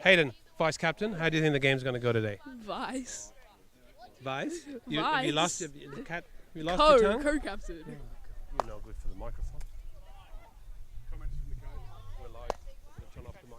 Hayden, vice captain, how do you think the game's going to go today? Vice. Vice? You Vice. lost your cat. You lost your tongue. Co-captain. You're no good for the microphone. Comments from the coach. We're live. Turn off the mic.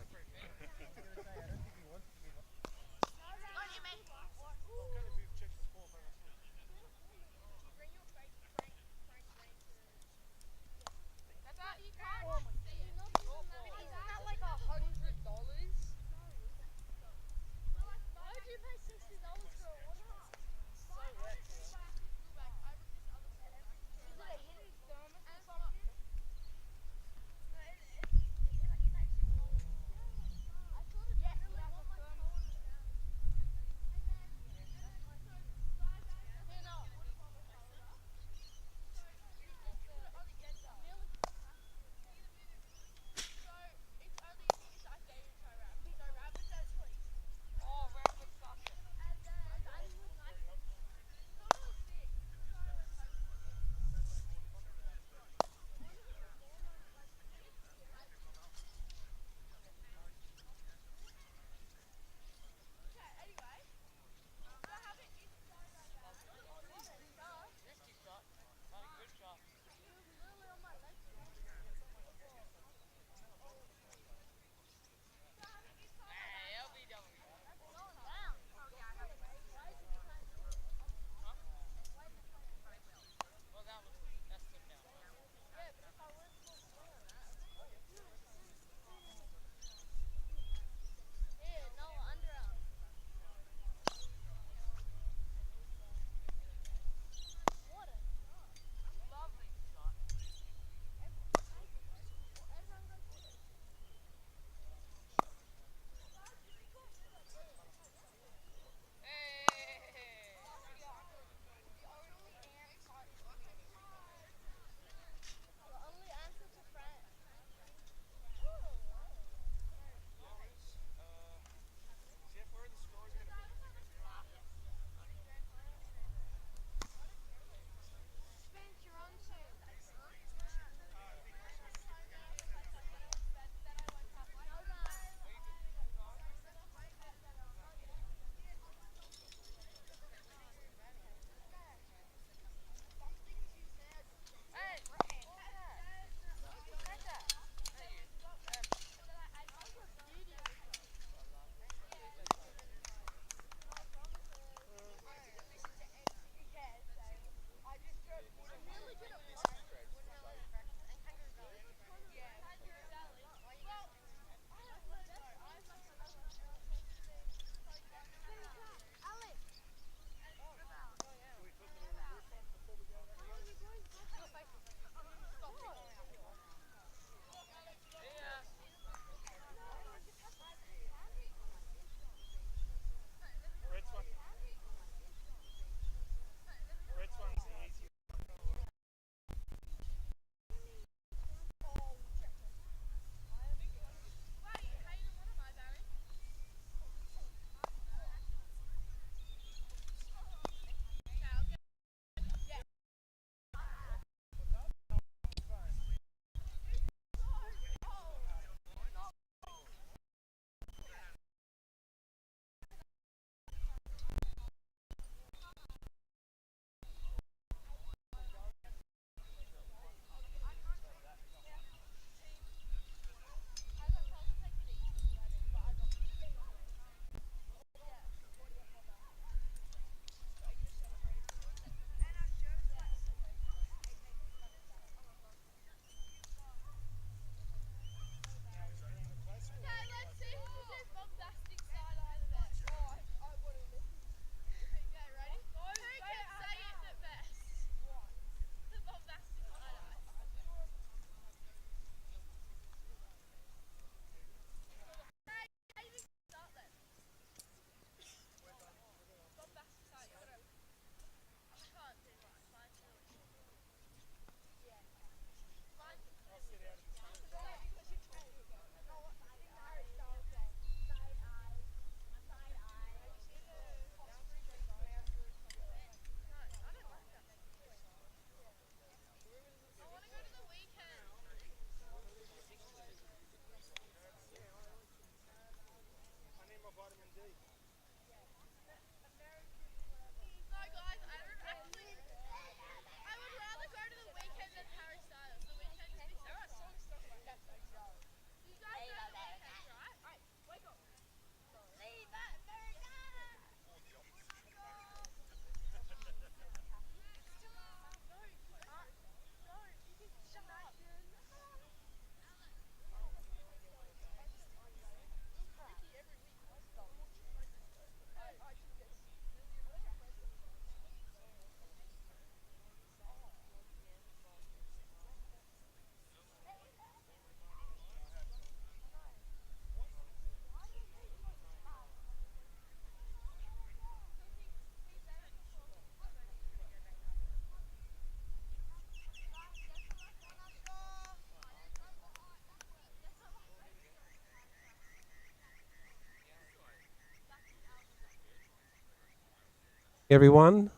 Everyone,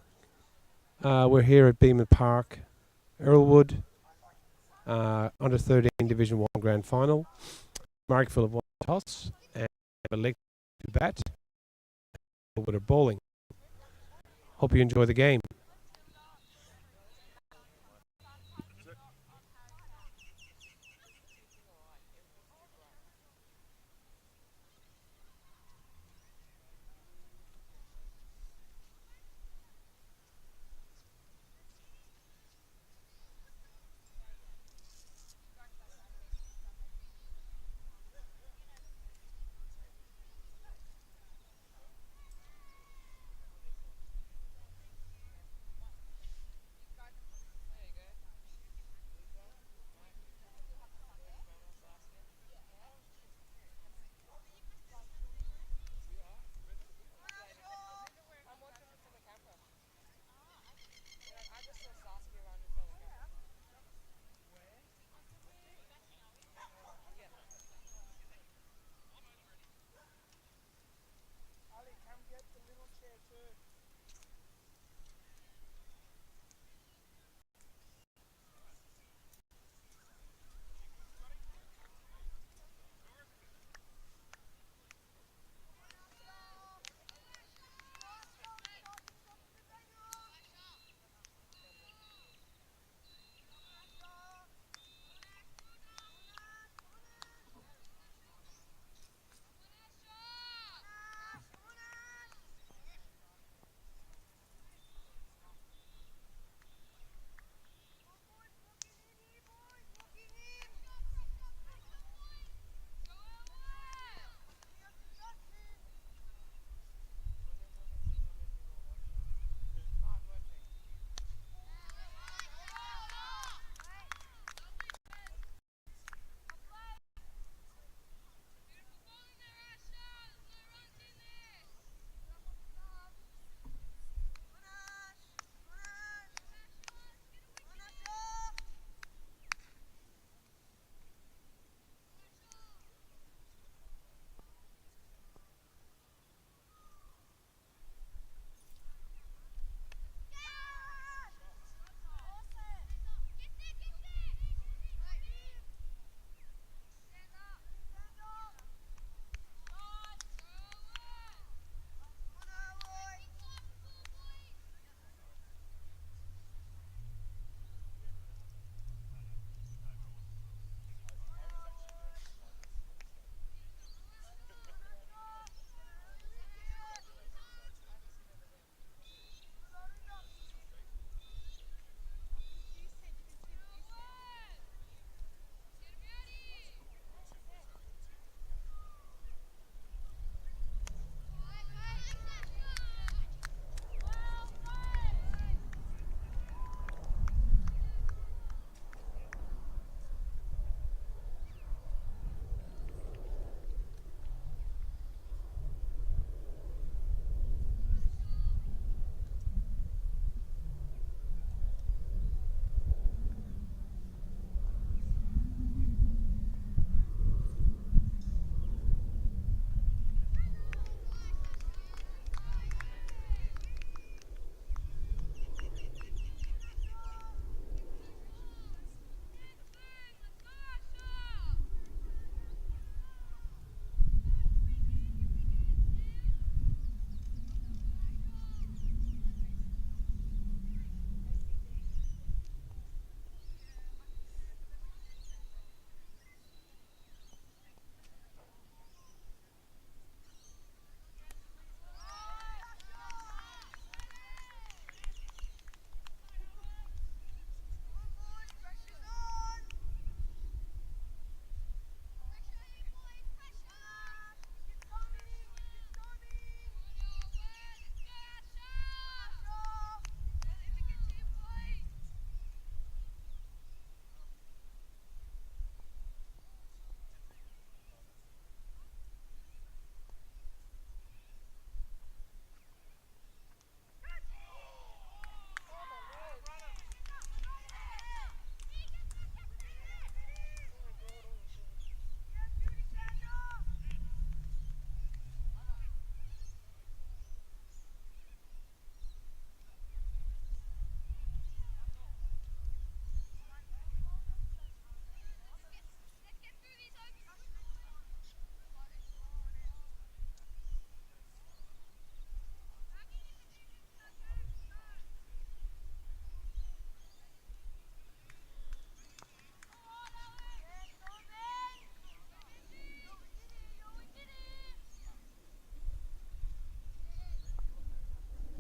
we're here at Beeman Park, Earlwood, under 13 Division 1 Grand Final. Marrickville have won the toss and have elected to bat. Earlwood are bowling. Hope you enjoy the game.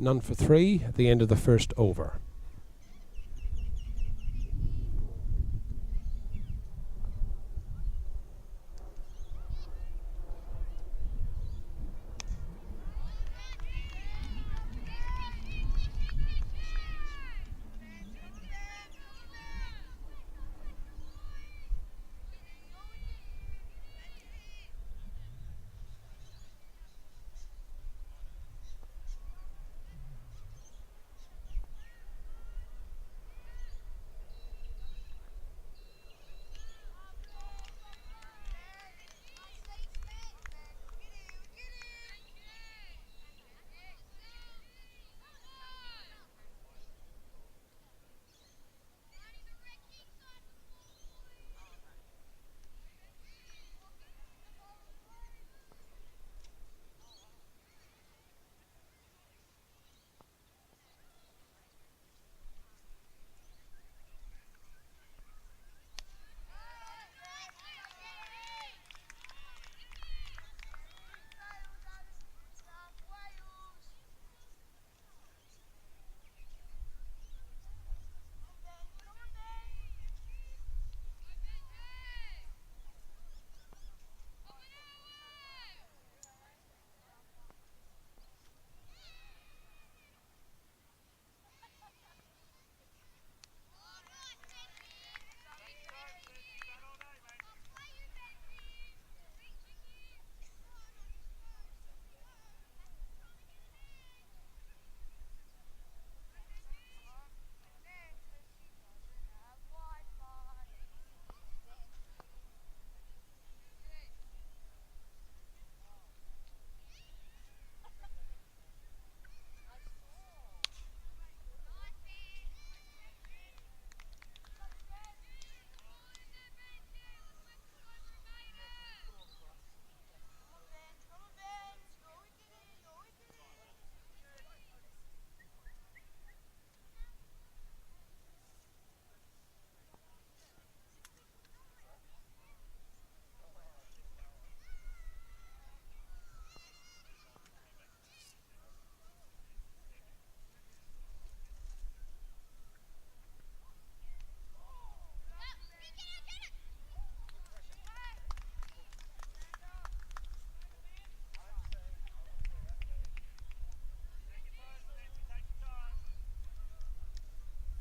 none for 3 at the end of the first over.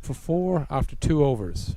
For 4 after 2 overs.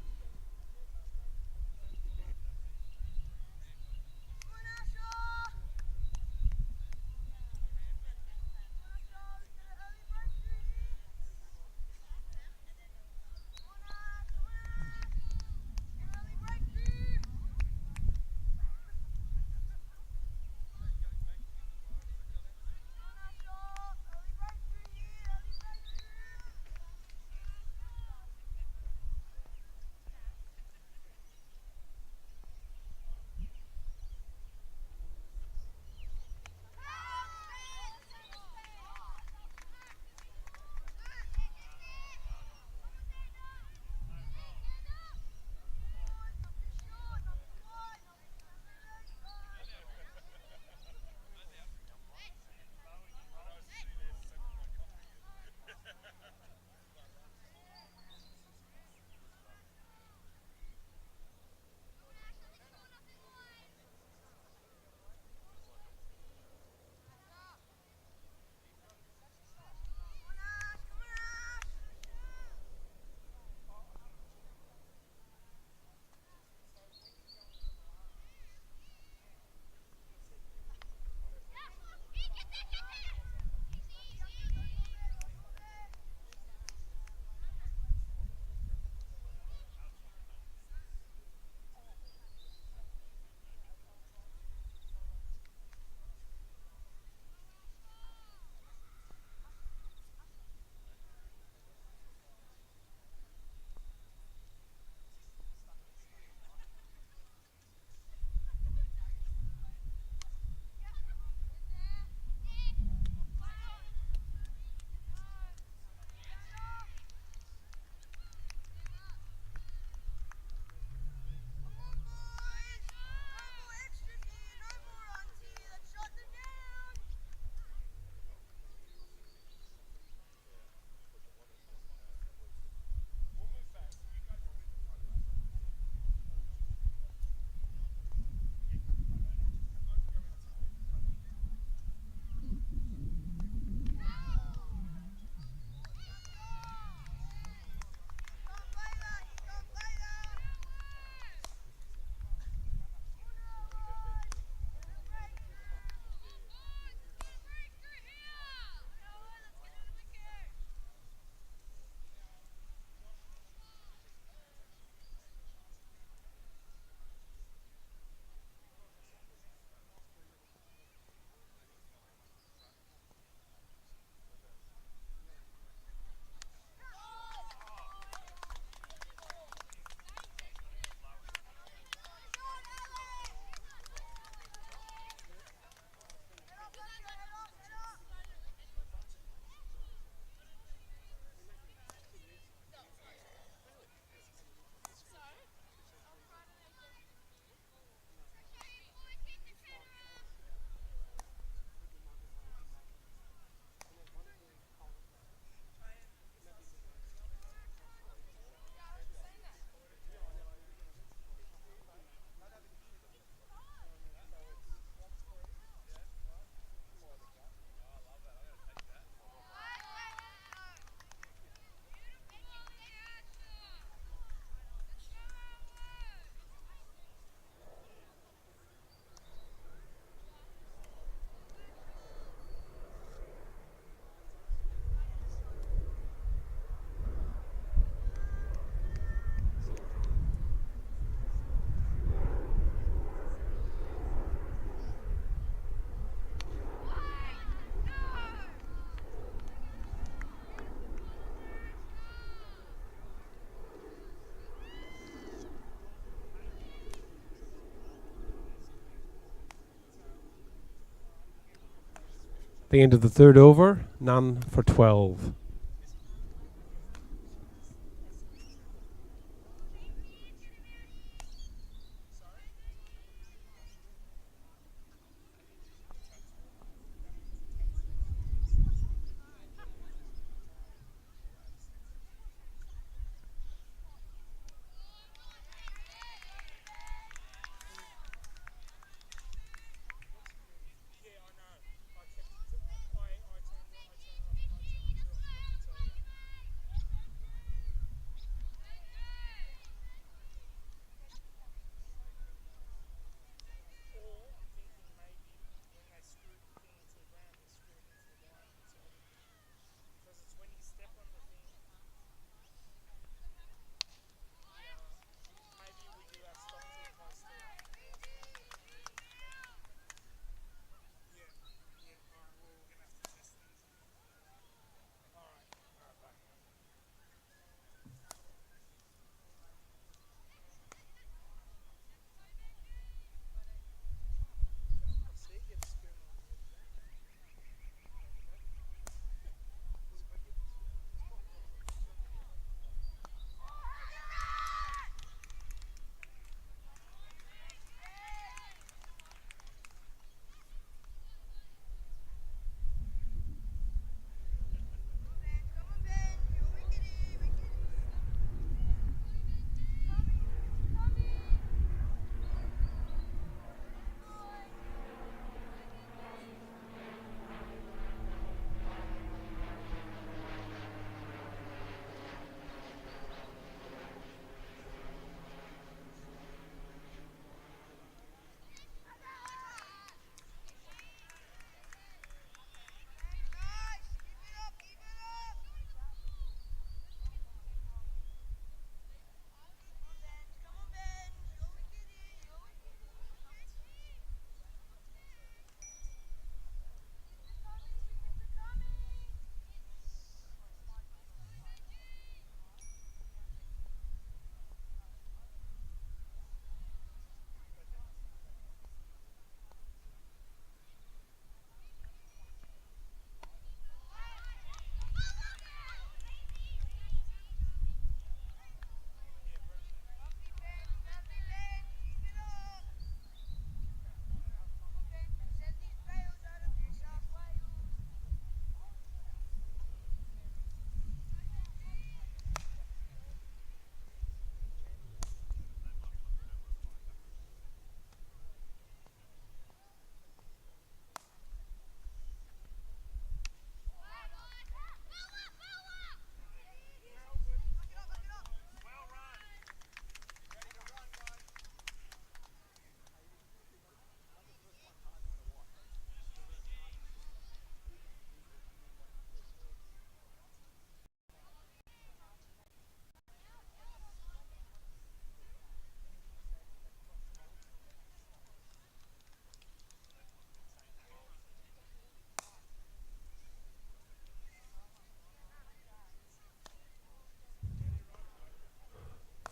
The end of the third over, none for 12.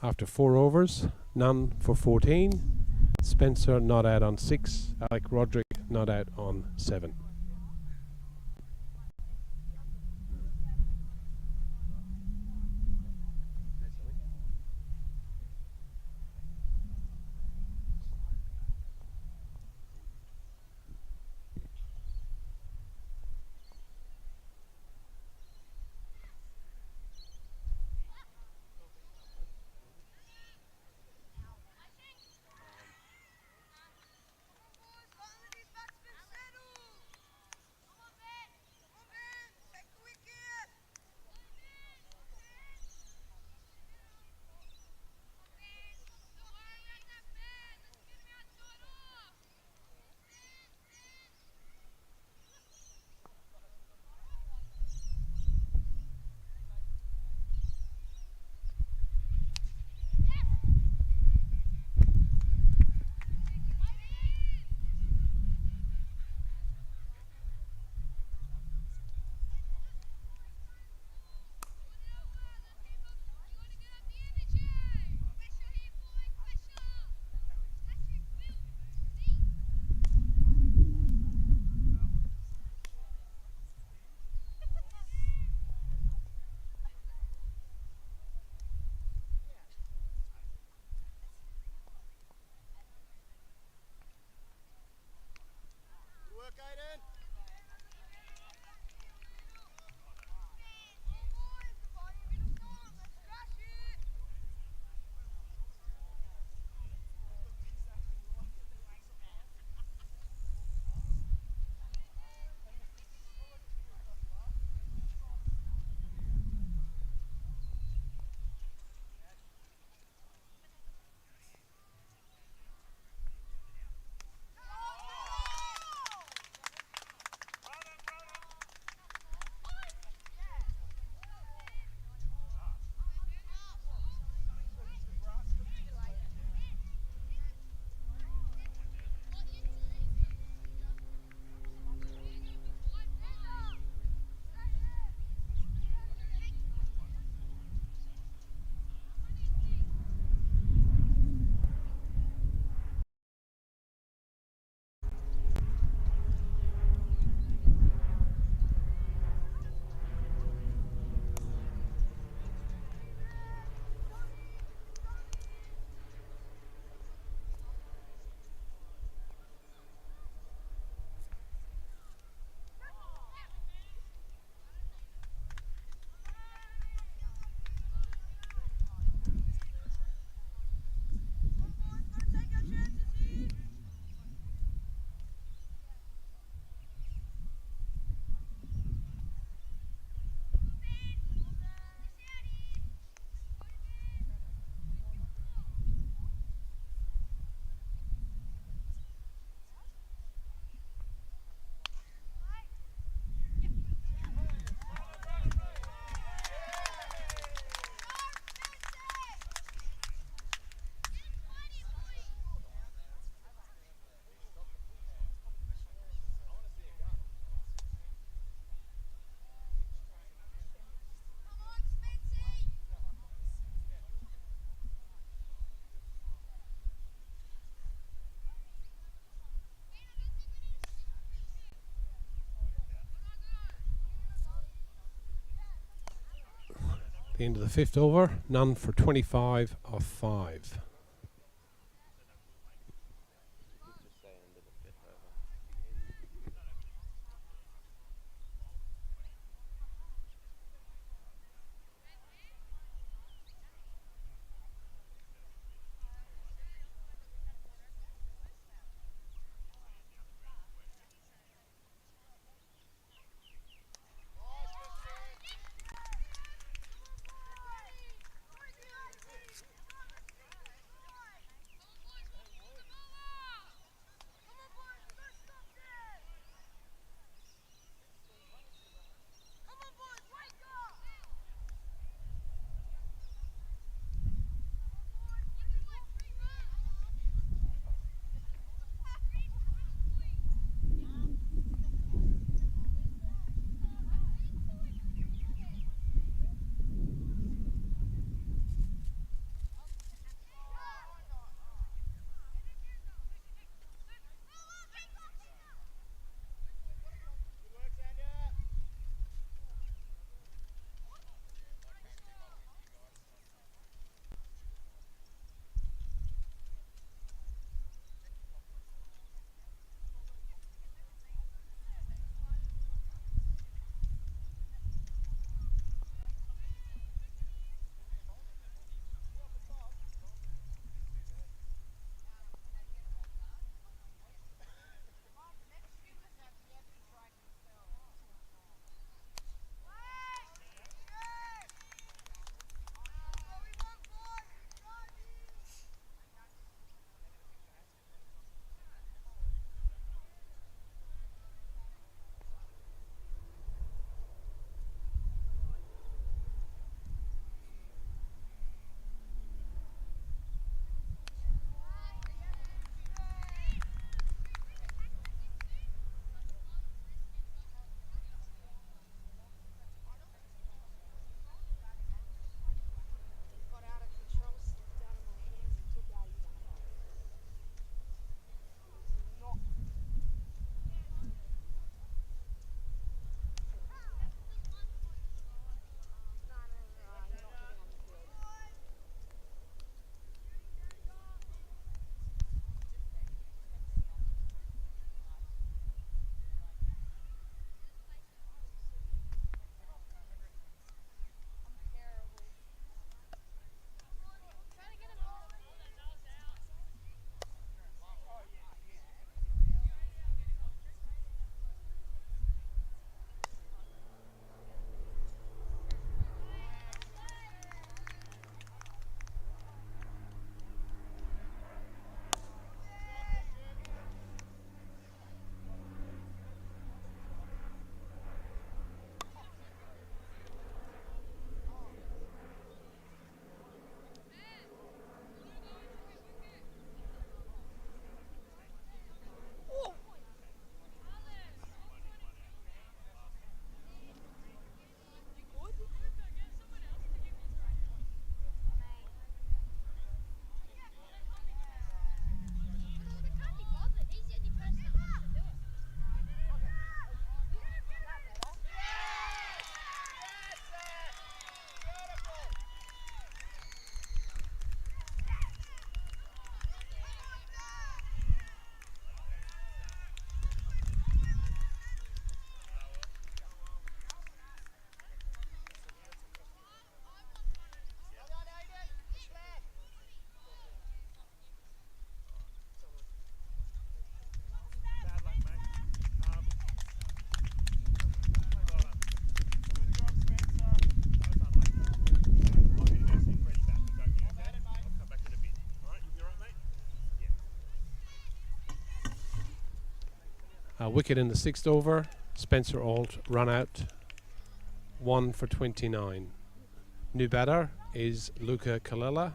After 4 overs, none for 14. Spencer not out on 6. Alec Roderick not out on 7. The end of the fifth over, none for 25 off 5. Wicket in the sixth over. Spencer Alt run out. 1 for 29. New batter is Luca Kallela,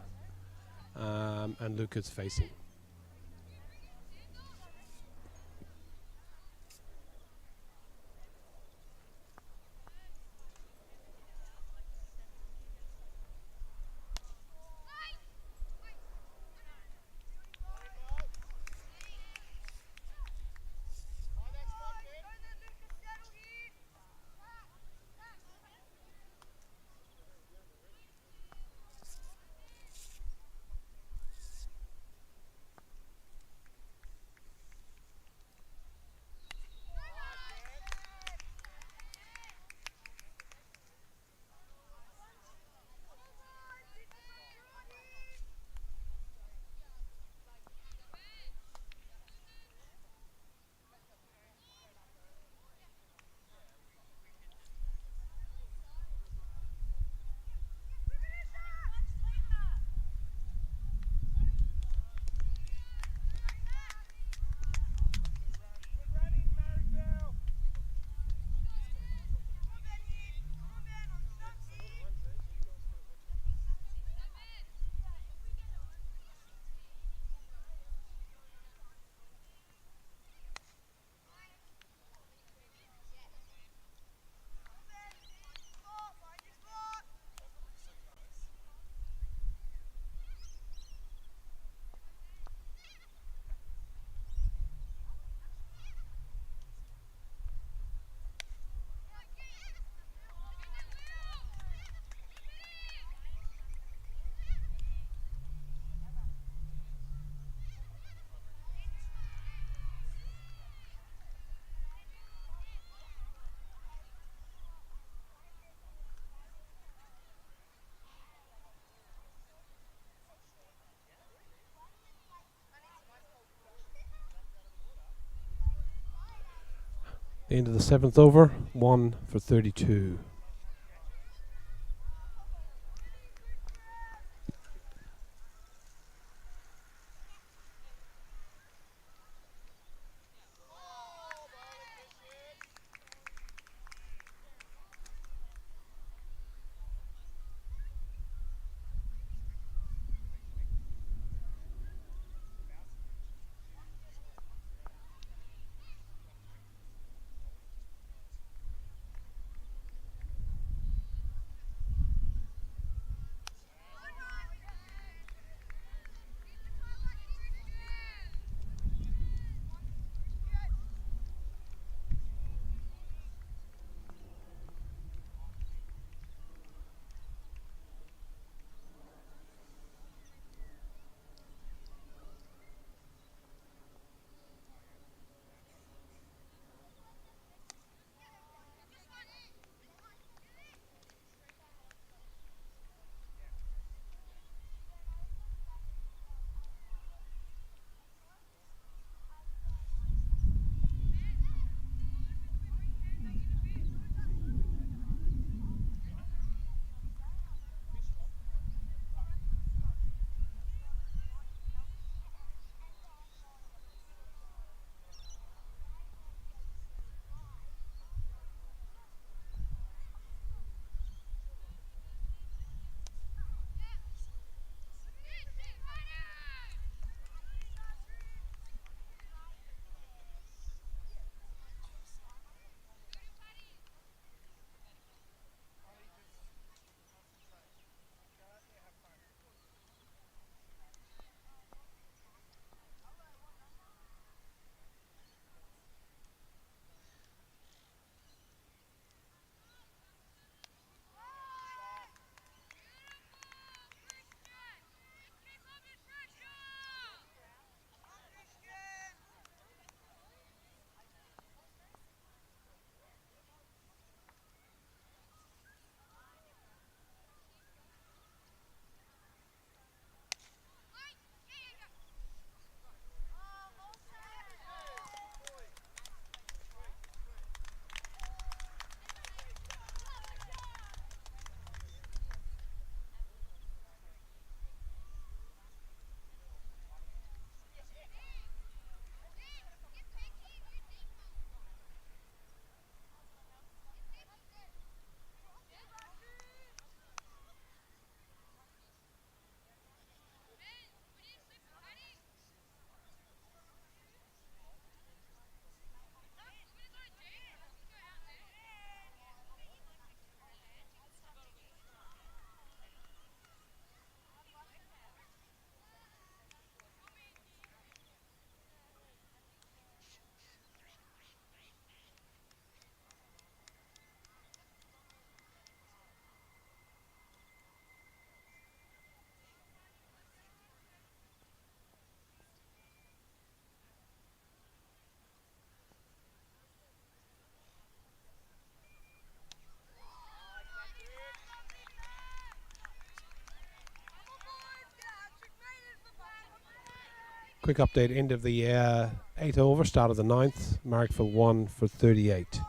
and Luca's facing. The end of the 7th over, 1 for 32. Quick update, end of the 8th over, start of the 9th. Marrickville 1 for 38.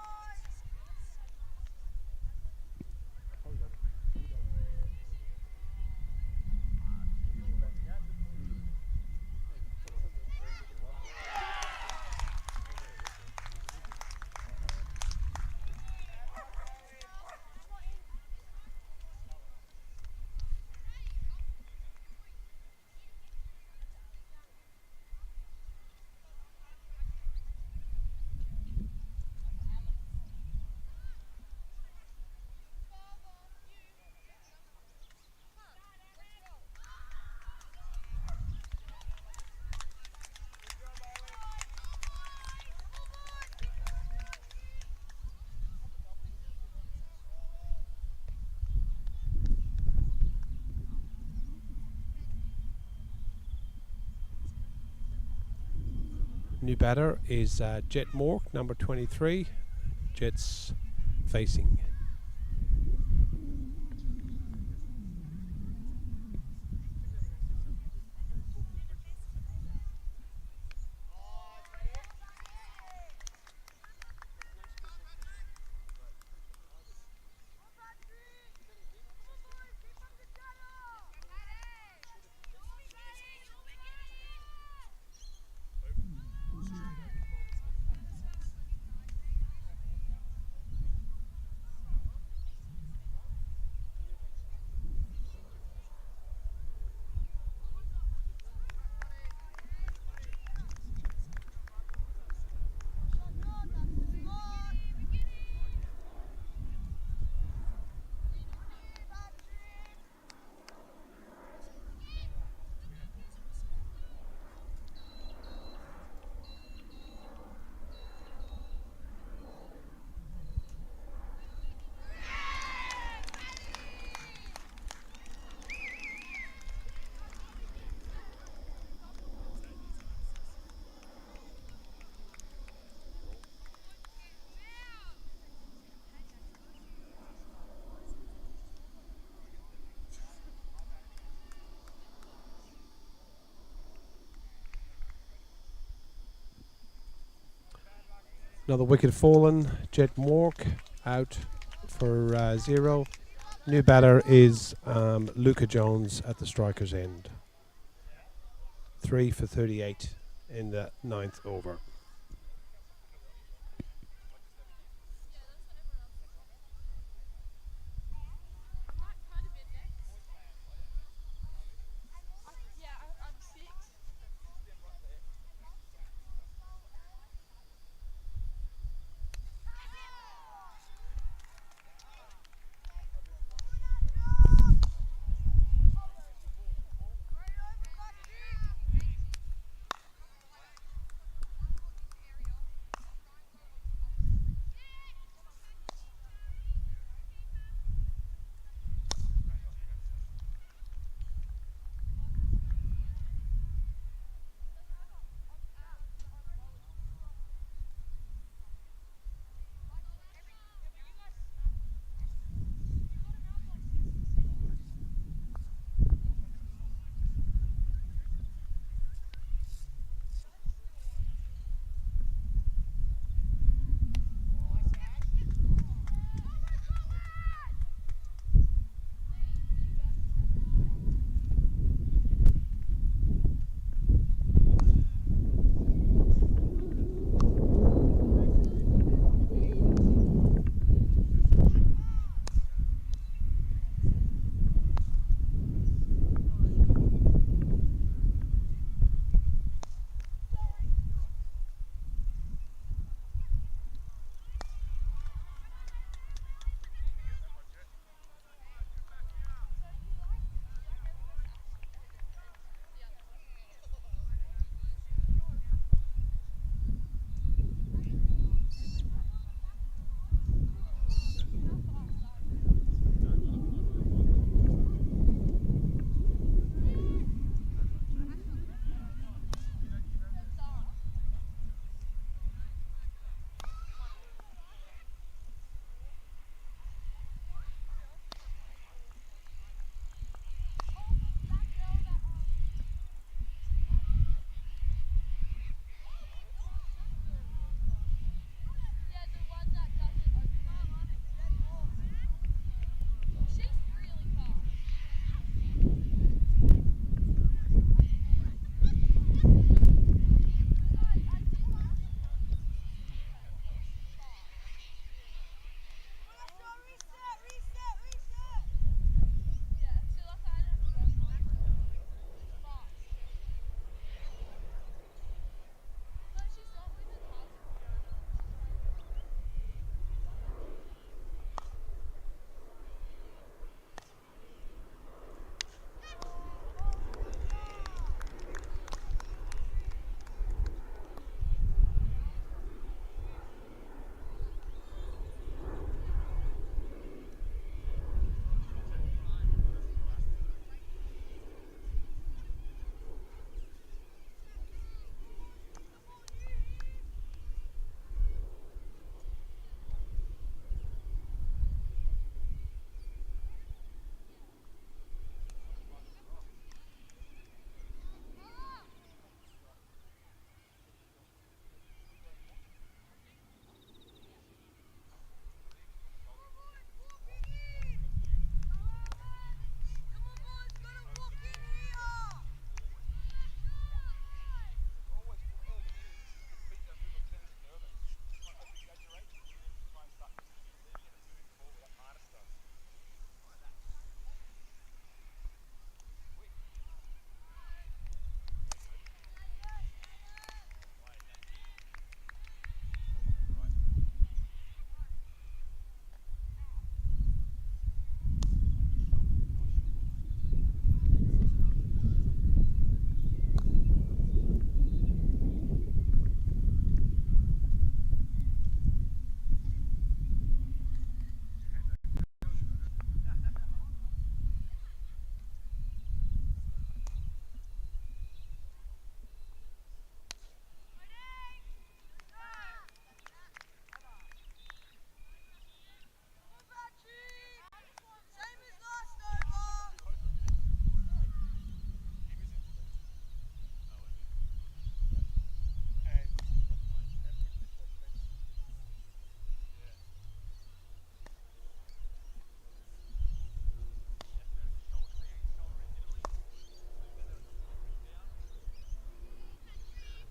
New batter is Jet Mork, number 23. Jet's facing. Another wicket fallen. Jet Mork out for 0. New batter is Luca Jones at the striker's end. 3 for 38 in the 9th over.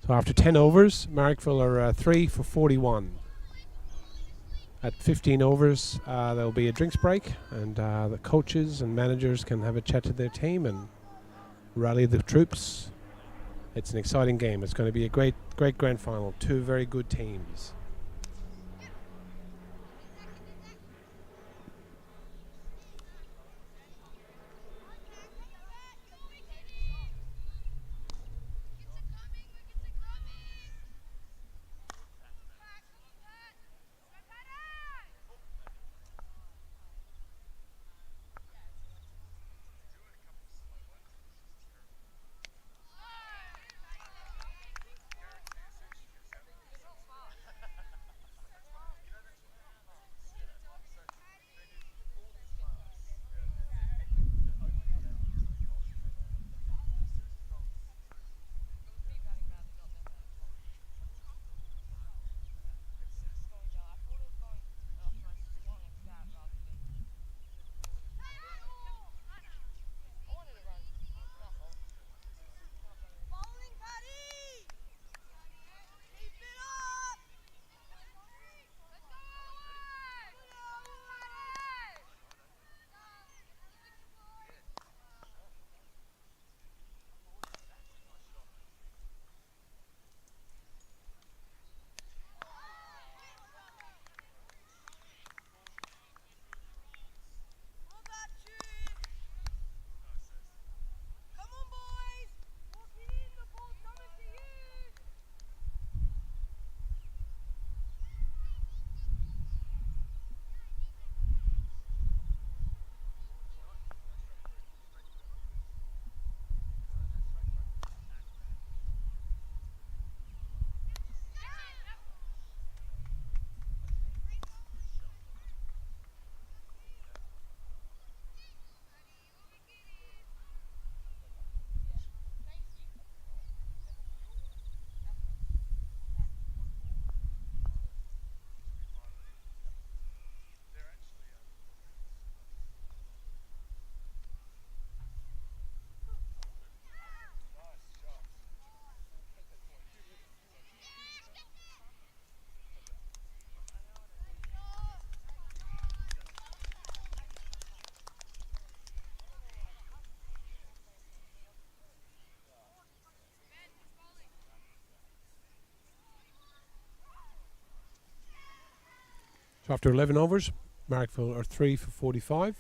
So after 10 overs, Marrickville are 3 for 41. At 15 overs, there will be a drinks break, and the coaches and managers can have a chat to their team and rally the troops. It's an exciting game. It's going to be a great grand final. Two very good teams. So after 11 overs, Marrickville are 3 for 45.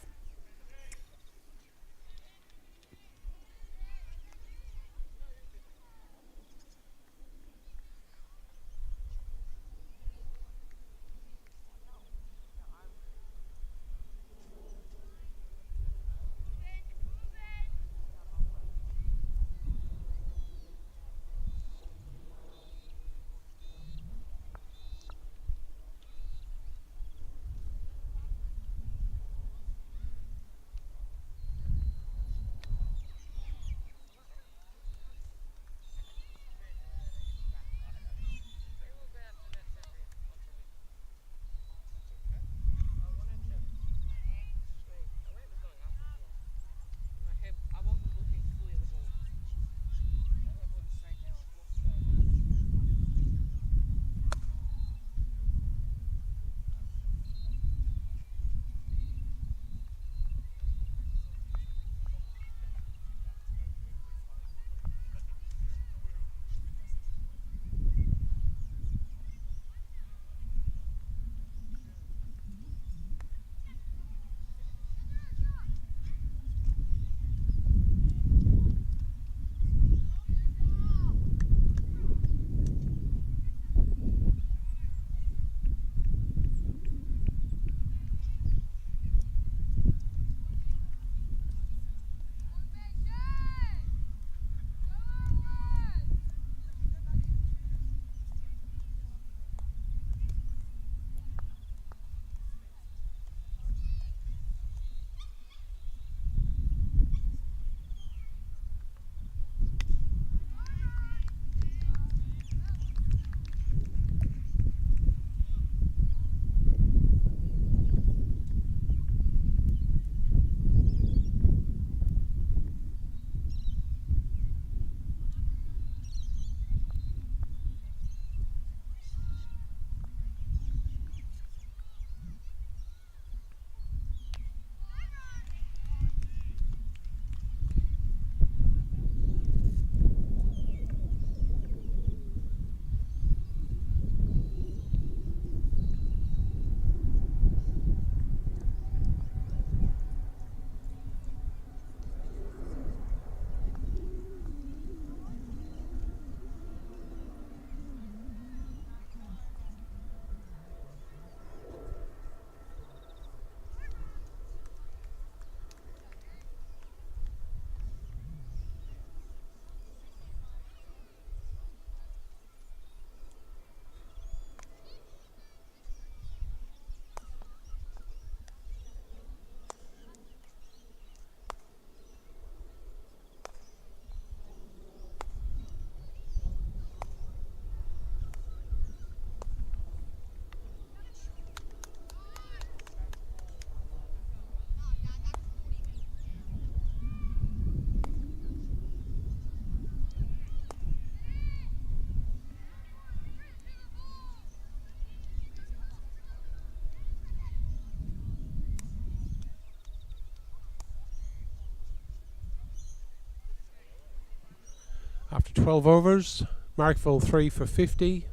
After 12 overs, Marrickville 3 for 50.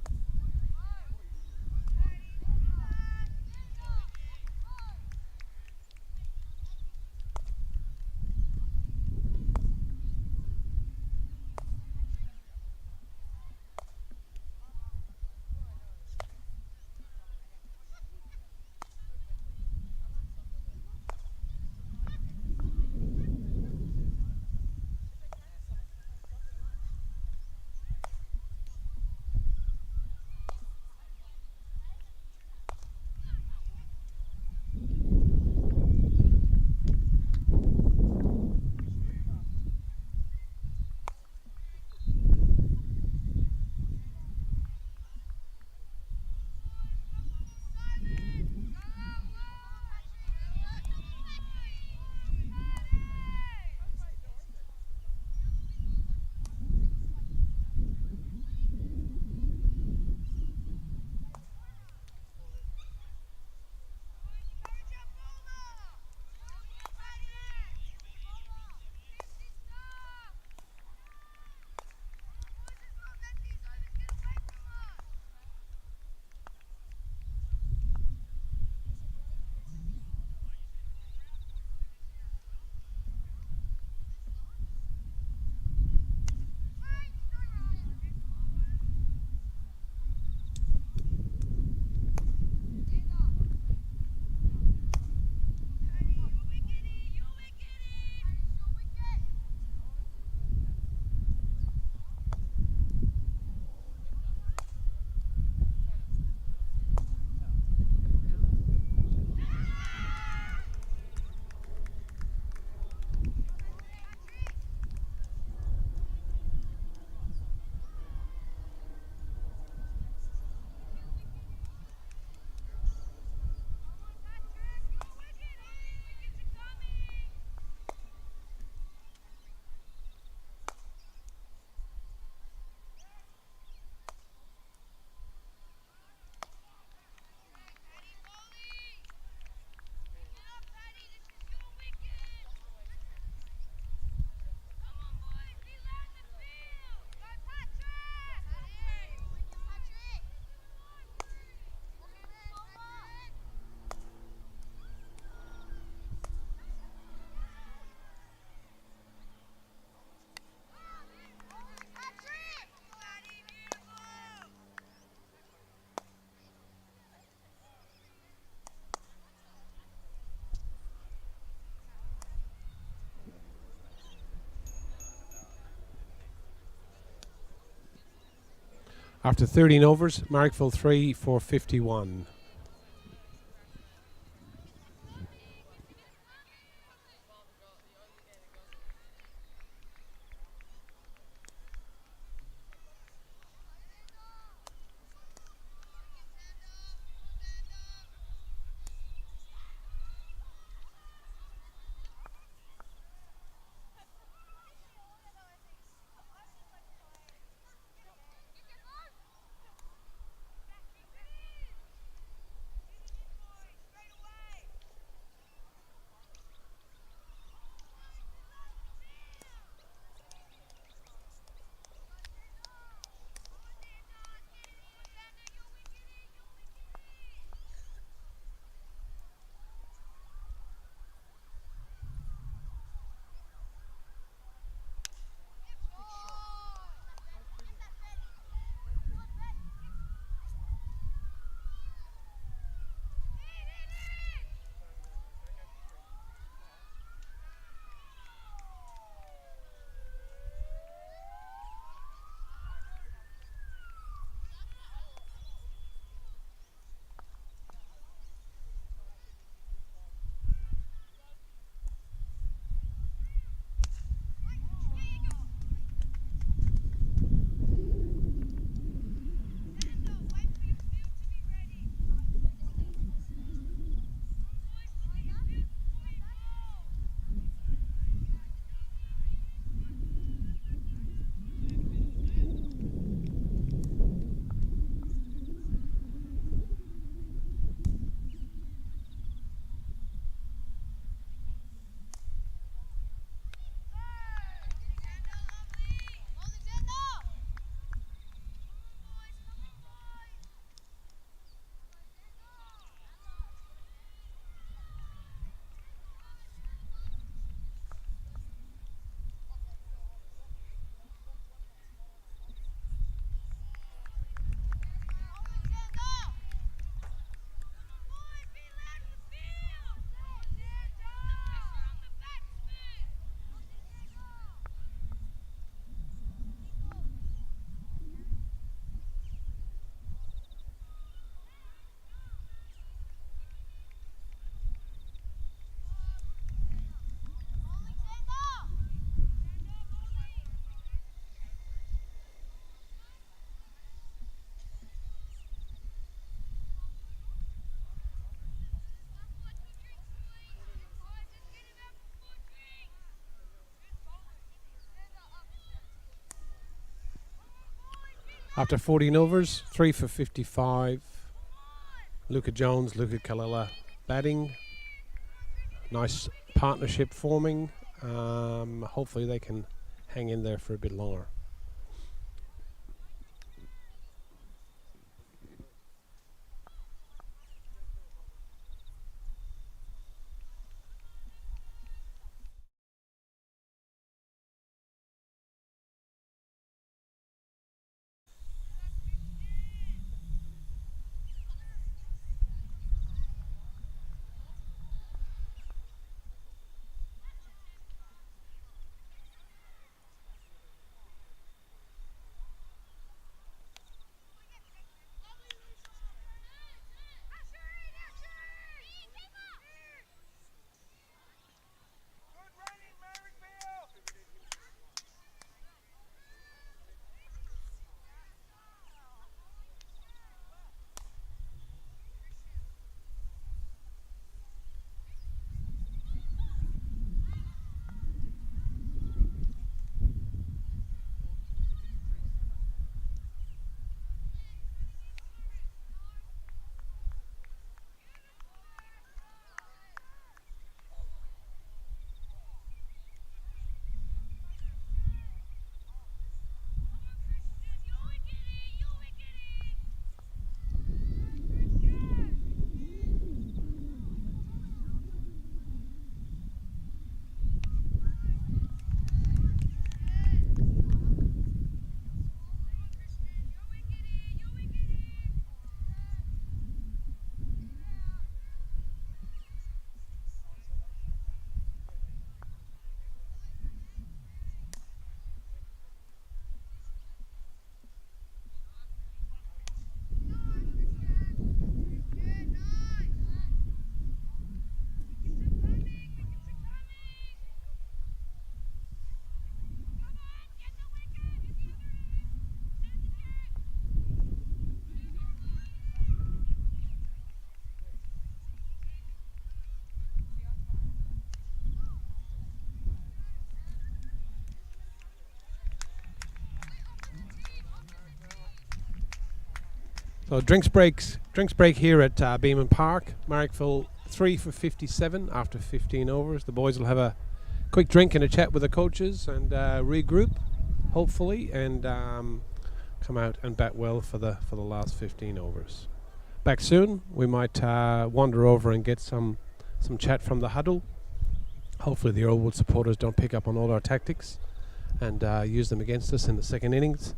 After 13 overs, Marrickville 3 for 51. After 14 overs, 3 for 55. Luca Jones, Luca Kalila batting. Nice partnership forming. Hopefully they can hang in there for a bit longer. So drinks break here at Beeman Park. Marrickville 3 for 57 after 15 overs. The boys will have a quick drink and a chat with the coaches and regroup, hopefully, and come out and bat well for the last 15 overs. Back soon. We might wander over and get some chat from the huddle. Hopefully the Earlwood supporters don't pick up on all our tactics and use them against us in the second innings.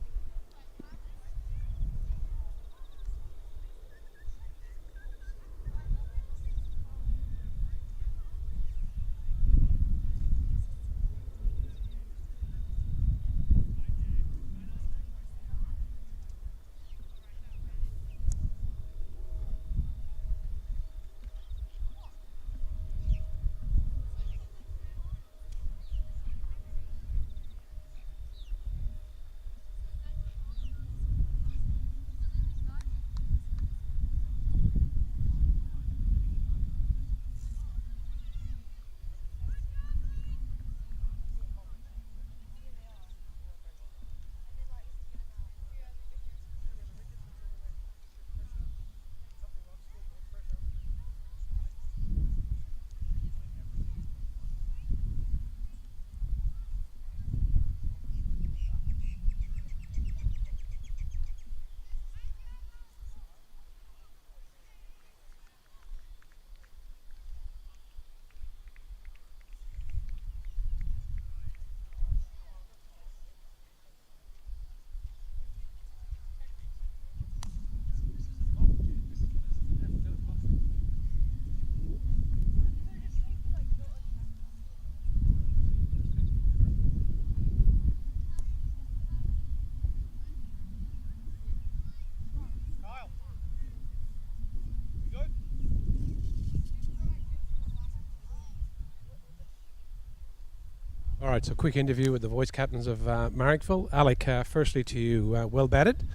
All right, so quick interview with the voice captains of Marrickville. Alec, firstly to you, well batted.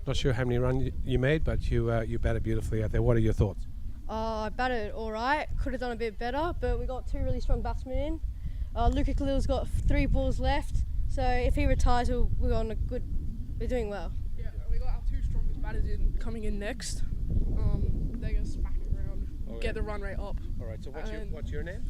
Not sure how many runs you made, but you batted beautifully out there. What are your thoughts? I batted all right. Could have done a bit better, but we got two really strong batsmen in. Luca Khalil's got 3 balls left, so if he retires, we're doing well. Yeah, we got batters coming in next. They're gonna smack it around, get the run rate up. All right. So what's your name?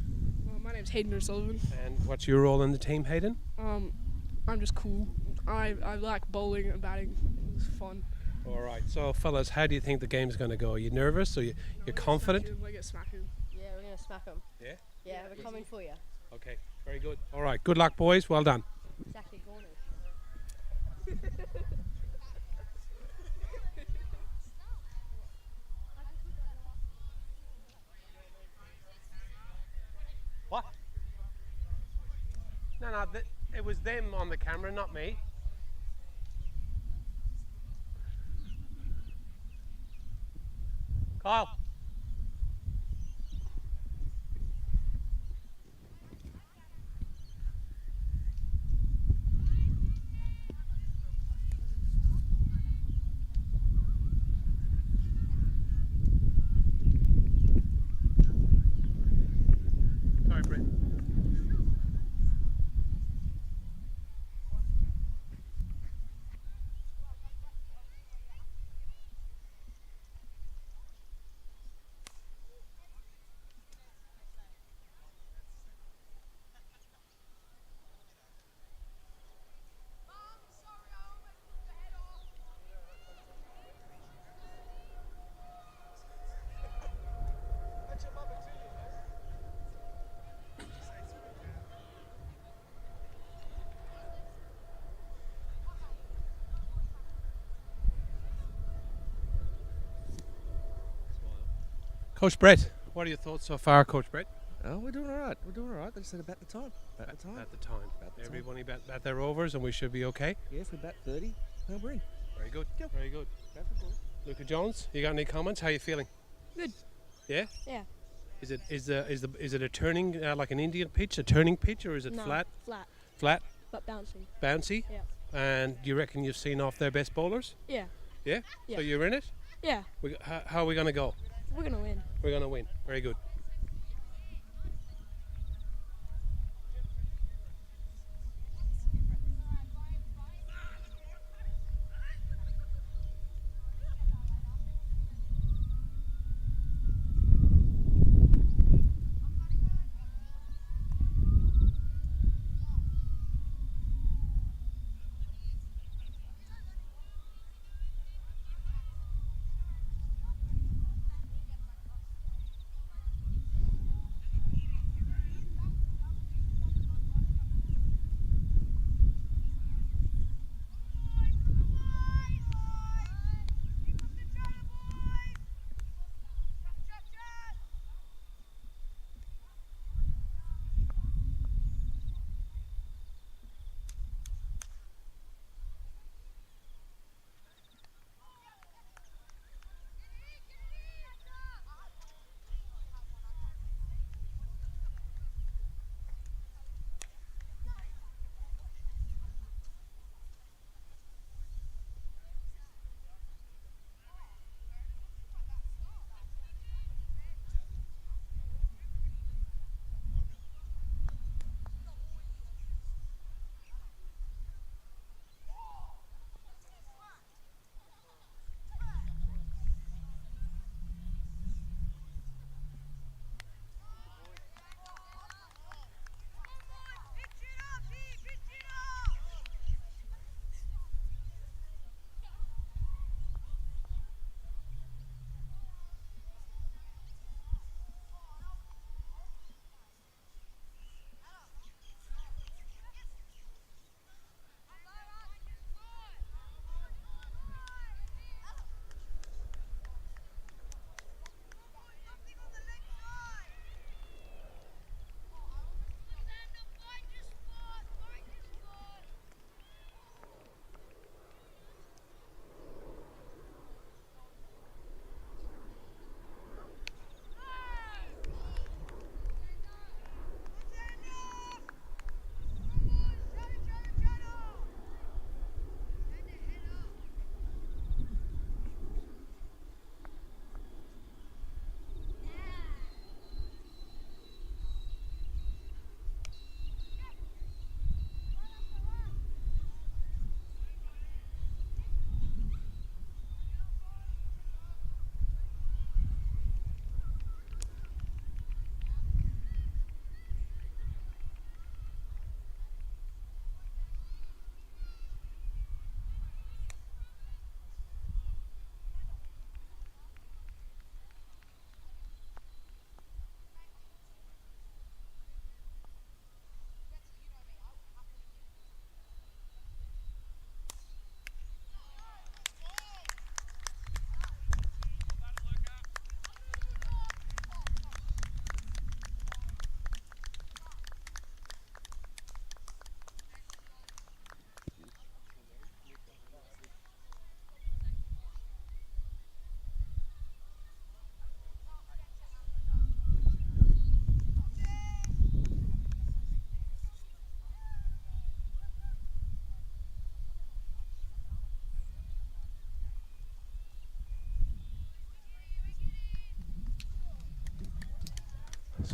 My name's Hayden O'Sullivan. And what's your role in the team, Hayden? I'm just cool. I like bowling and batting. It's fun. All right. So, fellas, how do you think the game's going to go? Are you nervous or you're confident? We're gonna smack him. Yeah, we're gonna smack them. Yeah? Yeah, we're coming for you. Okay. Very good. All right. Good luck, boys. Well done. It's actually corners. What? No, it was them on the camera, not me. Kyle. Sorry, Brett. Coach Brett, what are your thoughts so far, Coach Brett? Oh, we're doing all right. We're doing all right. They just said about the time. About the time. At the time. About the time. Everybody bat their overs and we should be okay. Yeah, if we bat 30, no, we're in. Very good. Go. Very good. Go for goal. Luca Jones, you got any comments? How you feeling? Good. Yeah? Yeah. Is it a turning like an Indian pitch, a turning pitch, or is it No, flat? Flat, Flat, but bouncing. bouncy? Yeah. And do you reckon you've seen off their best bowlers? Yeah. Yeah? Yeah. So you're in it? Yeah. How are we going to go? We're gonna win. We're going to win. Very good.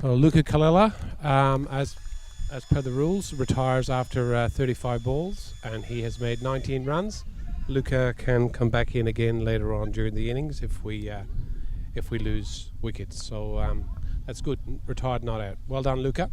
So Luca Kalila, as per the rules, retires after 35 balls, and he has made 19 runs. Luca can come back in again later on during the innings if we lose wickets. So that's good. Retired, not out. Well done, Luca.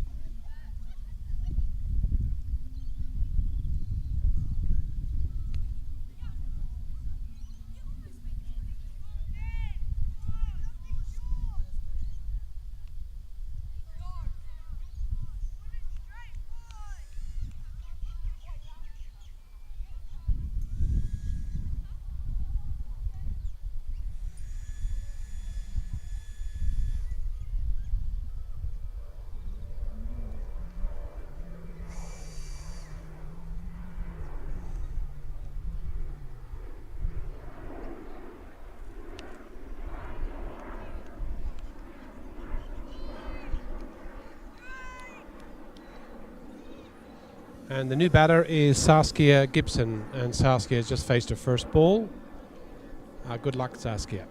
And the new batter is Saskia Gibson, and Saskia has just faced her first ball. Good luck, Saskia.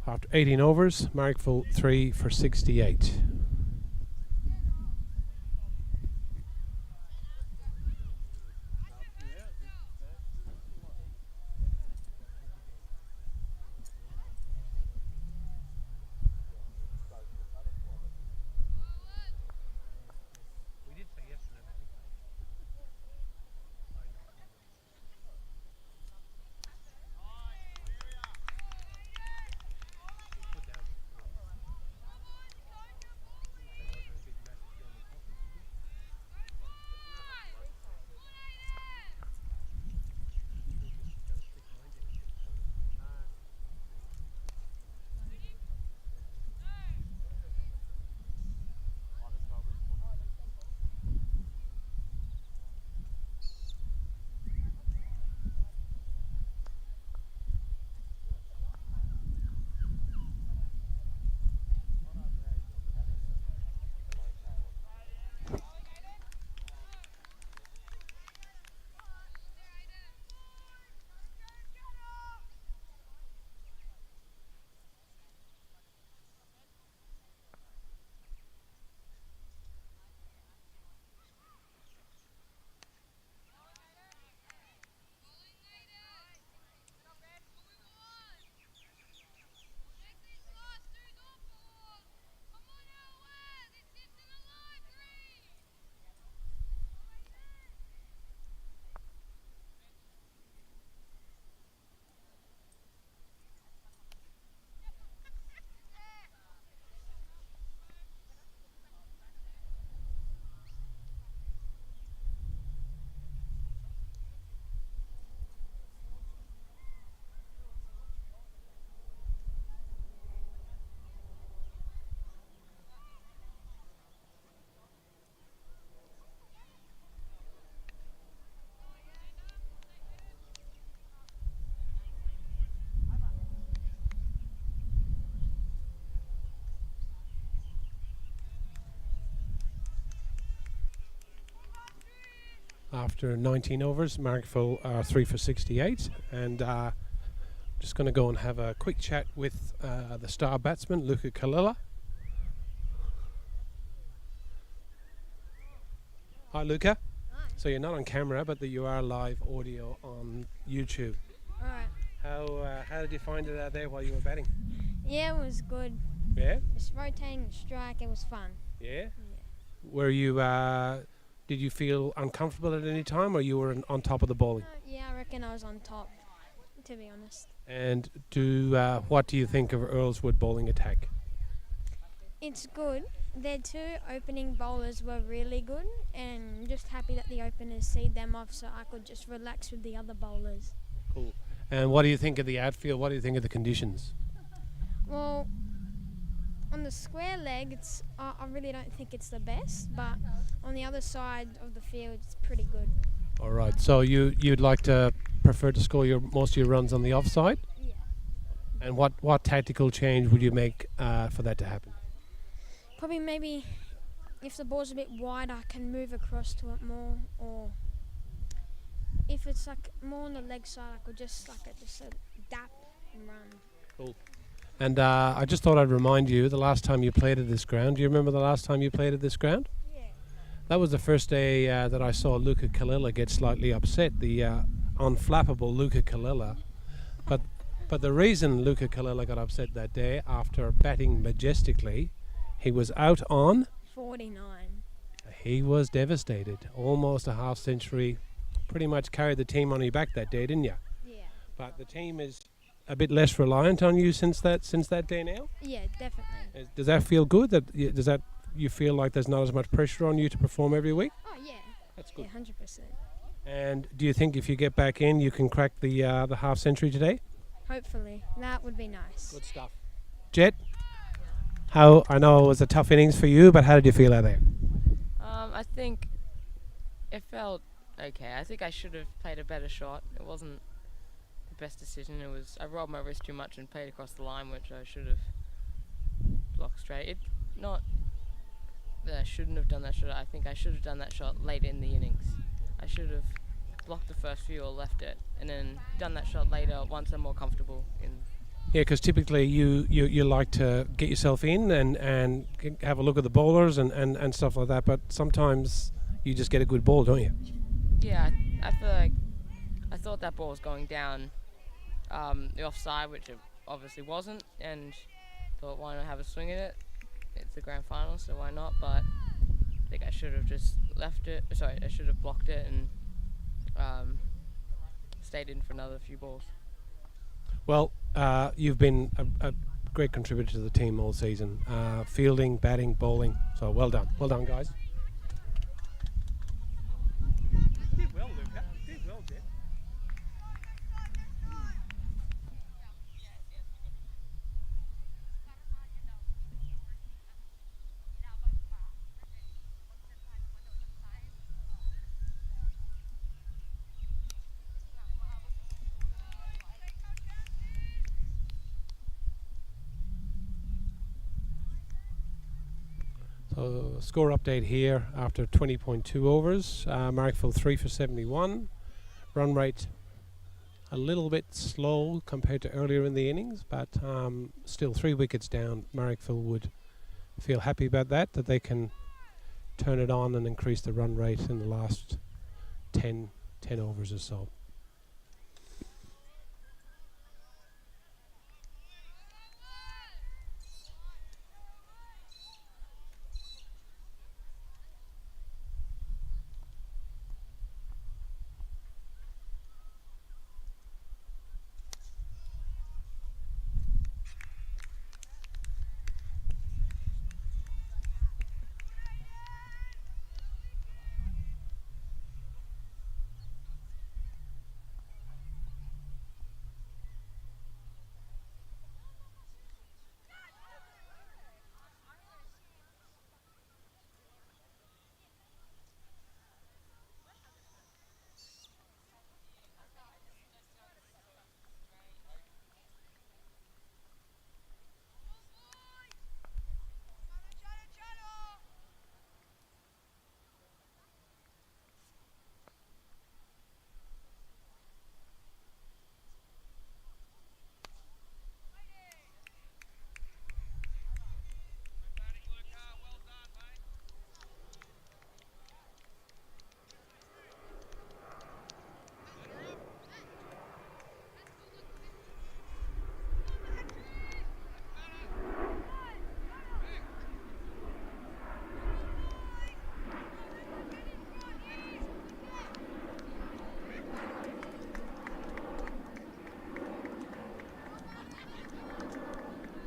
After 18 overs, Marrickville 3 for 68. After 19 overs, Marrickville are 3 for 68. And just going to go and have a quick chat with the star batsman, Luca Kalila. Hi, Luca. Hi. So you're not on camera, but you are live audio on YouTube. Alright. How did you find it out there while you were batting? Yeah, it was good. Yeah? Just rotating the strike, it was fun. Yeah? Were you, did you feel uncomfortable at any time, or you were on top of the bowling? Yeah, I reckon I was on top, to be honest. And what do you think of Earlwood bowling attack? It's good. Their two opening bowlers were really good, and I'm just happy that the openers seed them off so I could just relax with the other bowlers. Cool. And what do you think of the outfield? What do you think of the conditions? Well, on the square leg, it's I really don't think it's the best, but on the other side of the field, it's pretty good. All right. So you'd like to prefer to score most of your runs on the offside? Yeah. And what tactical change would you make for that to happen? Probably maybe if the ball's a bit wide, I can move across to it more, or if it's like more on the leg side, I could just dap and run. Cool. And I just thought I'd remind you, the last time you played at this ground, do you remember the last time you played at this ground? Yeah. That was the first day that I saw Luca Kalila get slightly upset, the unflappable Luca Kalila. But the reason Luca Kalila got upset that day, after batting majestically, he was out on 49. He was devastated. Almost a half century. Pretty much carried the team on your back that day, didn't you? Yeah. But the team is a bit less reliant on you since that day now. Yeah, definitely. Does that feel good? Does that you feel like there's not as much pressure on you to perform every week? Oh yeah. That's good. Yeah, 100%. And do you think if you get back in, you can crack the half century today? Hopefully, that would be nice. Good stuff. Jet, I know it was a tough innings for you, but how did you feel out there? I think it felt okay. I think I should have played a better shot. It wasn't the best decision. I rolled my wrist too much and played across the line, which I should have blocked straight. Not that I shouldn't have done that shot. I think I should have done that shot late in the innings. I should have blocked the first few or left it, and then done that shot later once I'm more comfortable in Yeah, because typically you like to get yourself in and have a look at the bowlers and stuff like that, but sometimes you just get a good ball, don't you? Yeah, I feel like I thought that ball was going down the offside, which it obviously wasn't, and thought why not have a swing at it? It's the grand final, so why not? But I think I should have just left it. Sorry, I should have blocked it and stayed in for another few balls. Well, you've been a great contributor to the team all season, fielding, batting, bowling. So well done, guys. Did well, Luca. Did well, Jed. So score update here after 20.2 overs. Marrickville 3 for 71. Run rate a little bit slow compared to earlier in the innings, but still 3 wickets down. Marrickville would feel happy about that they can turn it on and increase the run rate in the last 10 overs or so.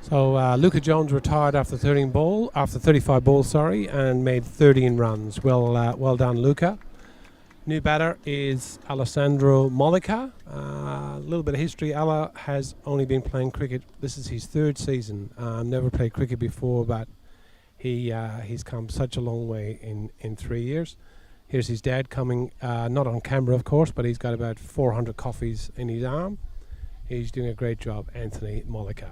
So Luca Jones retired after 35 balls, and made 13 runs. Well done, Luca. New batter is Alessandro Mollica. A little bit of history. Ala has only been playing cricket. This is his 3rd season. Never played cricket before, but he's come such a long way in 3 years. Here's his dad coming, not on camera, of course, but he's got about 400 coffees in his arm. He's doing a great job, Anthony Mollica.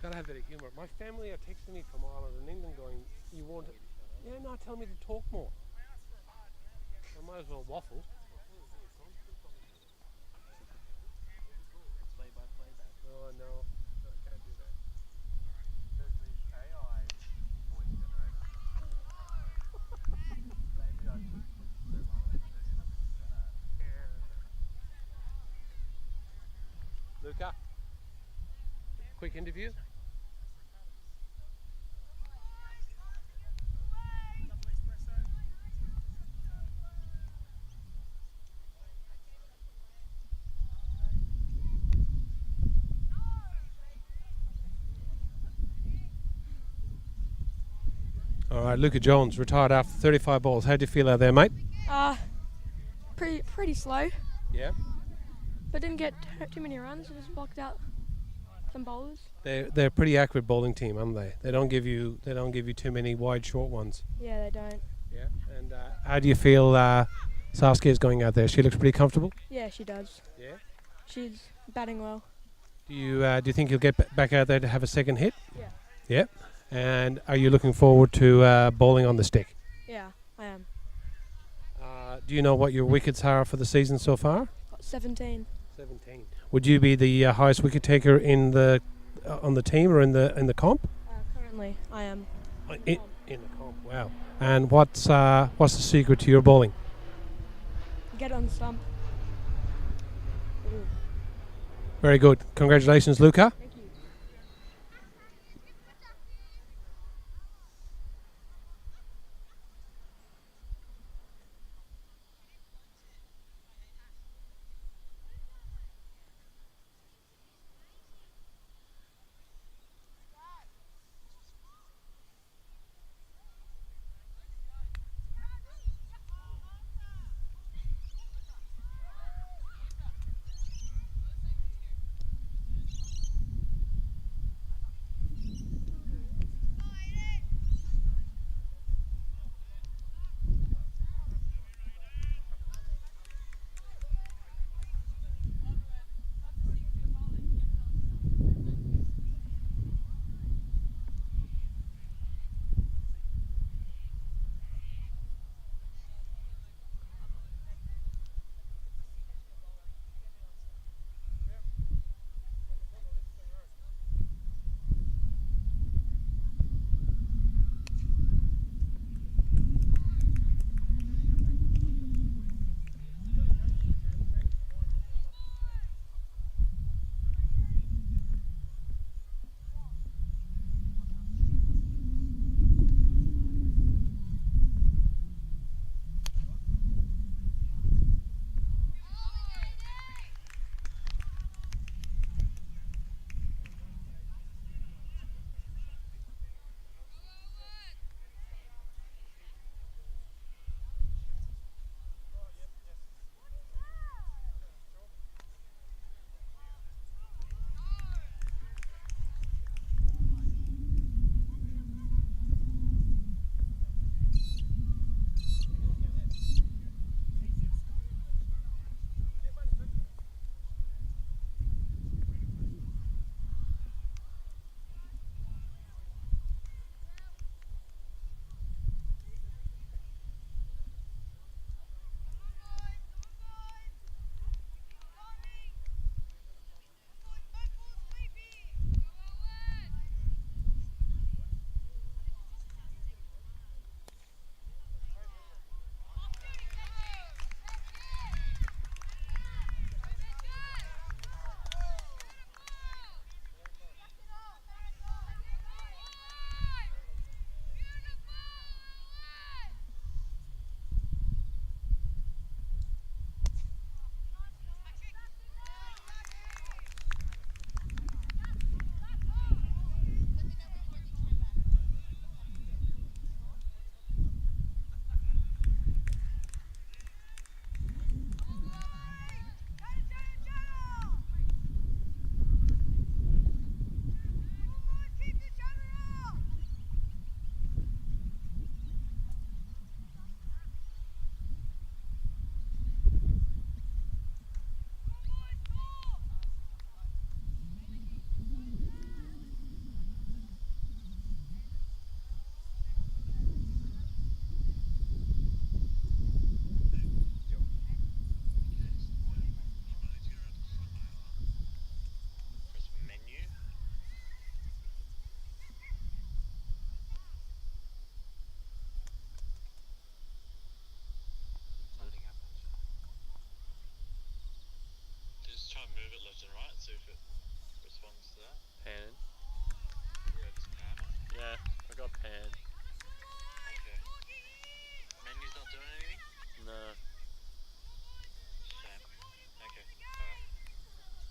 Gotta have that humour. My family are texting me from Ireland and England going, you want it? Yeah, no, tell me to talk more. I might as well waffle. Oh, no, I can't do that. Luca, quick interview. All right, Luca Jones retired after 35 balls. How do you feel out there, mate? Pretty slow, Yeah. but didn't get too many runs. Just blocked out some bowlers. They're a pretty accurate bowling team, aren't they? They don't give you too many wide, short ones. Yeah, they don't. Yeah. And how do you feel Saskia's going out there? She looks pretty comfortable. Yeah, she does. Yeah. She's batting well. Do you think you'll get back out there to have a second hit? Yeah. Yeah. And are you looking forward to bowling on the stick? Yeah, I am. Do you know what your wickets are for the season so far? Got 17. 17. Would you be the highest wicket taker in the on the team or in the comp? Currently, I am. In the comp. Wow. And what's the secret to your bowling? Get on stump. Very good. Congratulations, Luca.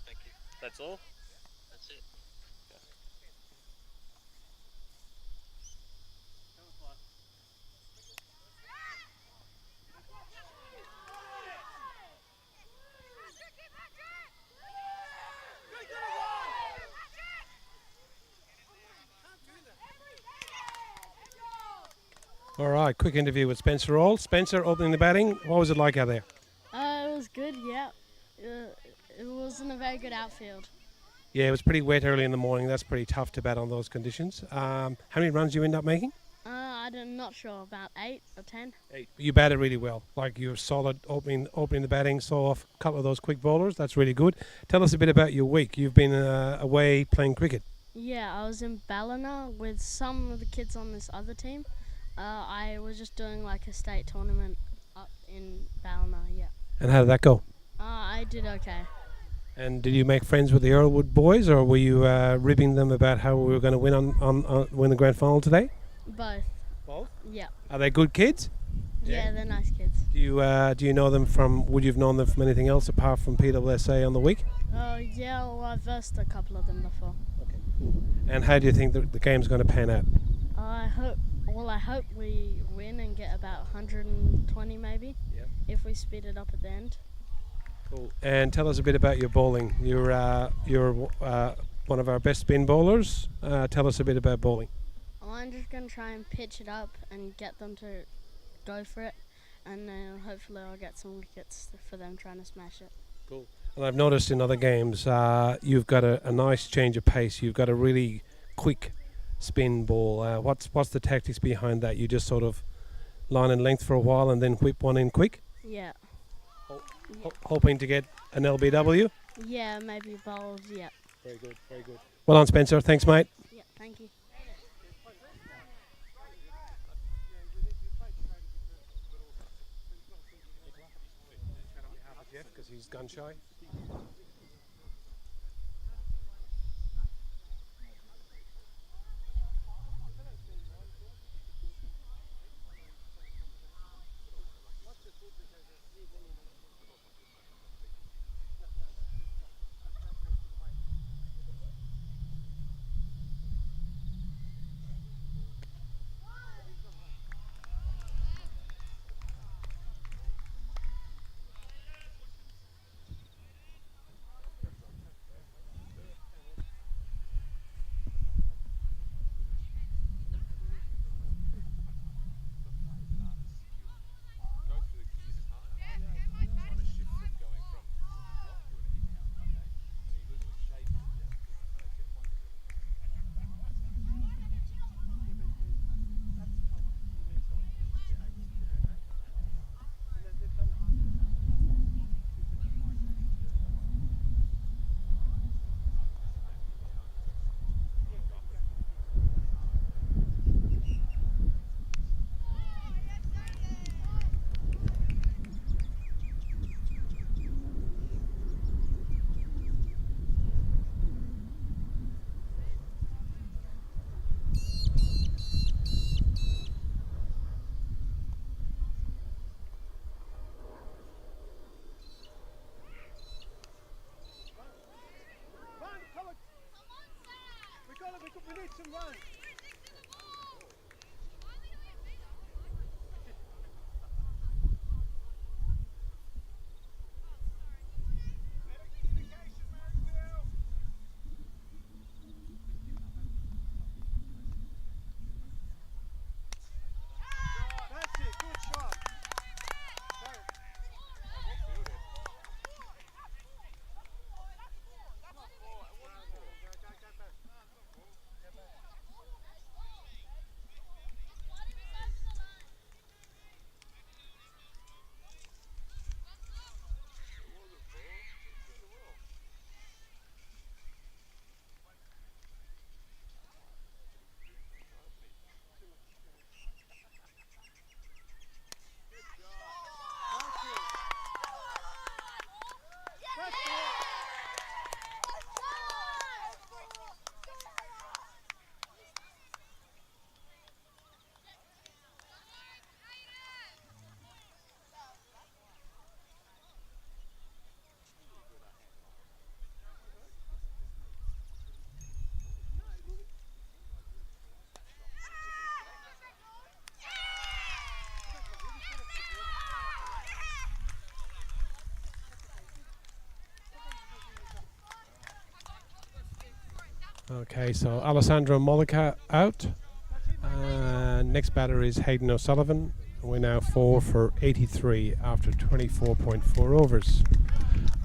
Thank you. That's all? That's it. All right, quick interview with Spencer All. Spencer, opening the batting. What was it like out there? It was good, yeah. It wasn't a very good outfield. Yeah, it was pretty wet early in the morning. That's pretty tough to bat on those conditions. How many runs you end up making? I I'm not sure, about 8 or 10. You batted really well. Like you're solid opening the batting, saw off a couple of those quick bowlers. That's really good. Tell us a bit about your week. You've been away playing cricket. Yeah, I was in Ballina with some of the kids on this other team. I was just doing like a state tournament up in Ballina, yeah. And how did that go? I did okay. And did you make friends with the Earlwood boys, or were you ribbing them about how we were going to win the grand final today? Both. Both? Yeah. Are they good kids? Yeah, they're nice kids. Do you know them from? Would you've known them from anything else apart from PWSA on the week? Yeah, well, I've versed a couple of them before. And how do you think the game's going to pan out? I hope we win and get about 120 maybe. Yep. If we speed it up at the end. Cool. And tell us a bit about your bowling. You're one of our best spin bowlers. Tell us a bit about bowling. I'm just going to try and pitch it up and get them to go for it, and then hopefully I'll get some wickets for them trying to smash it. Cool. And I've noticed in other games you've got a nice change of pace. You've got a really quick spin ball. What's the tactics behind that? You just sort of line and length for a while and then whip one in quick? Yeah. Hoping to get an LBW? Yeah, maybe bowls, yeah. Very good, very good. Well on, Spencer. Thanks, mate. Yeah, thank you. Jeff, because he's gun shy. We need some runs. That's it, good shot. Okay, so Alessandro Mollica out. Next batter is Hayden O'Sullivan. We're now 4 for 83 after 24.4 overs.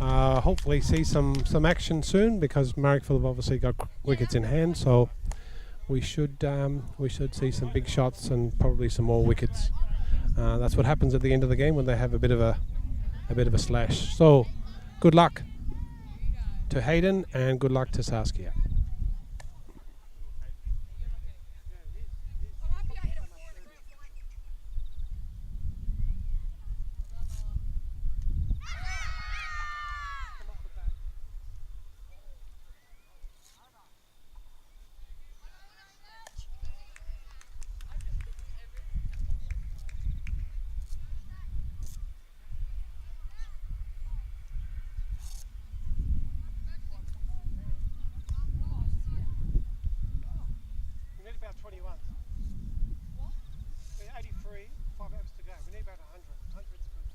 Hopefully see some action soon because Marrickville have obviously got wickets in hand, so we should see some big shots and probably some more wickets. That's what happens at the end of the game when they have a bit of a slash. So, good luck to Hayden and good luck to Saskia. About 21. What? 83, 5 overs to go. We need about 100. 100's good.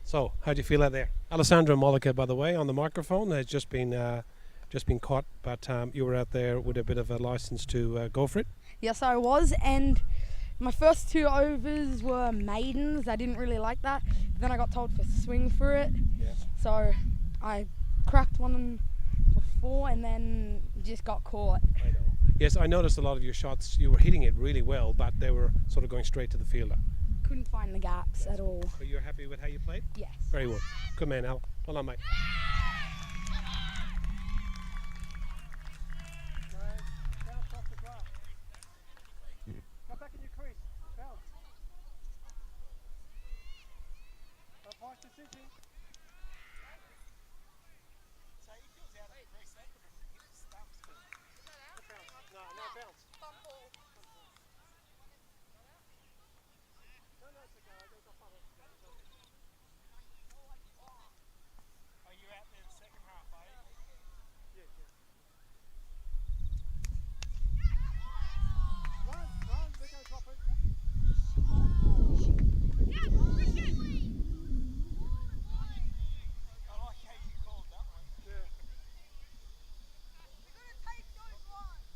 So, how do you feel out there? Alessandra Mollica, by the way, on the microphone, has just been caught, but you were out there with a bit of a license to go for it. Yes, I was, and my first 2 overs were maidens. I didn't really like that. But then I got told to swing for it. Yeah. So I cracked one for 4 and then just got caught. I know. Yes, I noticed a lot of your shots. You were hitting it really well, but they were sort of going straight to the fielder. Couldn't find the gaps at all. So you're happy with how you played? Yes. Very well. Good man, Al. Well done, mate. Bounce off the grass. Go back in your crease. Bounce. Umpire decision. So he goes out of the crease. They could have hit his stumps. No, bounce. No, it's okay. They've got fun. Are you out there the second half, are you? Yeah. Run, they're going to drop it. I like how you called that one. Yeah. We're going to take those lines.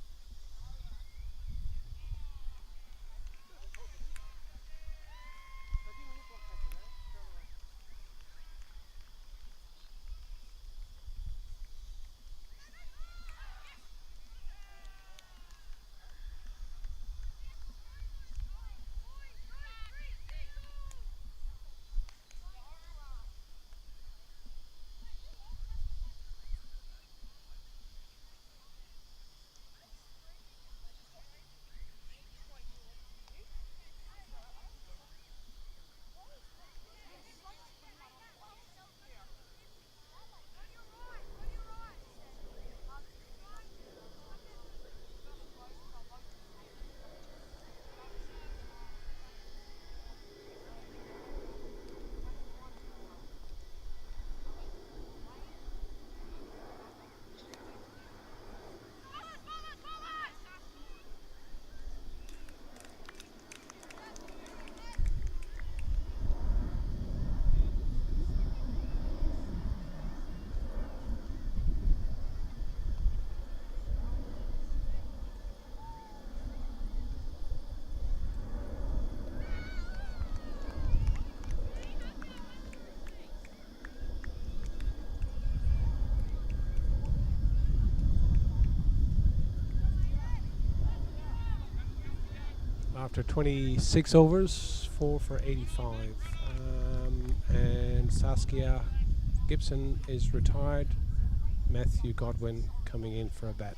After 26 overs, 4 for 85. And Saskia Gibson is retired. Matthew Godwin coming in for a bat.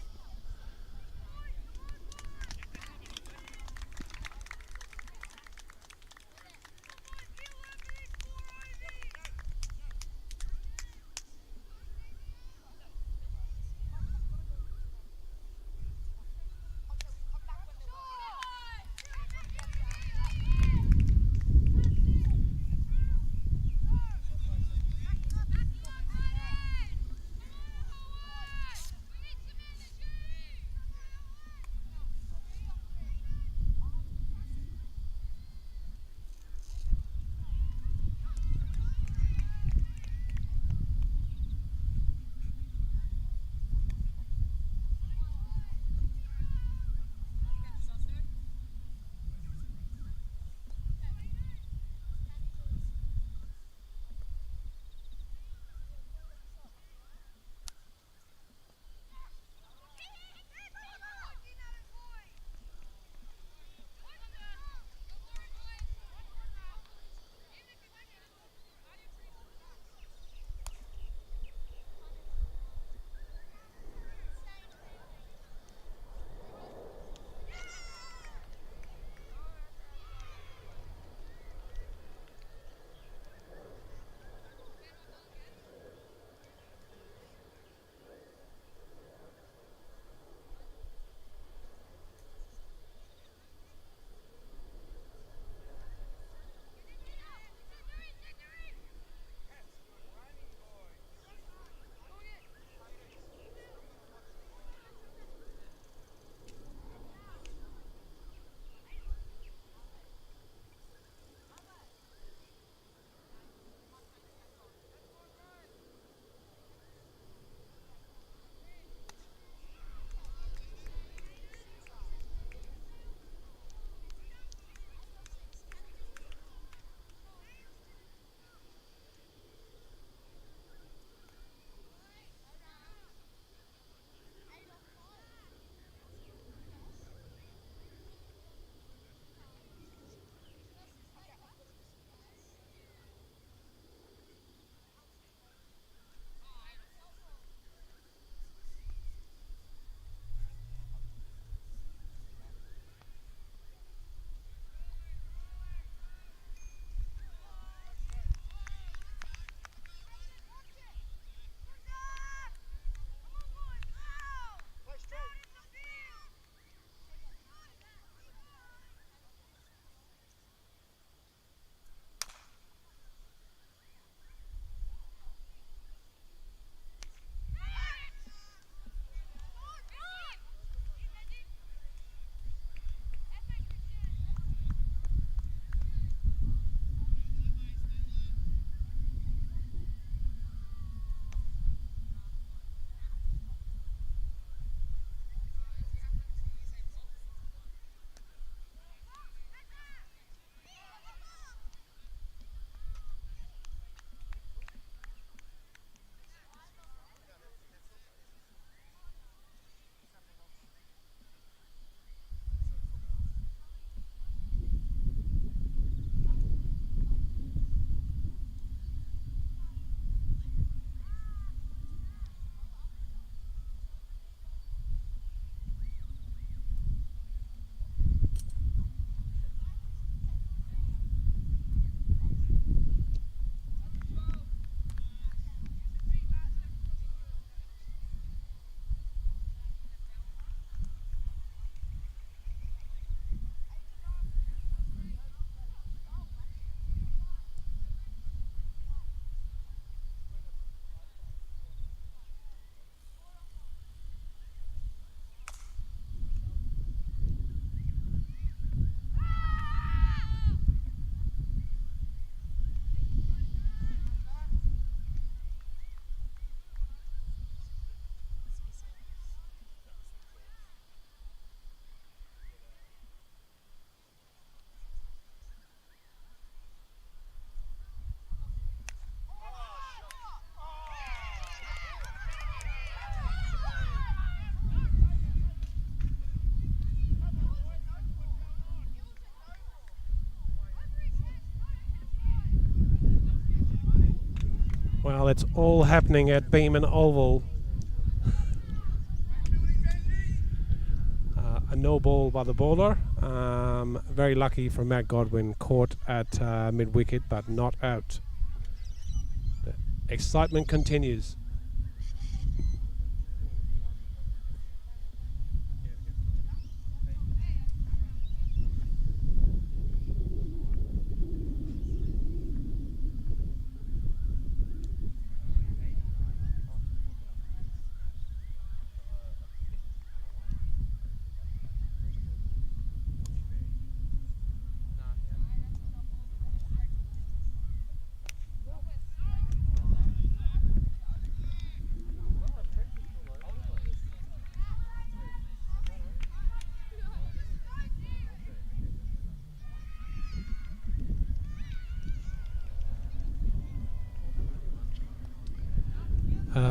Well, it's all happening at Beeman Oval. A no ball by the bowler. Very lucky for Matt Godwin, caught at mid-wicket but not out. The excitement continues.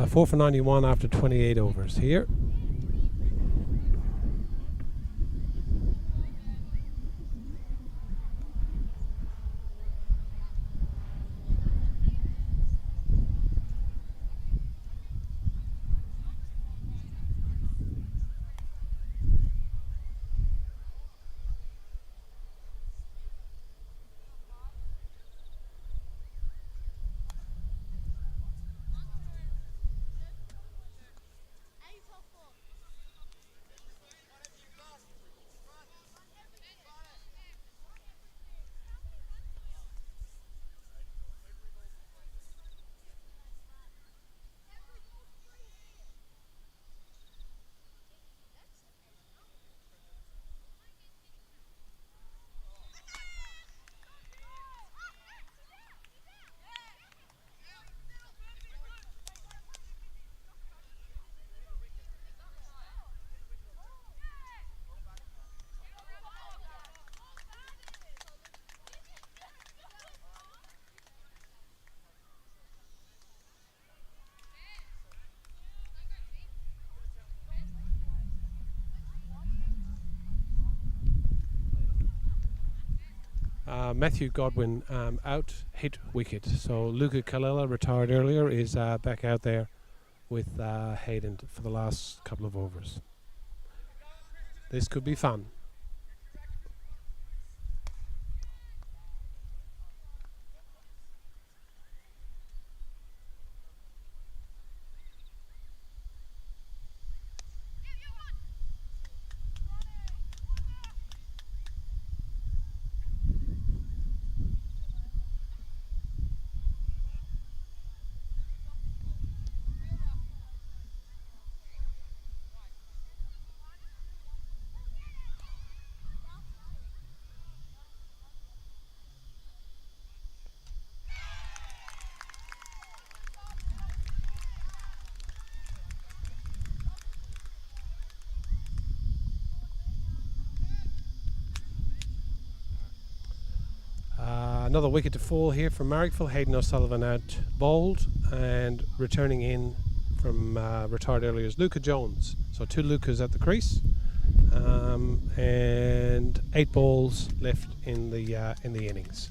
Four for 91 after 28 overs here. Matthew Godwin out, hit wicket. So Luca Kalila, retired earlier, is back out there with Hayden for the last couple of overs. This could be fun. Another wicket to fall here from Marrickville. Hayden O'Sullivan out bowled, and returning in from retired earlier is Luca Jones. So two Lucas at the crease, and 8 balls left in the innings.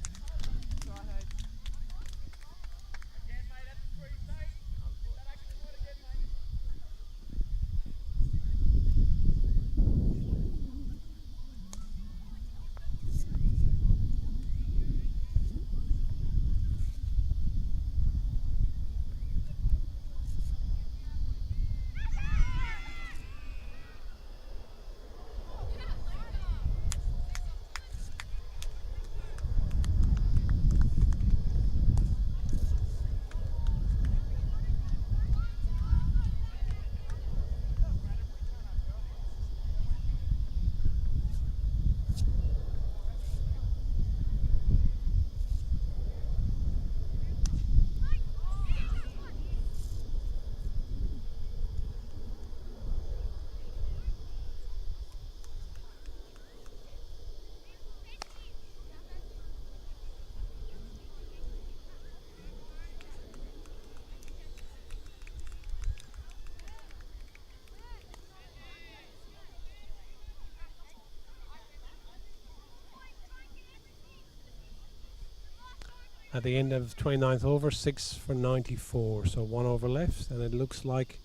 at the end of 29th over, 6 for 94. So 1 over left, and it looks like,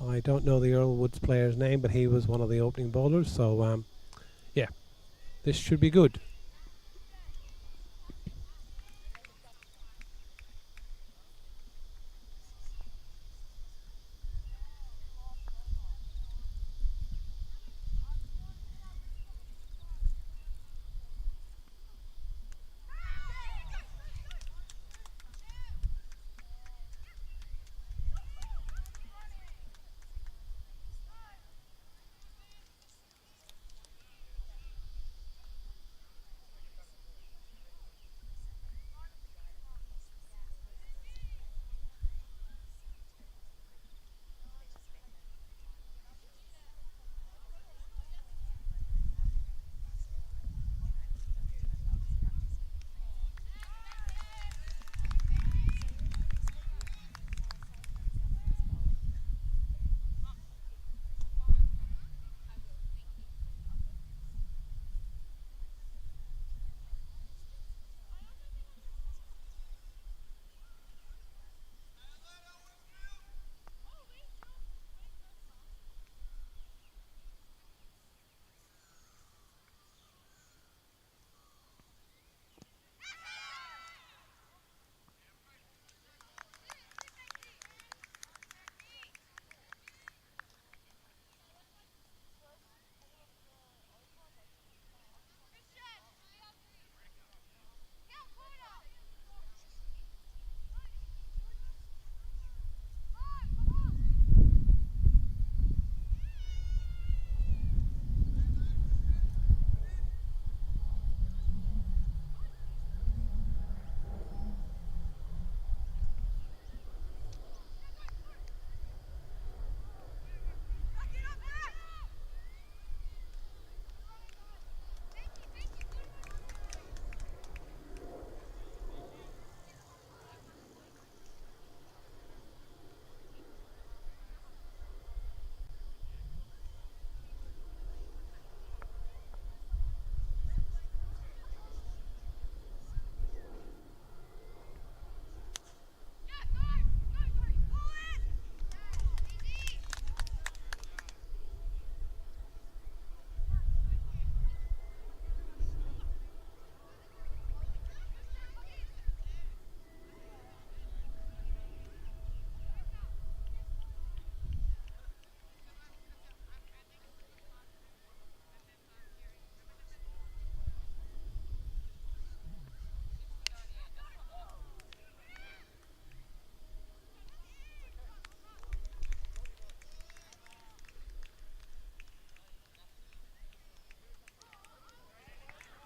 I don't know the Earlwood's player's name, but he was one of the opening bowlers. So yeah, this should be good.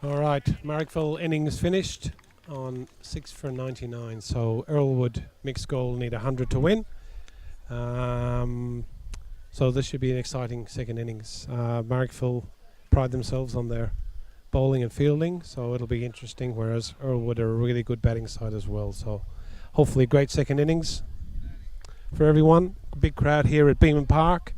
All right, Marrickville innings finished on 6 for 99. So Earlwood mixed goal need 100 to win. So this should be an exciting second innings. Marrickville pride themselves on their bowling and fielding, so it'll be interesting, whereas Earlwood are a really good batting side as well. So hopefully a great second innings for everyone. Big crowd here at Beeman Park.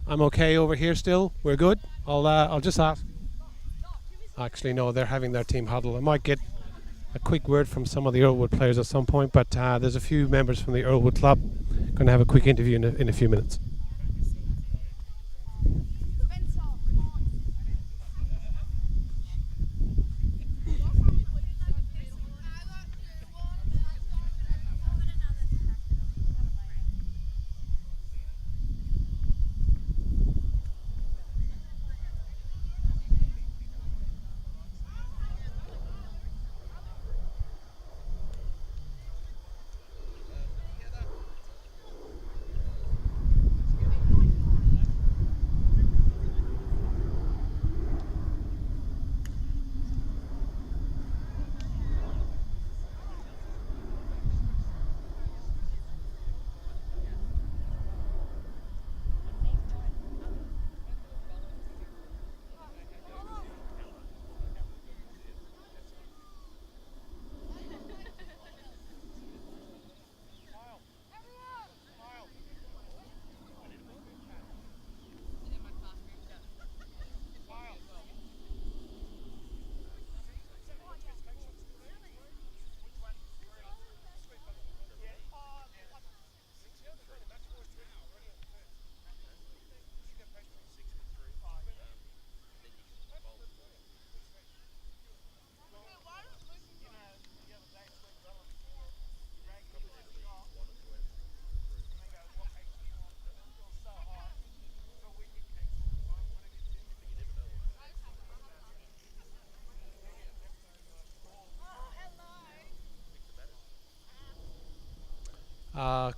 I'm okay over here still. We're good. I'll just ask. Actually, no, they're having their team huddle. I might get a quick word from some of the Earlwood players at some point, but there's a few members from the Earlwood club going to have a quick interview in a few minutes.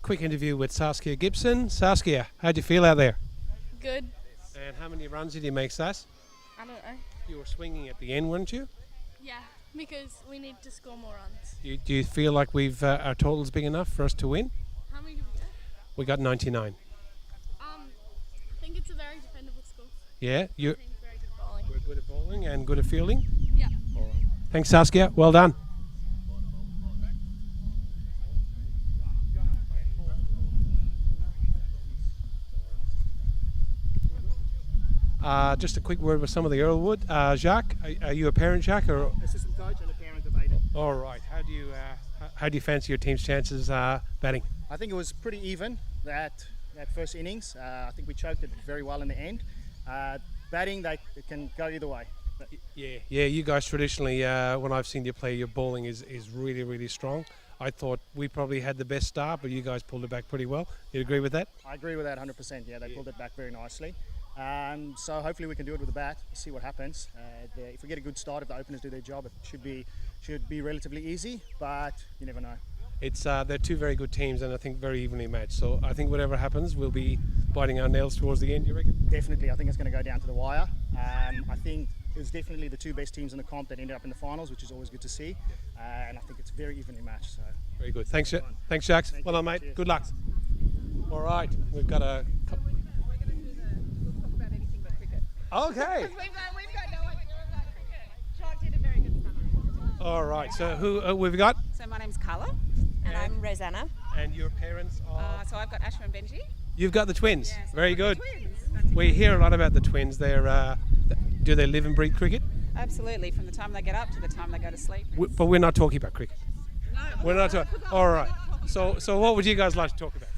Quick interview with Saskia Gibson. Saskia, how'd you feel out there? Good. And how many runs did you make, Sas? I don't know. You were swinging at the end, weren't you? Yeah, because we need to score more runs. Do you feel like we've our total's big enough for us to win? How many did we get? We got 99. I think it's a very defendable score. Yeah, you. Team's very good bowling. We're good at bowling and good at fielding. Yeah. All right. Thanks, Saskia. Well done. Just a quick word with some of the Earlwood. Jacques, are you a parent, Jacques, or Assistant coach and a parent of Aiden. all right? How do you fancy your team's chances batting? I think it was pretty even that first innings. I think we choked it very well in the end. Batting, it can go either way. But Yeah. You guys traditionally, when I've seen you play, your bowling is really, really strong. I thought we probably had the best start, but you guys pulled it back pretty well. You agree with that? I agree with that 100%. Yeah, they pulled it back very nicely. So hopefully we can do it with the bat. See what happens. If we get a good start, if the openers do their job, it should be relatively easy. But you never know. It's they're two very good teams, and I think very evenly matched. So I think whatever happens, we'll be biting our nails towards the end. You reckon? Definitely, I think it's going to go down to the wire. I think it was definitely the two best teams in the comp that ended up in the finals, which is always good to see. And I think it's very evenly matched. So Very good. Thanks, Jacques. Thank Well you. done, mate. Cheers. Good luck. All right, we've got a. We'll talk about anything but cricket. Okay. We've got no idea about cricket. Jacques did a very good summary. All right. So who we've got? So my name's Carla, and I'm Rosanna. And your parents are. So I've got Asher and Benji. You've got the twins. Yes, Very I've got good. the twins. That's We hear a lot about the twins. They're. Do they live and breathe cricket? Absolutely, from the time they get up to the time they go to sleep. But we're not talking about cricket. No, We're not talking. All right. So what would you guys like to talk about?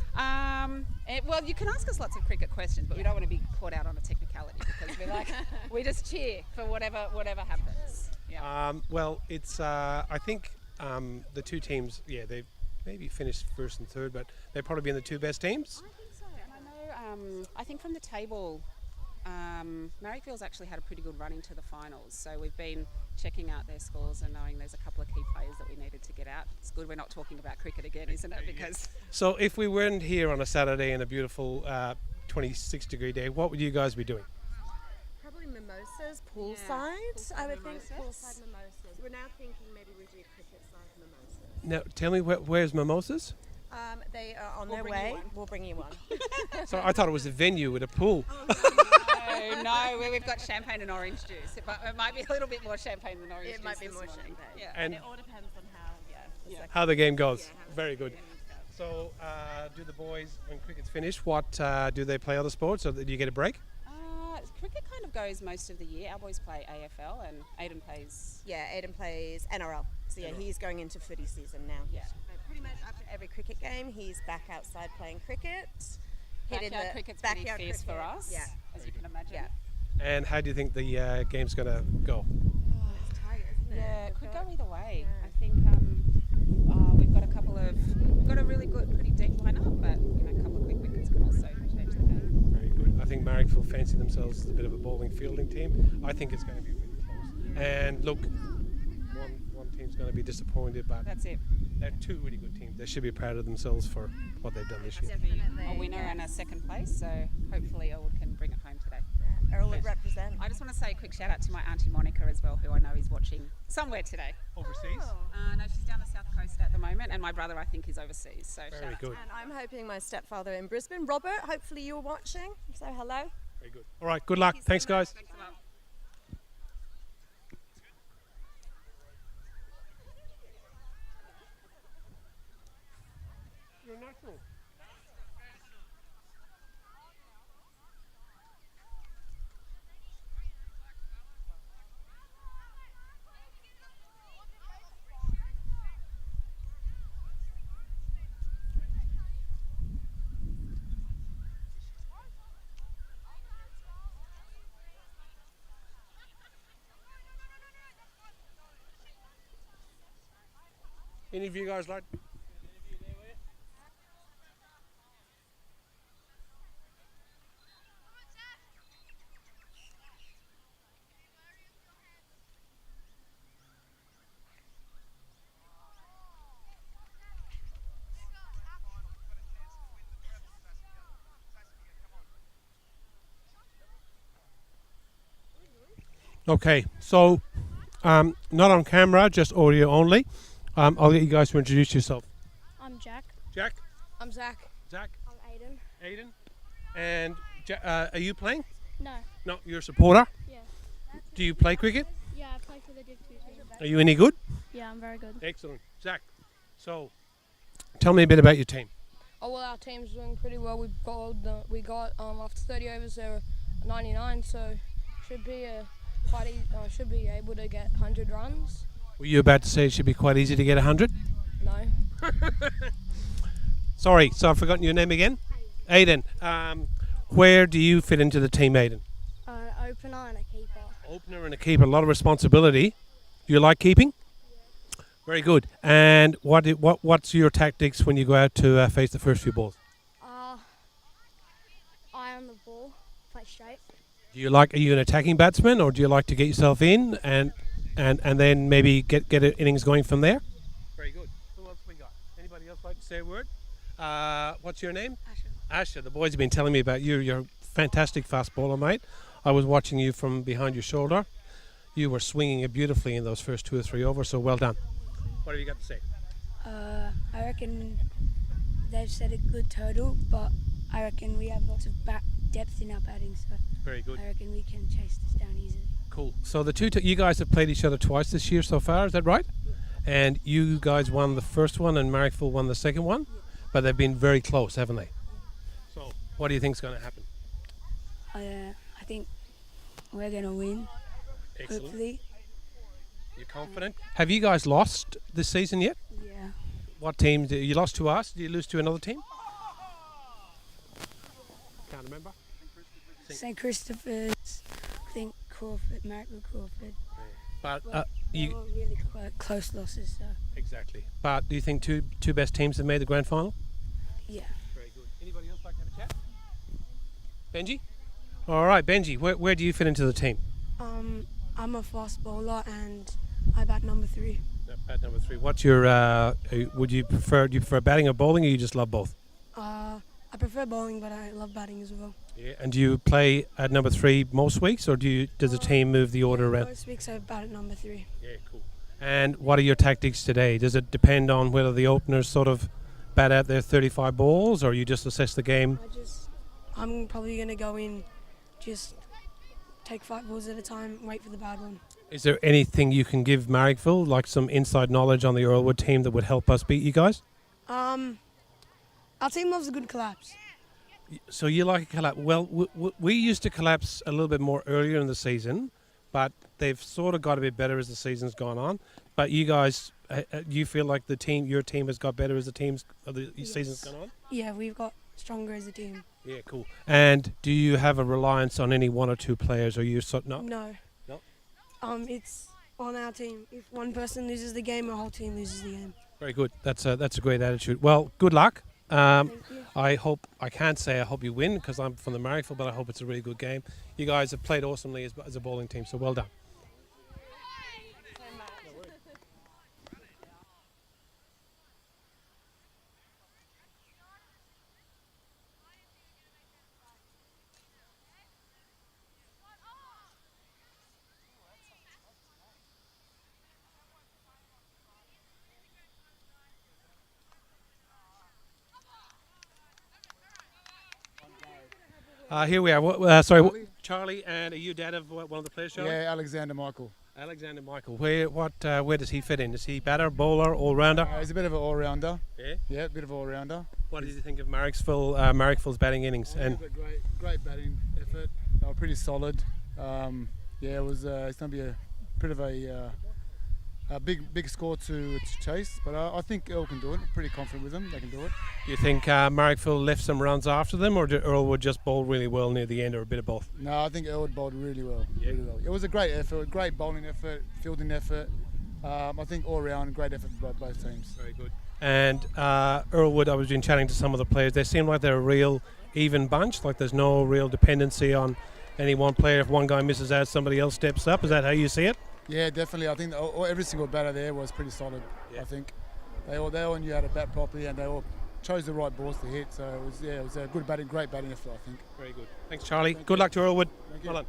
Well, you can ask us lots of cricket questions, but we don't want to be caught out on a technicality because we just cheer for whatever happens. Yeah. Well, it's. I think the two teams. Yeah, they've maybe finished first and third, but they've probably been the two best teams. I think so, and I know. I think from the table, Marrickville's actually had a pretty good run into the finals. So we've been checking out their scores and knowing there's a couple of key players that we needed to get out. It's good we're not talking about cricket again, isn't it? Because So if we weren't here on a Saturday in a beautiful 26-degree day, what would you guys be doing? Probably mimosas, poolside. Poolside I would think mimosas. poolside mimosas. We're now thinking maybe we do cricket side mimosas. Now, tell me where's Mimosas? They are on We'll their bring you way. one. We'll bring you one. So I thought it was a venue with a pool. no, we've got champagne and orange juice. It might be a little bit more champagne than orange juice. It might be this more morning. champagne. Yeah. And It all depends on how, how the game goes. Yeah, Very good. So do the boys, when cricket's finished, what do they play other sports, or do you get a break? Cricket kind of goes most of the year. Our boys play AFL and Aiden plays. Yeah, Aiden plays NRL. So yeah, he's going into footy season now. Yeah. But pretty much after every cricket game, he's back outside playing cricket. Backyard cricket's pretty fierce for us, Yeah. as you can imagine. Yeah. And how do you think the game's going to go? It's tight, isn't it? Yeah, it We've could got- go either way. yeah. I think we've got a really good, pretty deep lineup, but a couple of quick wickets could also change the game. Very good. I think Marrickville fancy themselves as a bit of a bowling fielding team. I think it's going to be really close. And look, one team's going to be disappointed, but That's it. they're two really good teams. They should be proud of themselves for what they've done this year. Definitely. A winner and a second place, so hopefully Earlwood can bring it home today. Earlwood represent. I just want to say a quick shout out to my auntie Monica as well, who I know is watching somewhere today. Overseas? No, she's down the south coast at the moment, and my brother I think is overseas. So Very shout out to good. And I'm hoping my stepfather in Brisbane, Robert, hopefully you're watching. So hello. Very good. All right, good luck. Thanks, guys. Thanks a lot. You're national. Any of you guys like? Okay, so not on camera, just audio only. I'll get you guys to introduce yourself. I'm Jack. Jack. I'm Zach. Zach. I'm Aiden. Aiden. And are you playing? No. No, you're a supporter. Yeah. Do you play cricket? Yeah, I play for the Div 2 team. Are you any good? Yeah, I'm very good. Excellent. Zach, so tell me a bit about your team. Oh well, our team's doing pretty well. We got after 30 overs there were 99, so should be should be able to get 100 runs. Were you about to say it should be quite easy to get 100? No. Sorry, so I've forgotten your name again? Aiden. Where do you fit into the team, Aiden? Opener and a keeper. Opener and a keeper, a lot of responsibility. Do you like keeping? Very good. And what's your tactics when you go out to face the first few balls? Eye on the ball, play straight. Are you an attacking batsman, or do you like to get yourself in and then maybe get innings going from there? Very good. Who else we got? Anybody else like to say a word? What's your name? Asher. The boys have been telling me about you. You're a fantastic fast bowler, mate. I was watching you from behind your shoulder. You were swinging it beautifully in those first 2 or 3 overs, so well done. What have you got to say? I reckon they've set a good total, but I reckon we have lots of depth in our batting, so very good. I reckon we can chase this down easily. Cool. So the you guys have played each other twice this year so far, is that right? Yeah. And you guys won the first one and Marrickville won the second one, but they've been very close, haven't they? So what do you think's going to happen? I think we're going to win. Excellent. Hopefully. You're confident? Have you guys lost this season yet? Yeah. What team? You lost to us? Did you lose to another team? Can't remember. St. Christopher's, I think Marrickville Crawford. But they were really close losses. So. Exactly. But do you think two best teams have made the grand final? Yeah. Very good. Anybody else like to have a chat? Benji? All right, Benji, where do you fit into the team? I'm a fast bowler and I bat number 3. Bat number 3. What's your? Do you prefer batting or bowling, or you just love both? I prefer bowling, but I love batting as well. Yeah. And do you play at number 3 most weeks, or does the team move the order around? Most weeks I bat at number 3. Yeah, cool. And what are your tactics today? Does it depend on whether the openers sort of bat out their 35 balls, or you just assess the game? I'm probably going to go in, just take 5 balls at a time, wait for the bad one. Is there anything you can give Marrickville, like some inside knowledge on the Earlwood team that would help us beat you guys? Our team loves a good collapse. So you like a collapse? Well, we used to collapse a little bit more earlier in the season, but they've sort of got a bit better as the season's gone on. But you guys, you feel like your team has got better as the season's gone on? Yeah, we've got stronger as a team. Yeah, cool. And do you have a reliance on any 1 or 2 players, or you No. No. It's on our team. If one person loses the game, our whole team loses the game. Very good. That's a great attitude. Well, good luck. Thank you. I can't say I hope you win because I'm from the Marrickville, but I hope it's a really good game. You guys have played awesomely as a bowling team, so well done. Here we are. Charlie, and are you dad of one of the players, Charlie? Yeah, Alexander Michael. Alexander Michael. Where does he fit in? Is he batter, bowler, all-rounder? He's a bit of an all-rounder. Yeah? Yeah, a bit of all-rounder. What did you think of Marrickville's batting innings? It was a great batting effort. They were pretty solid. It was. It's going to be a bit of a big score to chase, but I think Earl can do it. I'm pretty confident with them. They can do it. Do you think Marrickville left some runs after them, or did Earlwood just bowl really well near the end, or a bit of both? No, I think Earlwood bowled really well. Yeah. Really well. It was a great effort, great bowling effort, fielding effort. I think all around great effort by both teams. Very good. And Earlwood, I was been chatting to some of the players. They seem like they're a real even bunch. Like there's no real dependency on any one player. If one guy misses out, somebody else steps up. Is that how you see it? Yeah, definitely. I think every single batter there was pretty solid. Yeah. I think they all knew how to bat properly, and they all chose the right balls to hit. So it was a great batting effort, I think. Very good. Thanks, Charlie. Good luck to Earlwood. Thank you. Well done.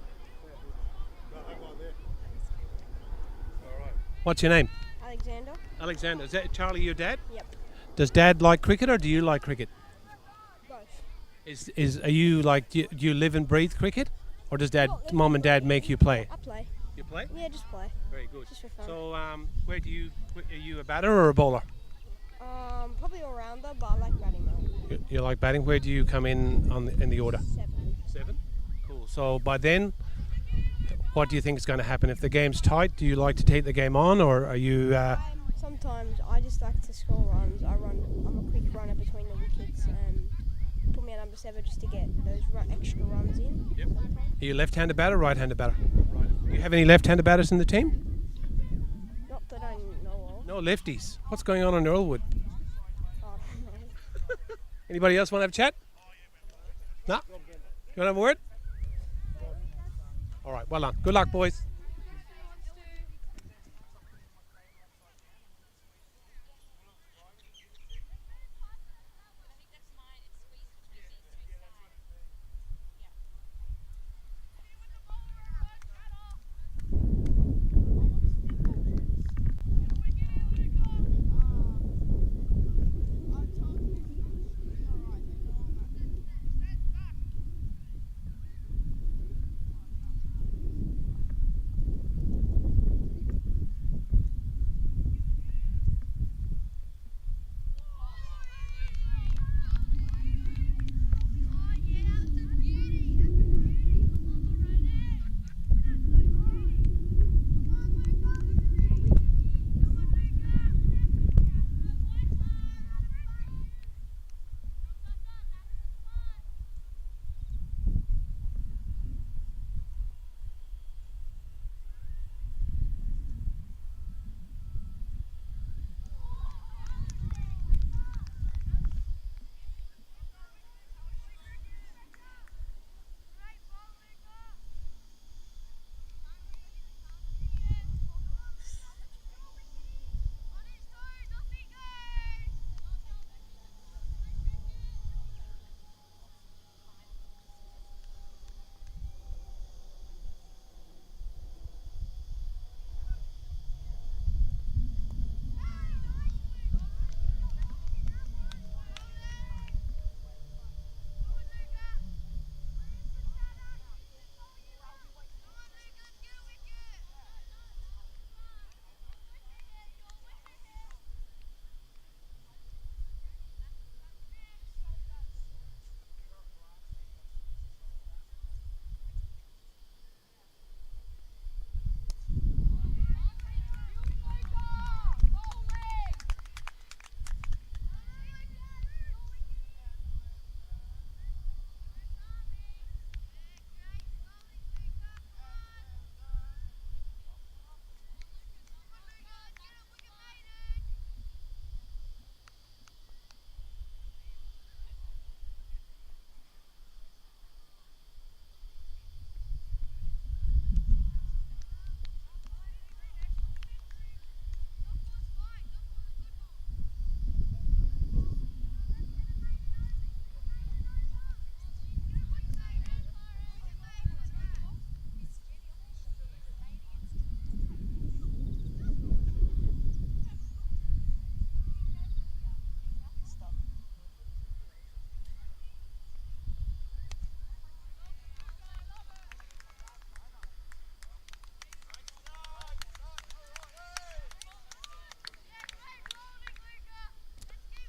What's your name? Alexander. Alexander. Is that Charlie, your dad? Yep. Does Dad like cricket or do you like cricket? Both. Are you like do you live and breathe cricket, or does Mom and Dad make you play? I play. You play? Yeah, just play. Very good. Just for fun. So are you a batter or a bowler? Probably all rounder, but I like batting more. You like batting. Where do you come in in the order? 7. 7. Cool. So by then, what do you think is going to happen if the game's tight? Do you like to take the game on, or are you? Sometimes I just like to score runs. I'm a quick runner between the wickets and put me at number 7 just to get those extra runs in. Yep. Are you left-handed batter or right-handed batter? Right. Do you have any left-handed batters in the team? Not that I know of. No lefties. What's going on in Earlwood? Oh, no. Anybody else want to have a chat? No? You want to have a word? All right, well done. Good luck, boys.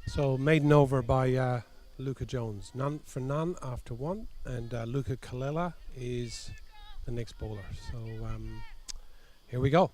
So maiden over by Luca Jones. None for none after 1, and Luca Kalela is the next bowler. So here we go.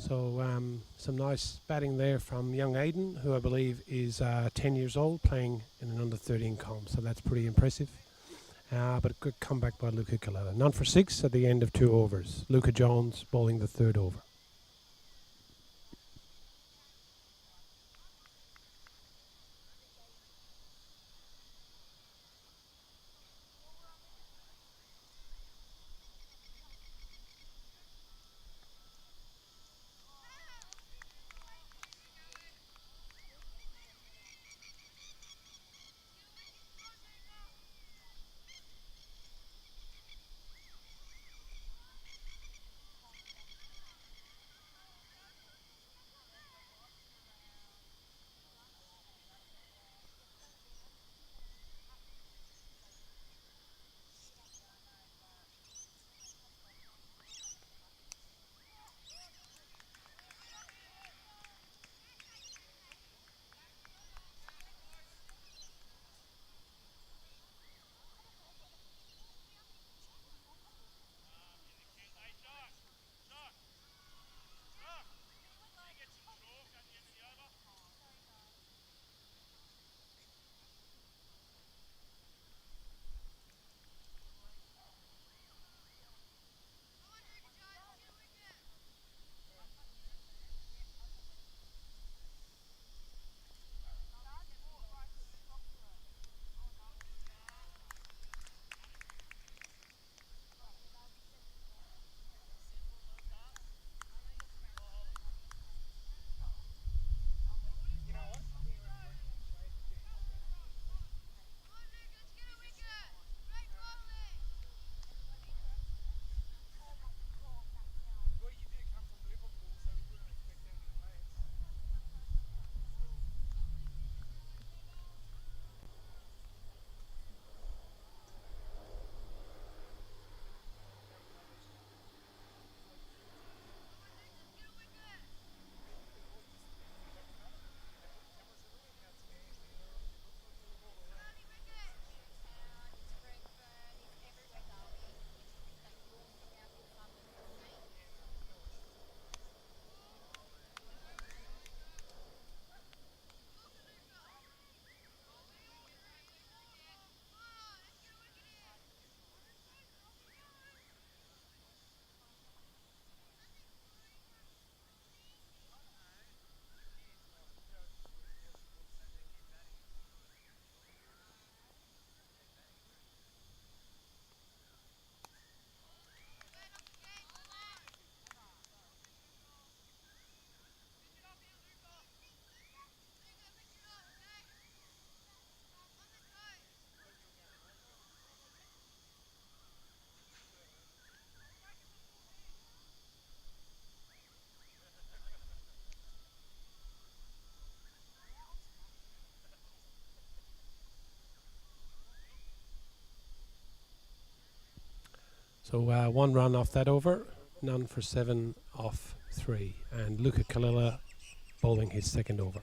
So some nice batting there from young Aiden, who I believe is 10 years old, playing in an under 13 comp. So that's pretty impressive. But a good comeback by Luca Kalala. None for 6 at the end of 2 overs. Luca Jones bowling the 3rd over. So 1 run off that over, none for 7 off 3. And Luca Kalila bowling his 2nd over.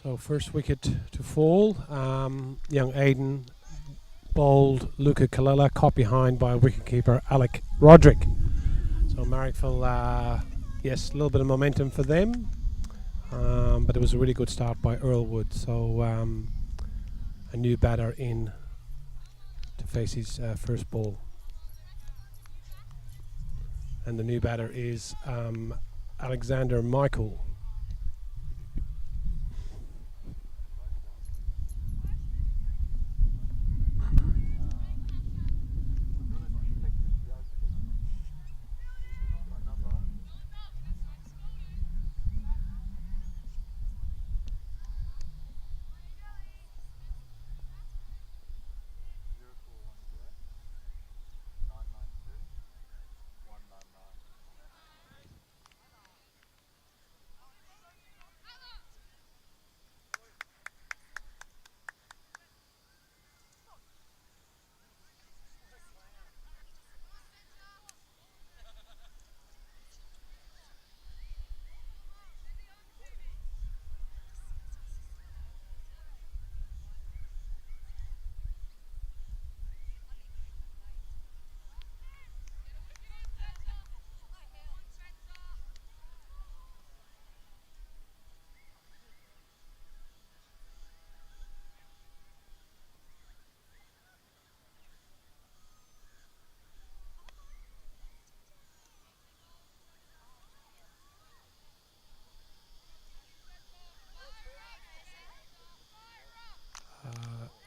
So first wicket to fall. Young Aiden bowled Luca Kalila, caught behind by wicketkeeper Alec Roderick. So Marrickville, yes, a little bit of momentum for them, but it was a really good start by Earlwood. So a new batter in to face his first ball. And the new batter is Alexander Michael.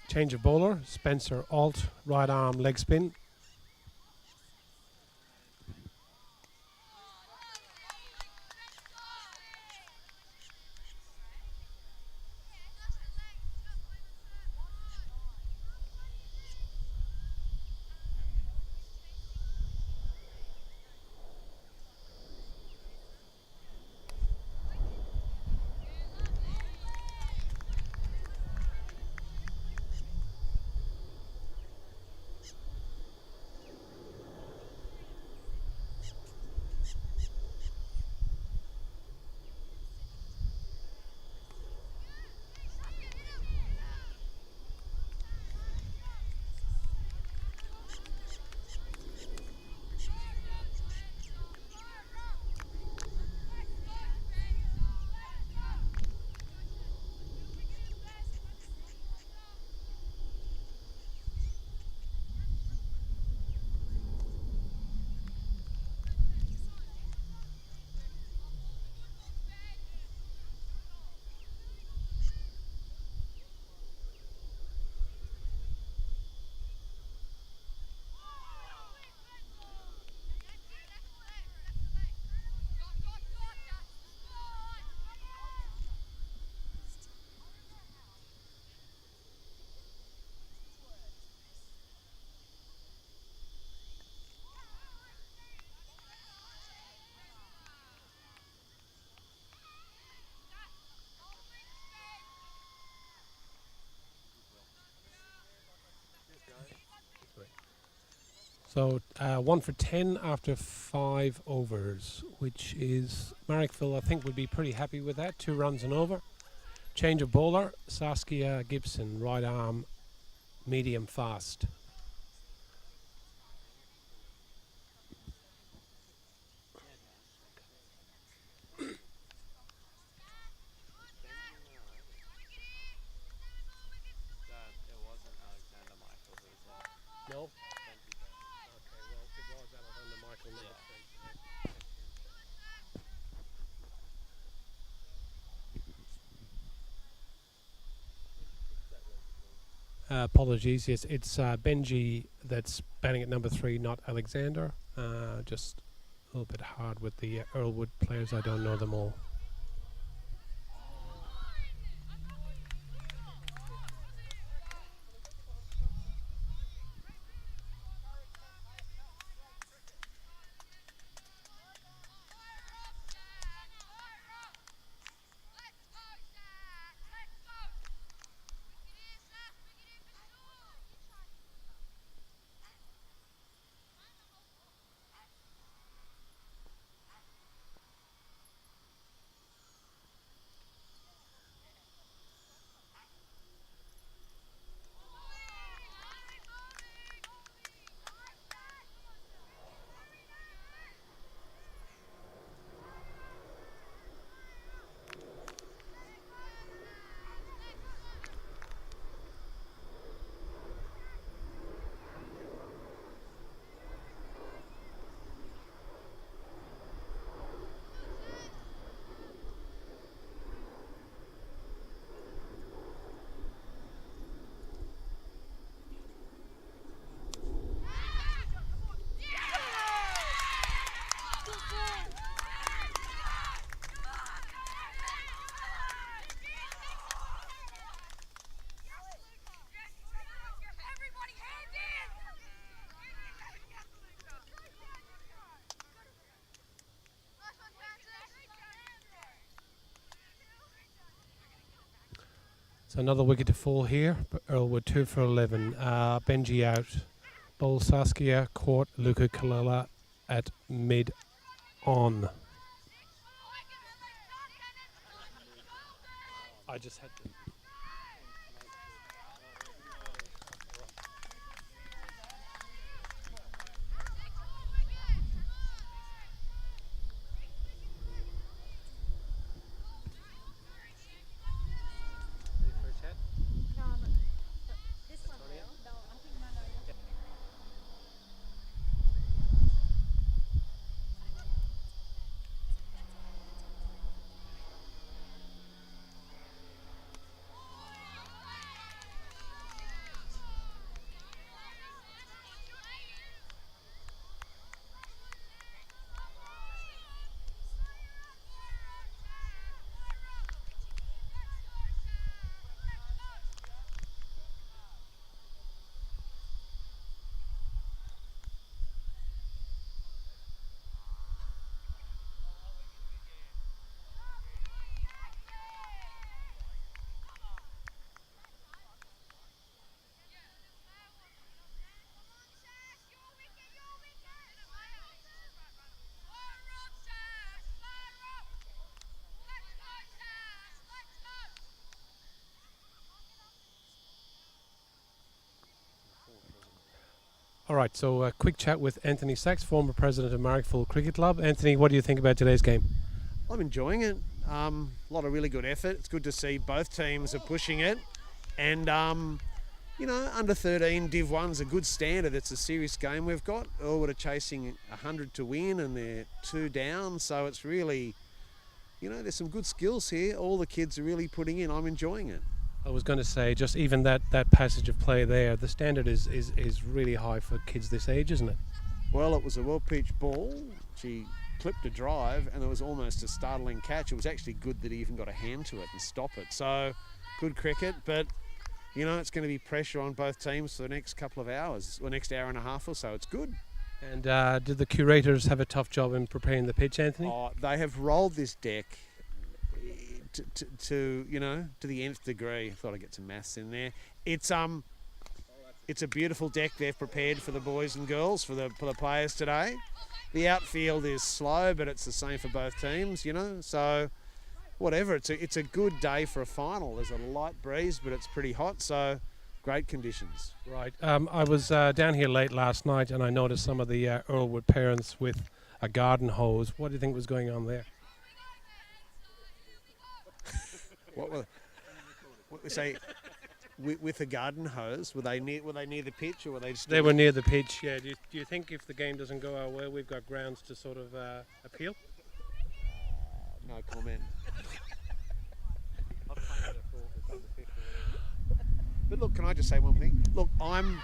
Change of bowler, Spencer Alt, right arm leg spin. So 1 for 10 after 5 overs, which is Marrickville, I think, would be pretty happy with that. 2 runs and over. Change of bowler, Saskia Gibson, right arm, medium fast. No? Okay, well, it was Alexander Michael number 3. Apologies, yes, it's Benji that's batting at number 3, not Alexander. Just a little bit hard with the Earlwood players, I don't know them all. So another wicket to fall here. But Earlwood 2 for 11. Benji out. Bowl Saskia, Court, Luca Kalala at mid on. I just had to. All right, so a quick chat with Anthony Sachs, former president of Marrickville Cricket Club. Anthony, what do you think about today's game? I'm enjoying it. A lot of really good effort. It's good to see both teams are pushing it. And, under 13 Div 1's a good standard. It's a serious game we've got. Earlwood are chasing 100 to win and they're 2 down. So it's really, there's some good skills here. All the kids are really putting in. I'm enjoying it. I was going to say, just even that passage of play there, the standard is really high for kids this age, isn't it? Well, it was a well-pitched ball. She clipped a drive and it was almost a startling catch. It was actually good that he even got a hand to it and stop it. So, good cricket, but, it's going to be pressure on both teams for the next couple of hours, or next hour and a half or so. It's good. And did the curators have a tough job in preparing the pitch, Anthony? Oh, they have rolled this deck to the nth degree. I thought I'd get some maths in there. It's a beautiful deck they've prepared for the boys and girls, for the players today. The outfield is slow, but it's the same for both teams, so whatever. It's a good day for a final. There's a light breeze, but it's pretty hot, so great conditions. Right. I was down here late last night and I noticed some of the Earlwood parents with a garden hose. What do you think was going on there? What we say with a garden hose? Were they near the pitch, or were they just? They were near the pitch. Yeah. Do you think if the game doesn't go our way, we've got grounds to sort of appeal? No comment. But look, can I just say one thing? Look, one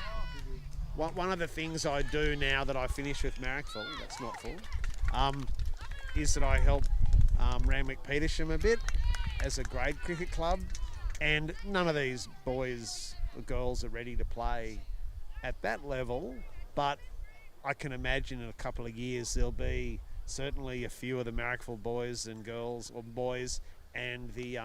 of the things I do now that I finish with Marrickville, that's not full, is that I help Randwick Petersham a bit as a grade cricket club, and none of these boys or girls are ready to play at that level, but I can imagine in a couple of years there'll be certainly a few of the Marrickville boys and girls, or boys and the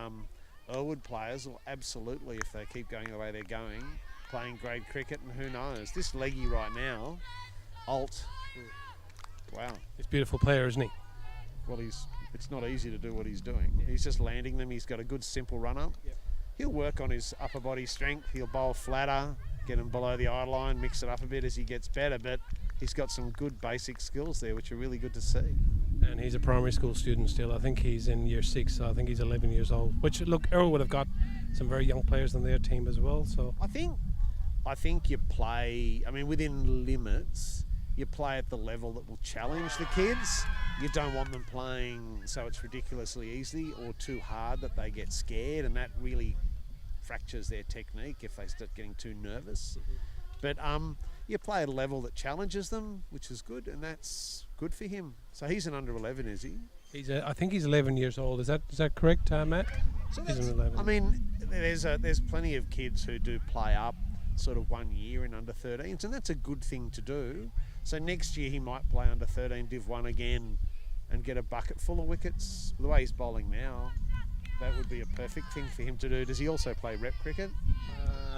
Earlwood players will absolutely, if they keep going the way they're going, playing grade cricket, and who knows. This leggy right now, Alt, wow. He's a beautiful player, isn't he? Well, it's not easy to do what he's doing. Yeah. He's just landing them. He's got a good simple run-up. Yep. He'll work on his upper body strength. He'll bowl flatter, get him below the eye line, mix it up a bit as he gets better, but he's got some good basic skills there, which are really good to see. And he's a primary school student still. I think he's in year 6, so I think he's 11 years old. Which, look, Earlwood have got some very young players on their team as well. So I think you play, within limits, you play at the level that will challenge the kids. You don't want them playing so it's ridiculously easy or too hard that they get scared, and that really fractures their technique if they start getting too nervous. But you play at a level that challenges them, which is good, and that's good for him. So he's an under 11, is he? I think he's 11 years old. Is that correct, Matt? So he's 11. There's plenty of kids who do play up sort of 1 year in under 13s, and that's a good thing to do. So next year he might play under 13 Div 1 again and get a bucket full of wickets. The way he's bowling now, that would be a perfect thing for him to do. Does he also play rep cricket?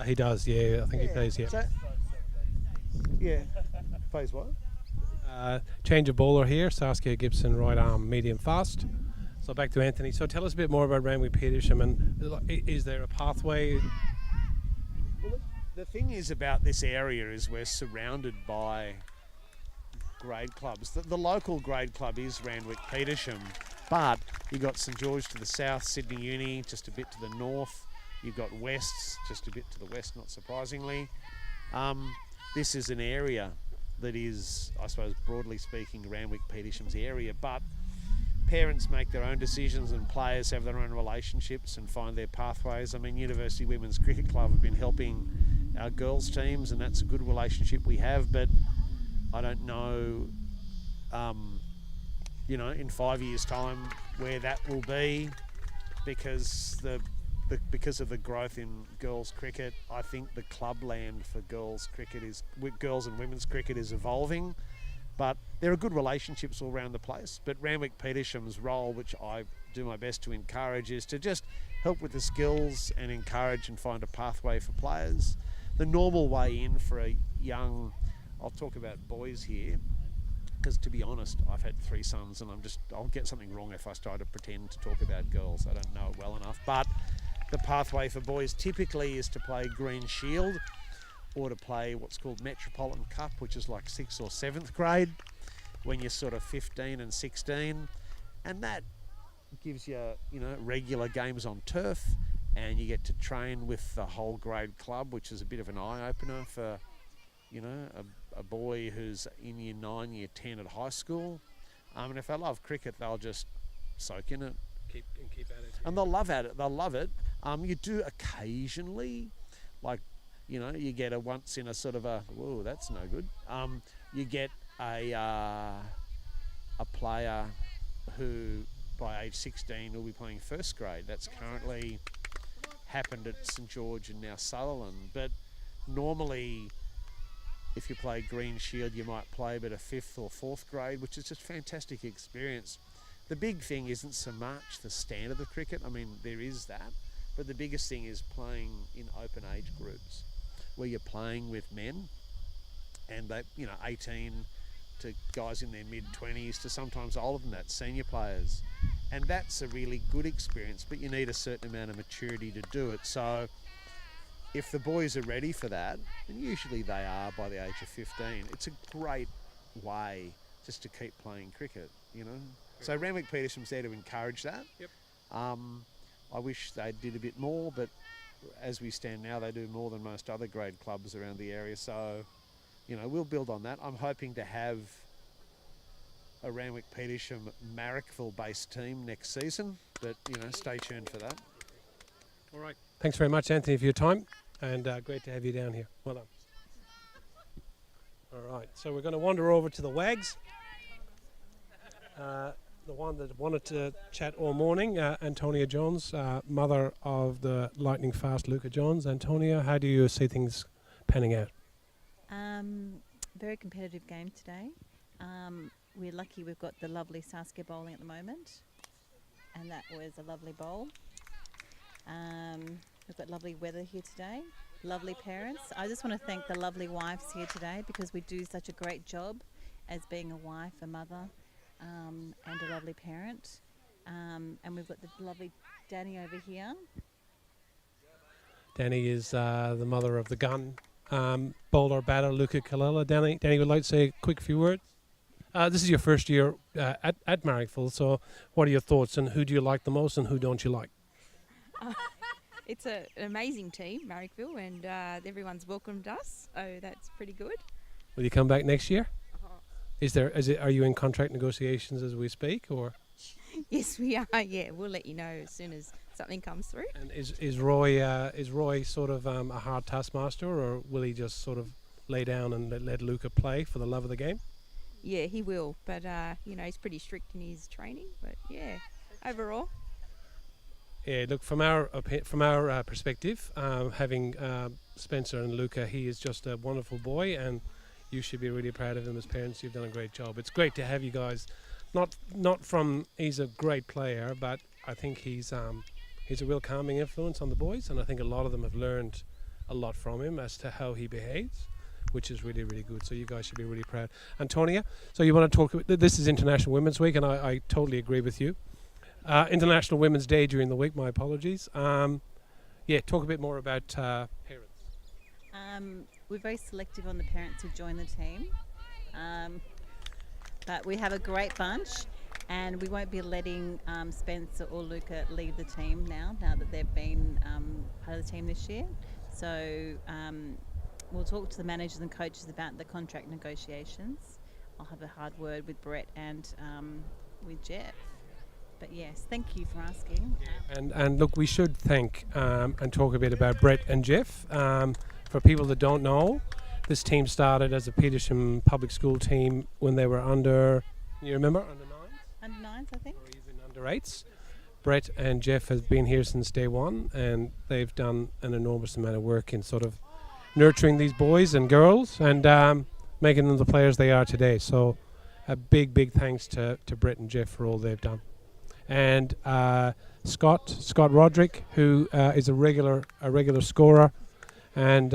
He does, yeah. I think he plays, yeah. So, yeah. Plays what? Change of bowler here. Saskia Gibson, right arm, medium fast. So back to Anthony. So tell us a bit more about Randwick Petersham, and is there a pathway? Well, the thing is about this area is we're surrounded by grade clubs. The local grade club is Randwick Petersham, but you've got St George to the south, Sydney Uni just a bit to the north. You've got Wests just a bit to the west, not surprisingly. This is an area that is, I suppose, broadly speaking, Randwick Petersham's area, but parents make their own decisions and players have their own relationships and find their pathways. I mean, University Women's Cricket Club have been helping our girls teams, and that's a good relationship we have, but I don't know, in 5 years' time where that will be, because because of the growth in girls cricket. I think the clubland for girls and women's cricket is evolving, but there are good relationships all around the place. But Randwick Petersham's role, which I do my best to encourage, is to just help with the skills and encourage and find a pathway for players. The normal way in for a young, I'll talk about boys here, because to be honest, I've had 3 sons and I'll get something wrong if I try to pretend to talk about girls. I don't know it well enough. But the pathway for boys typically is to play Green Shield or to play what's called Metropolitan Cup, which is like 6th or 7th grade when you're sort of 15 and 16. And that gives you, regular games on turf, and you get to train with the whole grade club, which is a bit of an eye-opener for, a boy who's in year 9, year 10 at high school. And if they love cricket, they'll just soak in it. Keep at it. And they'll love it. You do occasionally, like, you get a once in a sort of a, whoa, that's no good. You get a player who by age 16 will be playing first grade. That's currently happened at St George and now Sutherland. But normally, if you play Green Shield, you might play but a 5th or 4th grade, which is just a fantastic experience. The big thing isn't so much the standard of cricket. I mean, there is that, but the biggest thing is playing in open age groups where you're playing with men, and they, 18 to guys in their mid-20s to sometimes older than that, senior players. And that's a really good experience, but you need a certain amount of maturity to do it. So if the boys are ready for that, and usually they are by the age of 15, it's a great way just to keep playing cricket, So Randwick Petersham's there to encourage that. Yep. I wish they did a bit more, but as we stand now, they do more than most other grade clubs around the area. So, we'll build on that. I'm hoping to have a Randwick Petersham Marrickville-based team next season, but, stay tuned for that. All right. Thanks very much, Anthony, for your time, and great to have you down here. Well done. All right, so we're going to wander over to the Wags. The one that wanted to chat all morning, Antonia Jones, mother of the lightning fast Luca Jones. Antonia, how do you see things panning out? Very competitive game today. We're lucky we've got the lovely Saskia bowling at the moment, and that was a lovely bowl. We've got lovely weather here today, lovely parents. I just want to thank the lovely wives here today, because we do such a great job as being a wife, a mother, and a lovely parent. And we've got the lovely Danny over here. Danny is the mother of the gun bowler batter Luca Kalila. Danny would like to say a quick few words. This is your first year at Marrickville, so what are your thoughts, and who do you like the most and who don't you like? It's an amazing team, Marrickville, and everyone's welcomed us, so that's pretty good. Will you come back next year? Are you in contract negotiations as we speak, or? Yes, we are. Yeah, we'll let you know as soon as something comes through. And is Roy sort of a hard taskmaster, or will he just sort of lay down and let Luca play for the love of the game? Yeah, he will, but he's pretty strict in his training. But yeah, overall. Yeah, look, from our perspective, having Spencer and Luca, he is just a wonderful boy, and you should be really proud of him as parents. You've done a great job. It's great to have you guys. He's a great player, but I think he's He's a real calming influence on the boys, and I think a lot of them have learned a lot from him as to how he behaves, which is really, really good. So you guys should be really proud. Antonia, so you want to talk, this is International Women's Week, and I totally agree with you. International Women's Day during the week, my apologies. Yeah, talk a bit more about parents. We're very selective on the parents who join the team, but we have a great bunch, and we won't be letting Spencer or Luca leave the team now that they've been part of the team this year. So we'll talk to the managers and coaches about the contract negotiations. I'll have a hard word with Brett and with Jeff. But yes, thank you for asking. And look, we should thank and talk a bit about Brett and Jeff. For people that don't know, this team started as a Petersham Public School team when they were under, you remember, under 9s? Under 9s, I think. Or even under 8s. Brett and Jeff have been here since day one, and they've done an enormous amount of work in sort of nurturing these boys and girls and making them the players they are today. So a big, big thanks to Brett and Jeff for all they've done. And Scott Roderick, who is a regular scorer, and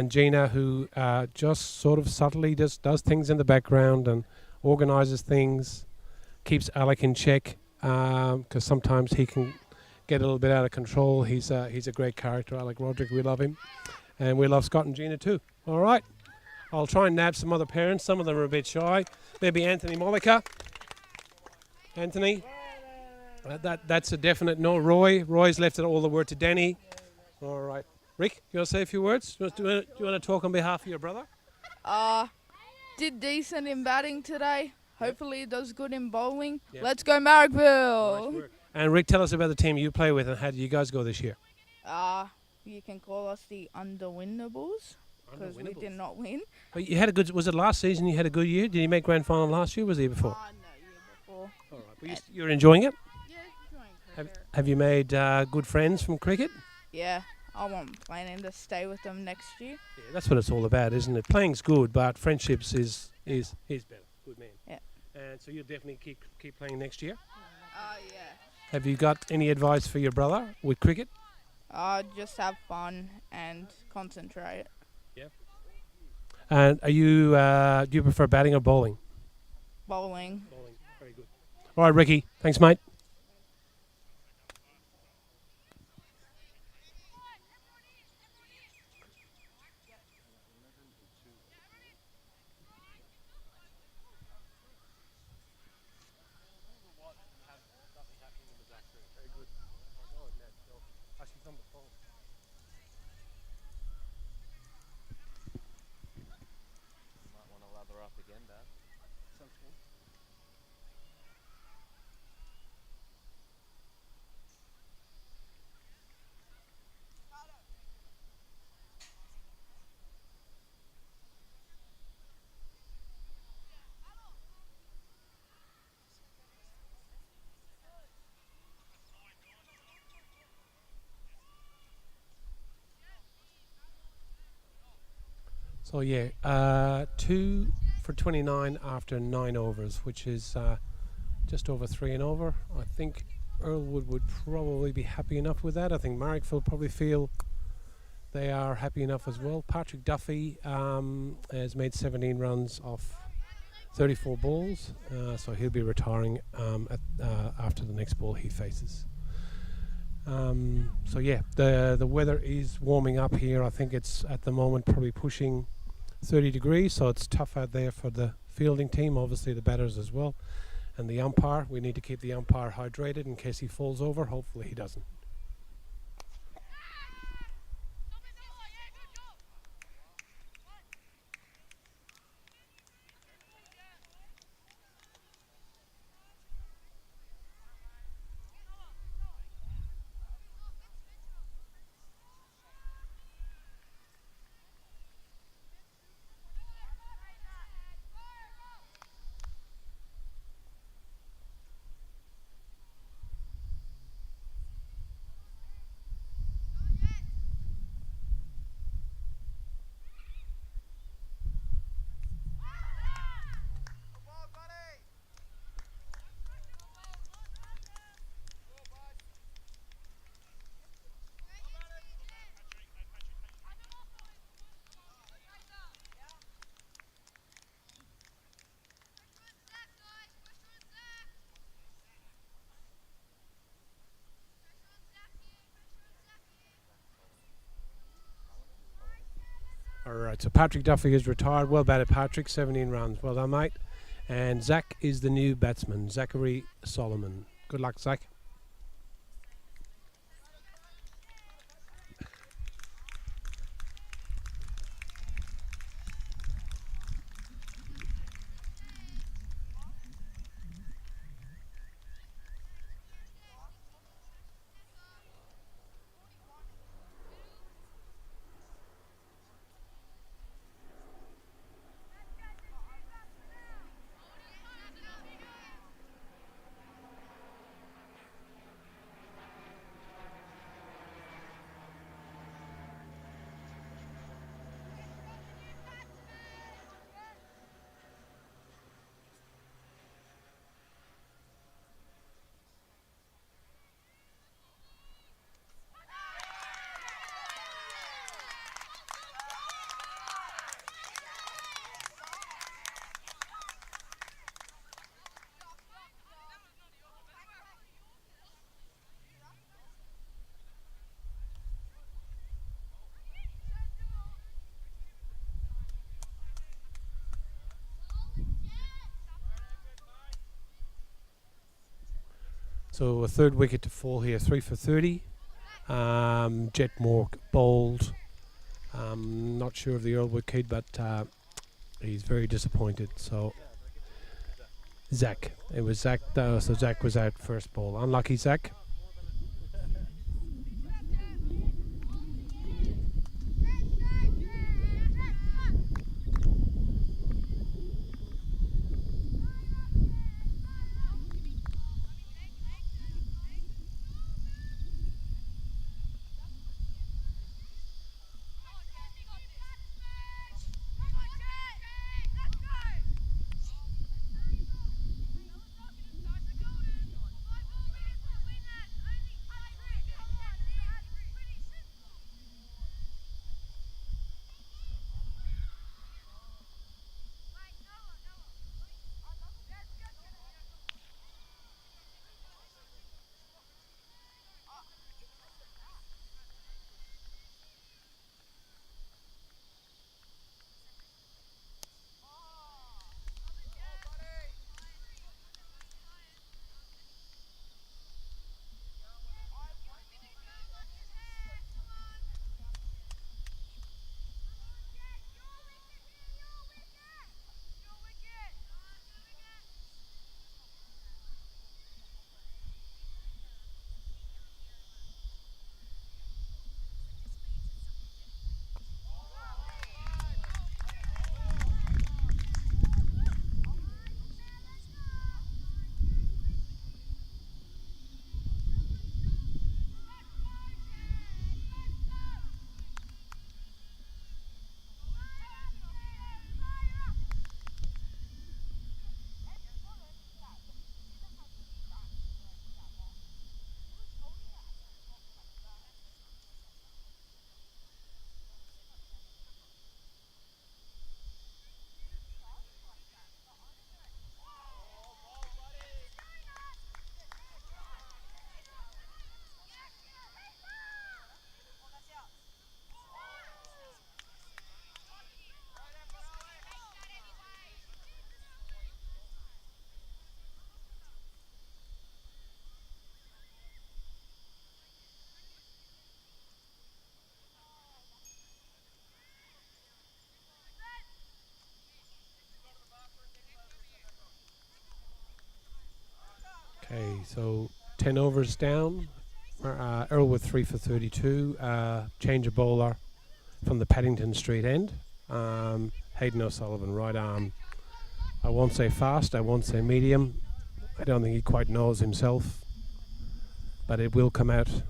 Gina, who just sort of subtly just does things in the background and organises things, keeps Alec in check, because sometimes he can get a little bit out of control. He's a great character, Alec Roderick. We love him, and we love Scott and Gina too. All right, I'll try and nab some other parents. Some of them are a bit shy. Maybe Anthony Mollica. Anthony, that's a definite no. Roy's left it all the word to Danny. All right, Rick, you want to say a few words? Do you want to talk on behalf of your brother? Did decent in batting today. Hopefully he does good in bowling. Yep. Let's go Marrickville. Nice work. And Rick, tell us about the team you play with and how did you guys go this year? You can call us the Underwinnables because we did not win. But you had a good. Was it last season? You had a good year. Did you make grand final last year? Or was it the year before? No, year before. All right. But you're enjoying it. Yeah, enjoying cricket. Have you made good friends from cricket? Yeah, I want planning to stay with them next year. Yeah, that's what it's all about, isn't it? Playing's good, but friendships is better. Good man. Yeah. And so you'll definitely keep playing next year. Yeah. Have you got any advice for your brother with cricket? Just have fun and concentrate. Yeah. And are you do you prefer batting or bowling? Bowling. Bowling. Very good. All right, Ricky. Thanks, mate. So yeah, 2 for 29 after 9 overs, which is just over 3 and over. I think Earlwood would probably be happy enough with that. I think Marrickville probably feel they are happy enough as well. Patrick Duffy has made 17 runs off 34 balls, so he'll be retiring after the next ball he faces. So yeah, the weather is warming up here. I think it's at the moment probably pushing 30 degrees, so it's tough out there for the fielding team, obviously the batters as well, and the umpire. We need to keep the umpire hydrated in case he falls over. Hopefully he doesn't. All right, so Patrick Duffy is retired. Well batted, Patrick. 17 runs. Well done, mate. And Zach is the new batsman, Zachary Solomon. Good luck, Zach. So a third wicket to fall here, 3 for 30. Jet Mork bowled. Not sure of the Earlwood kid, but he's very disappointed. So Zach, it was Zach. So Zach was out first ball. Unlucky Zach. Okay, so 10 overs down. Earlwood 3 for 32. Change of bowler from the Paddington Street end. Hayden O'Sullivan, right arm. I won't say fast, I won't say medium. I don't think he quite knows himself, but it will come out.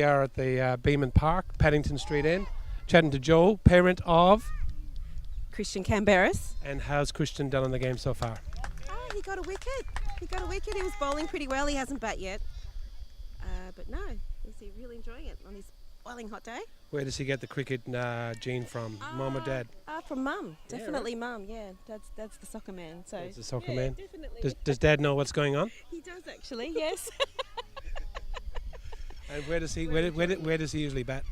are at the Beeman Park, Paddington Street end, chatting to Joe, parent of Christian Canberras. And how's Christian done in the game so far? Oh, he got a wicket. He got a wicket. He was bowling pretty well. He hasn't bat yet. But no, he's really enjoying it on his boiling hot day. Where does he get the cricket gene from? Mum or dad? From mum. Yeah, Definitely mum, yeah. That's the soccer man. So That's the soccer yeah, man. Definitely. Does dad know what's going on? He does actually, yes. And where does he usually bat?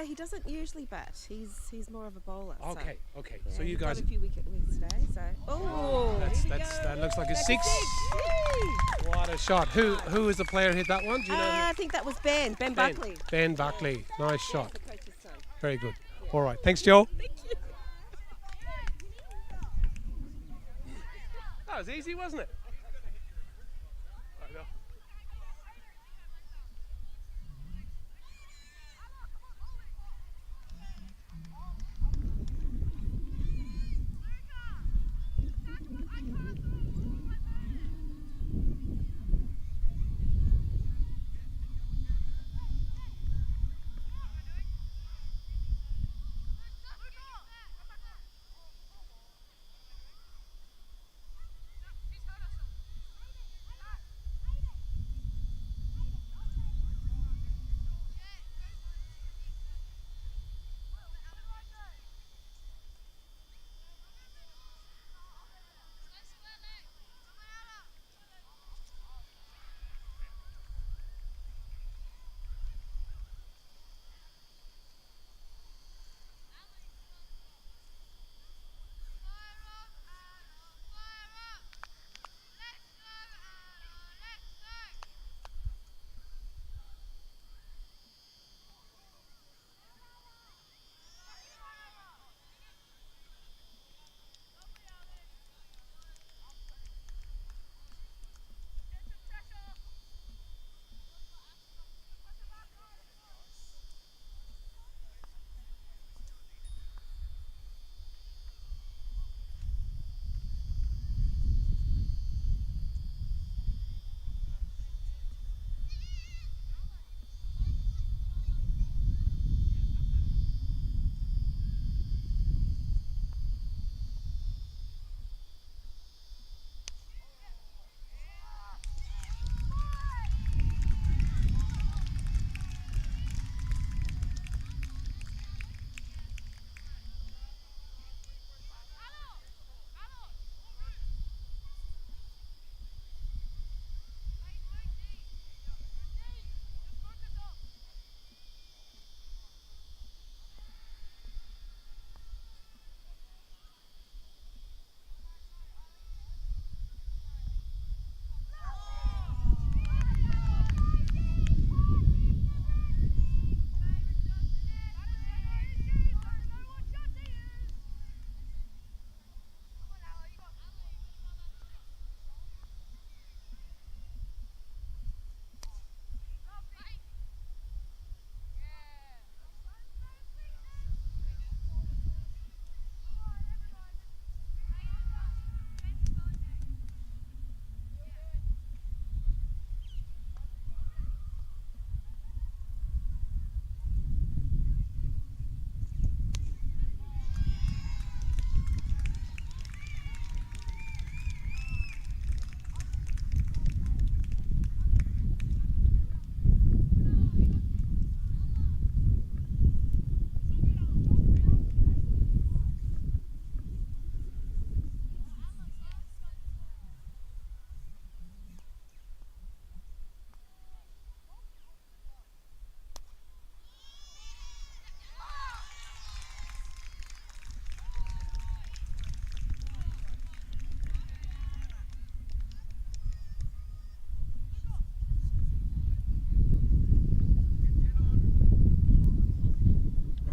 He doesn't usually bat. He's more of a bowler. Okay. Yeah, So you he's guys. got a few wicket wins today. So That looks like a six. What a shot! Who is the player who hit that one? Do you know? I think that was Ben Buckley. Ben Buckley. Nice shot. The coach's son. Very good. All right. Thanks, Joe. Thank you. That was easy, wasn't it?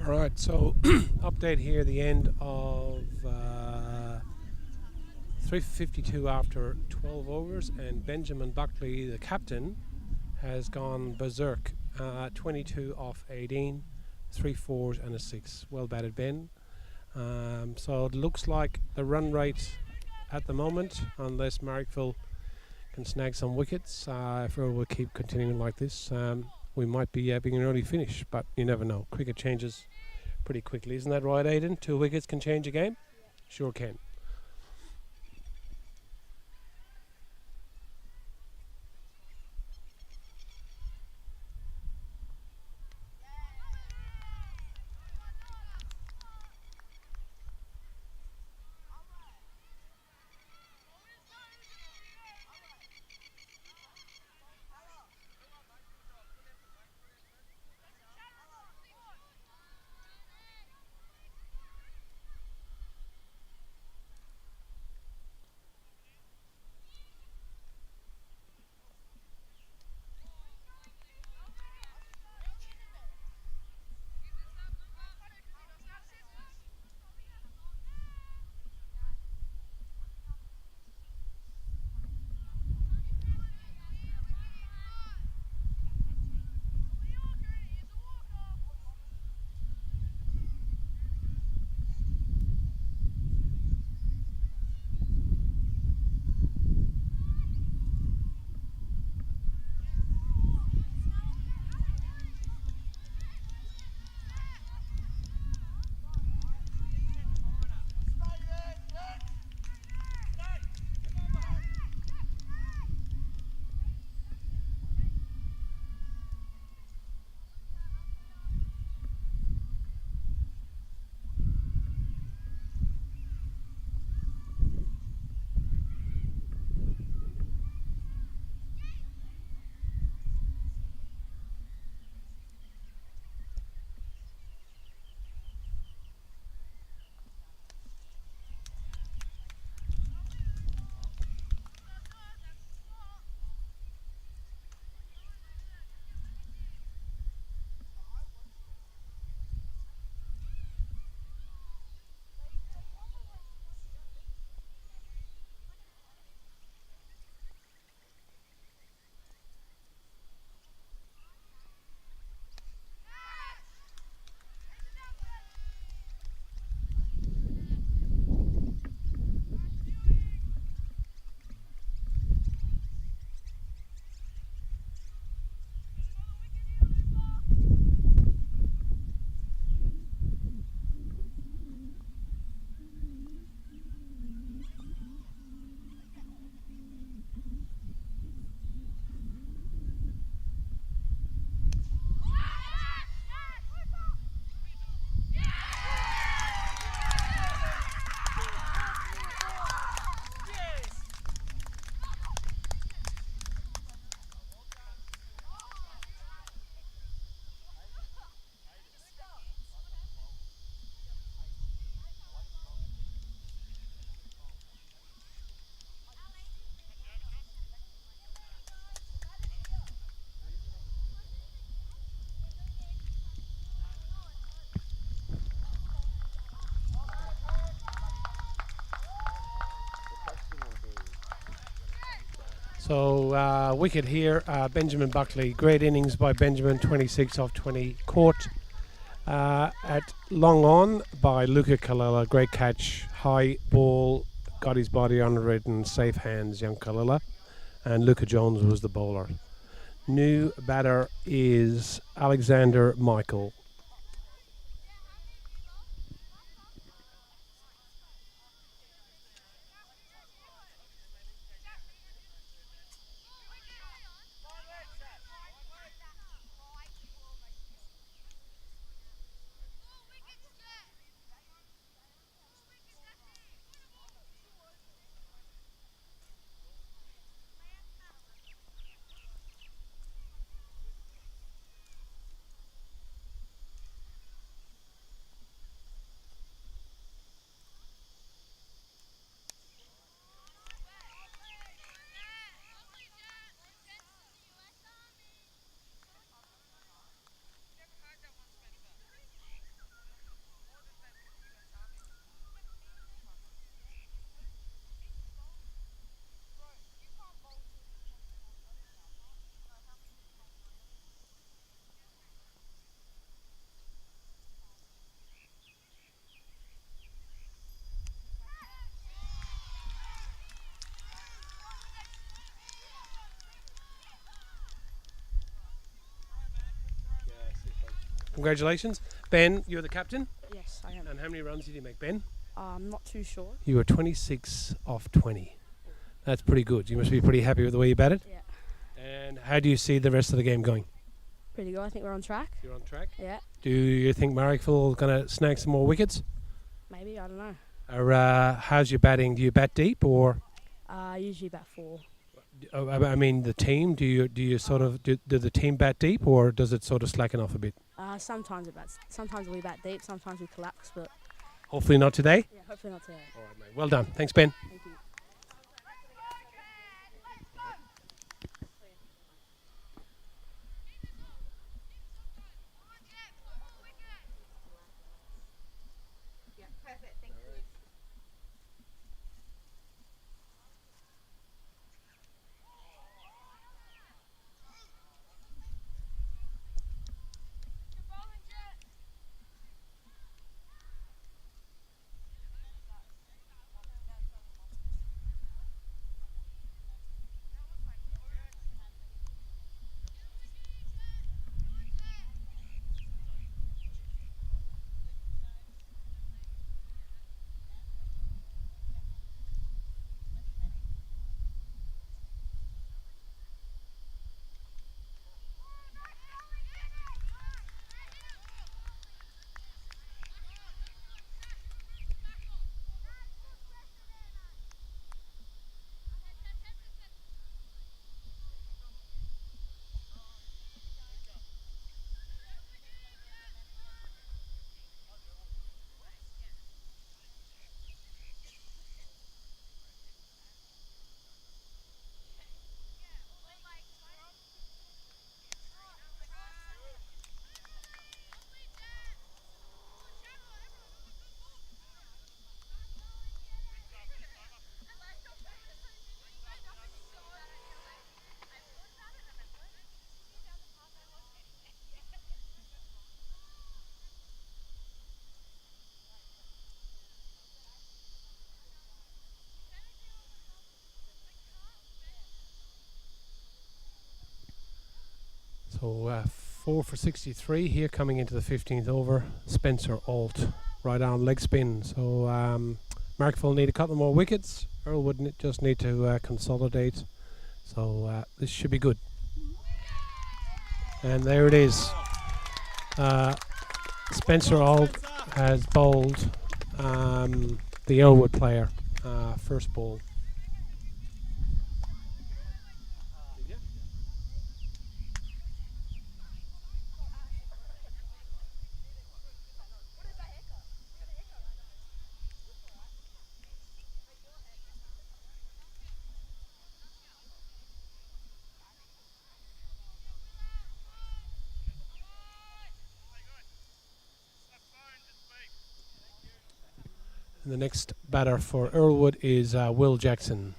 All right, so update here, the end of 3:52 after 12 overs, and Benjamin Buckley, the captain, has gone berserk. 22 off 18, 3 fours and a 6. Well batted, Ben. So it looks like the run rate at the moment, unless Marrickville can snag some wickets, if Earlwood keep continuing like this, we might be having an early finish, but you never know. Cricket changes pretty quickly. Isn't that right, Aidan? 2 wickets can change a game? Sure can. So wicket here, Benjamin Buckley. Great innings by Benjamin, 26 off 20. Caught at long on by Luca Kalila. Great catch, high ball, got his body under it and safe hands, young Kalila. And Luca Jones was the bowler. New batter is Alexander Michael. Congratulations. Ben, you're the captain? Yes, I am. And how many runs did you make, Ben? I'm not too sure. You were 26 off 20. That's pretty good. You must be pretty happy with the way you batted? Yeah. And how do you see the rest of the game going? Pretty good. I think we're on track. You're on track? Yeah. Do you think Marrickville is going to snag some more wickets? Maybe, I don't know. Or how's your batting? Do you bat deep or? Usually about 4. I mean the team. Do you sort of do the team bat deep or does it sort of slacken off a bit? Sometimes we bat deep, sometimes we collapse, but Hopefully not today. yeah, hopefully not today. All right, mate. Well done. Thanks, Ben. Thank you. So 4 for 63 here coming into the 15th over. Spencer Alt, right arm leg spin. So Marrickville need a couple more wickets. Earlwood just need to consolidate. So this should be good. And there it is. Spencer Alt has bowled the Earlwood player first ball. And the next batter for Earlwood is Will Jackson.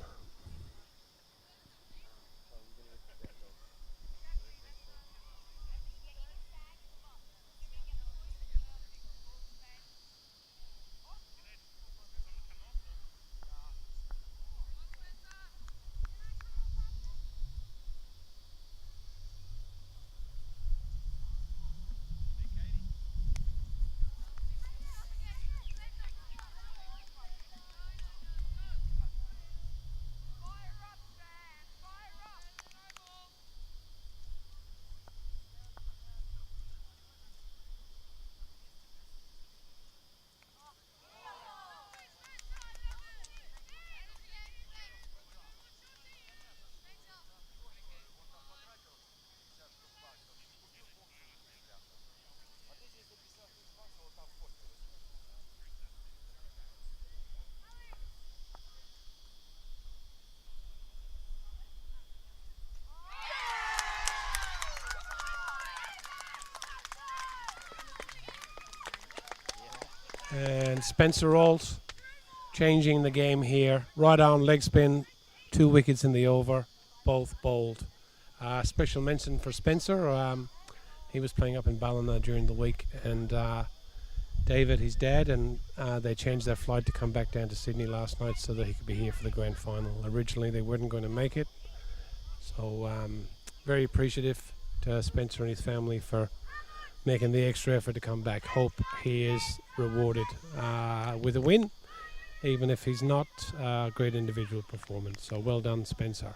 And Spencer Alt changing the game here. Right arm leg spin, 2 wickets in the over, both bowled. Special mention for Spencer. He was playing up in Ballina during the week, and David, his dad, and they changed their flight to come back down to Sydney last night so that he could be here for the grand final. Originally they weren't going to make it, so very appreciative to Spencer and his family for making the extra effort to come back. Hope he is rewarded with a win, even if he's not a great individual performance. So well done, Spencer.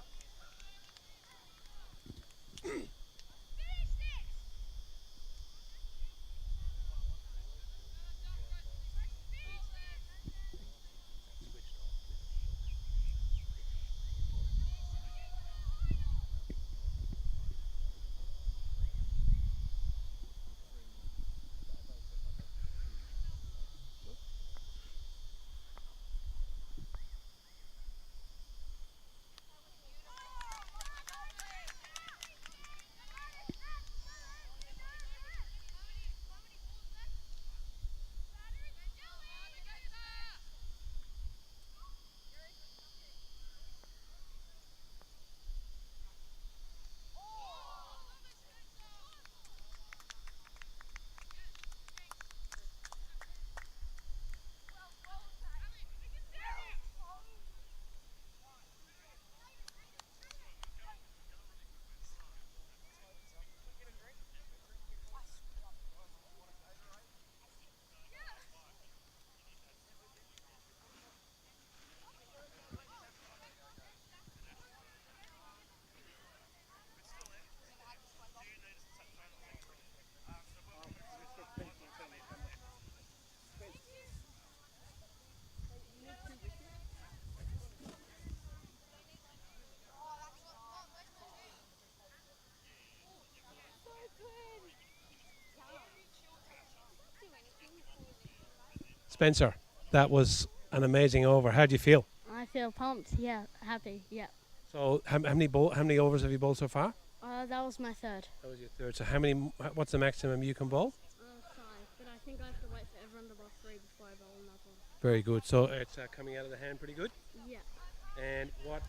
Spencer, that was an amazing over. How do you feel? I feel pumped. Yeah, happy. Yeah. So how many overs have you bowled so far? That was my third. That was your third. So what's the maximum you can bowl? 5, but I think I have to wait for everyone to bowl 3 before I bowl another one. Very good. So it's coming out of the hand pretty good? Yeah. And what,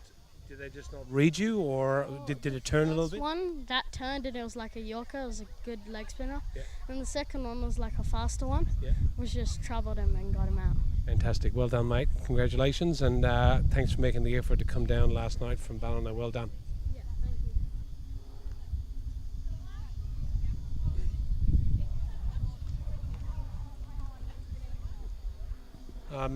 did they just not read you, or did it turn a little bit? One that turned and it was like a Yorker, it was a good leg spinner. Yeah. And the second one was like a faster one, Yeah. which just troubled him and got him out. Fantastic. Well done, mate. Congratulations, and thanks for making the effort to come down last night from Ballina. Well done. Yeah, thank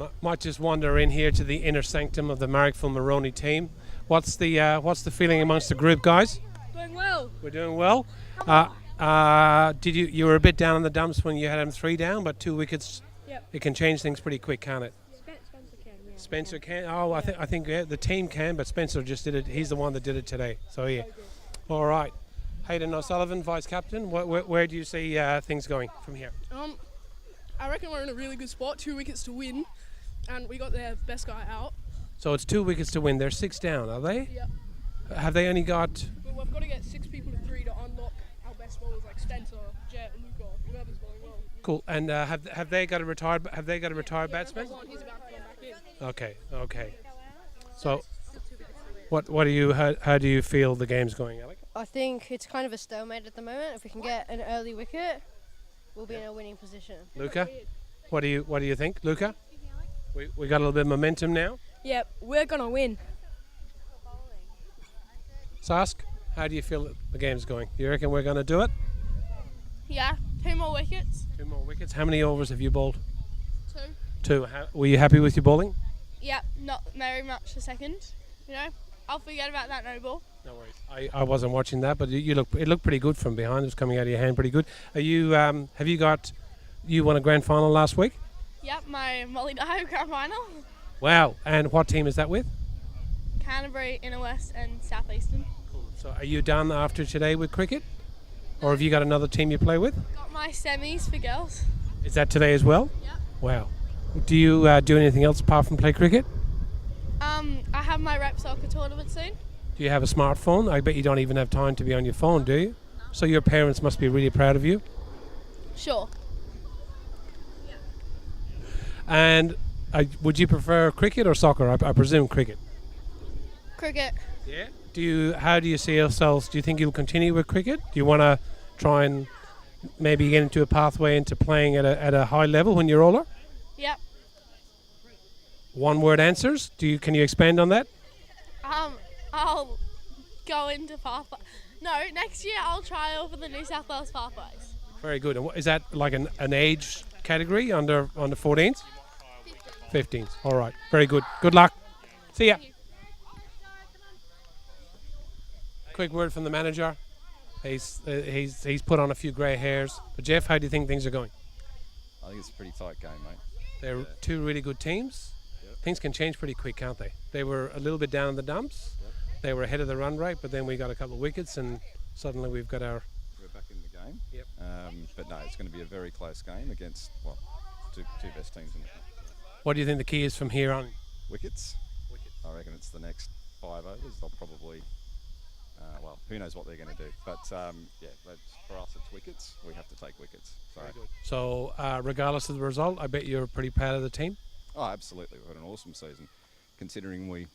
you. Might just wander in here to the inner sanctum of the Marrickville Moroney team. What's the feeling amongst the group, guys? Doing well. We're doing well. Did you were a bit down in the dumps when you had them 3 down, but 2 wickets. Yep. It can change things pretty quick, can't it? Spencer can, yeah. Spencer can. Oh, I think the team can, but Spencer just did it. He's the one that did it today. So yeah. All right. Hayden O'Sullivan, vice captain. Where do you see things going from here? I reckon we're in a really good spot. 2 wickets to win, and we got their best guy out. So it's 2 wickets to win. They're 6 down, are they? Yep. Have they only got? Well, we've got to get 6 people to 3 to unlock our best bowlers like Spencer, Jet, Luca, whoever's bowling well. Cool. And have they got a retired? Have they got a retired batsman? He's about to come back in. Okay. So, what do you? How do you feel the game's going, Alec? I think it's kind of a stalemate at the moment. If we can get an early wicket, we'll be in a winning position. Luca, what do you think, Luca? We got a little bit of momentum now. Yep, we're gonna win. Sask, how do you feel the game's going? You reckon we're going to do it? Yeah, 2 more wickets. 2 more wickets. How many overs have you bowled? 2. 2. Were you happy with your bowling? Yeah, not very much a second. You know, I'll forget about that no ball. No worries. I wasn't watching that, but it looked pretty good from behind. It was coming out of your hand pretty good. Are you? You won a grand final last week? Yep, my Molly Dye grand final. Wow. And what team is that with? Canterbury, Inner West, and Southeastern. So are you done after today with cricket, or have you got another team you play with? Got my semis for girls. Is that today as well? Yep. Wow. Do you do anything else apart from play cricket? I have my rep soccer tournament soon. Do you have a smartphone? I bet you don't even have time to be on your phone, do you? So your parents must be really proud of you. Sure. And would you prefer cricket or soccer? I presume cricket. Cricket. Yeah. How do you see yourselves? Do you think you'll continue with cricket? Do you want to try and maybe get into a pathway into playing at a high level when you're older? Yep. One-word answers. Can you expand on that? I'll go into pathway. No, next year I'll trial for the New South Wales Pathways. Very good. And is that like an age category under 14s? 15s. All right. Very good. Good luck. See ya. Quick word from the manager. He's put on a few grey hairs. But Jeff, how do you think things are going? I think it's a pretty tight game, mate. They're two really good teams. Yep. Things can change pretty quick, can't they? They were a little bit down in the dumps. Yep. They were ahead of the run rate, but then we got a couple of wickets, and suddenly we're back in the game. Yep. But no, it's going to be a very close game against two best teams in the country. What do you think the key is from here on? Wickets. I reckon it's the next 5 overs. They'll probably. Who knows what they're going to do? But for us, it's wickets. We have to take wickets. So regardless of the result, I bet you're pretty proud of the team. Oh, absolutely. We've had an awesome season, considering we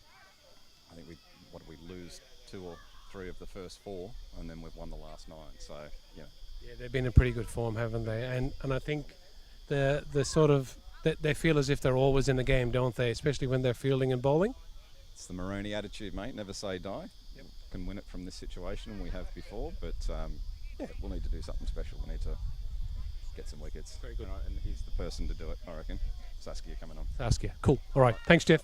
lose 2 or 3 of the first 4, and then we've won the last 9. So yeah. Yeah, they've been in pretty good form, haven't they? And I think the sort of they feel as if they're always in the game, don't they? Especially when they're fielding and bowling. It's the Moroney attitude, mate. Never say die. Yep. Can win it from this situation, and we have before. But we'll need to do something special. We need to get some wickets. Very good. And he's the person to do it, I reckon. Saskia coming on. Saskia, cool. All right, thanks, Jeff.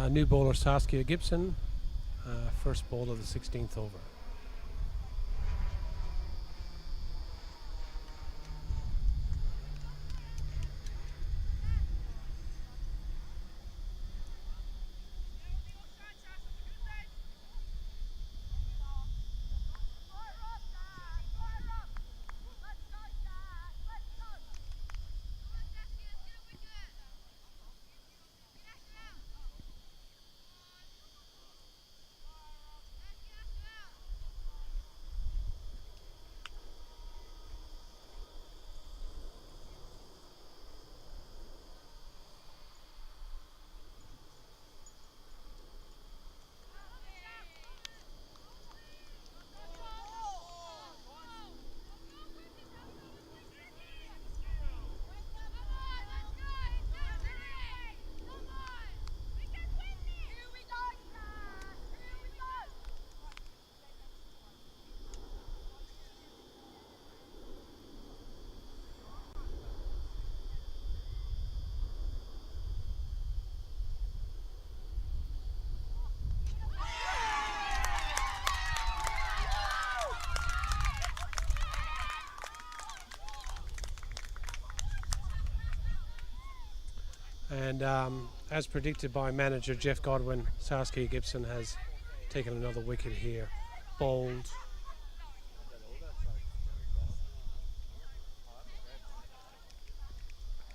New bowler Saskia Gibson, first ball of the 16th over. And as predicted by manager Jeff Godwin, Saskia Gibson has taken another wicket here. Bowled.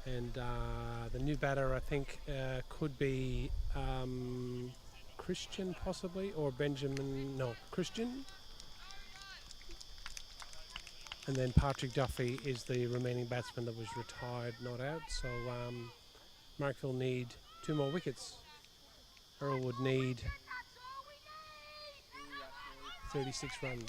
And the new batter, I think, could be Christian possibly, or Benjamin, no, Christian. And then Patrick Duffy is the remaining batsman that was retired, not out. So Marrickville need 2 more wickets. Earlwood need 36 runs.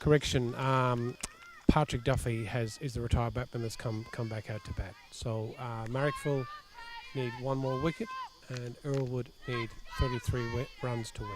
correction. Patrick Duffy is the retired batsman that's come back out to bat. So Marrickville need one more wicket, and Earlwood need 33 runs to win.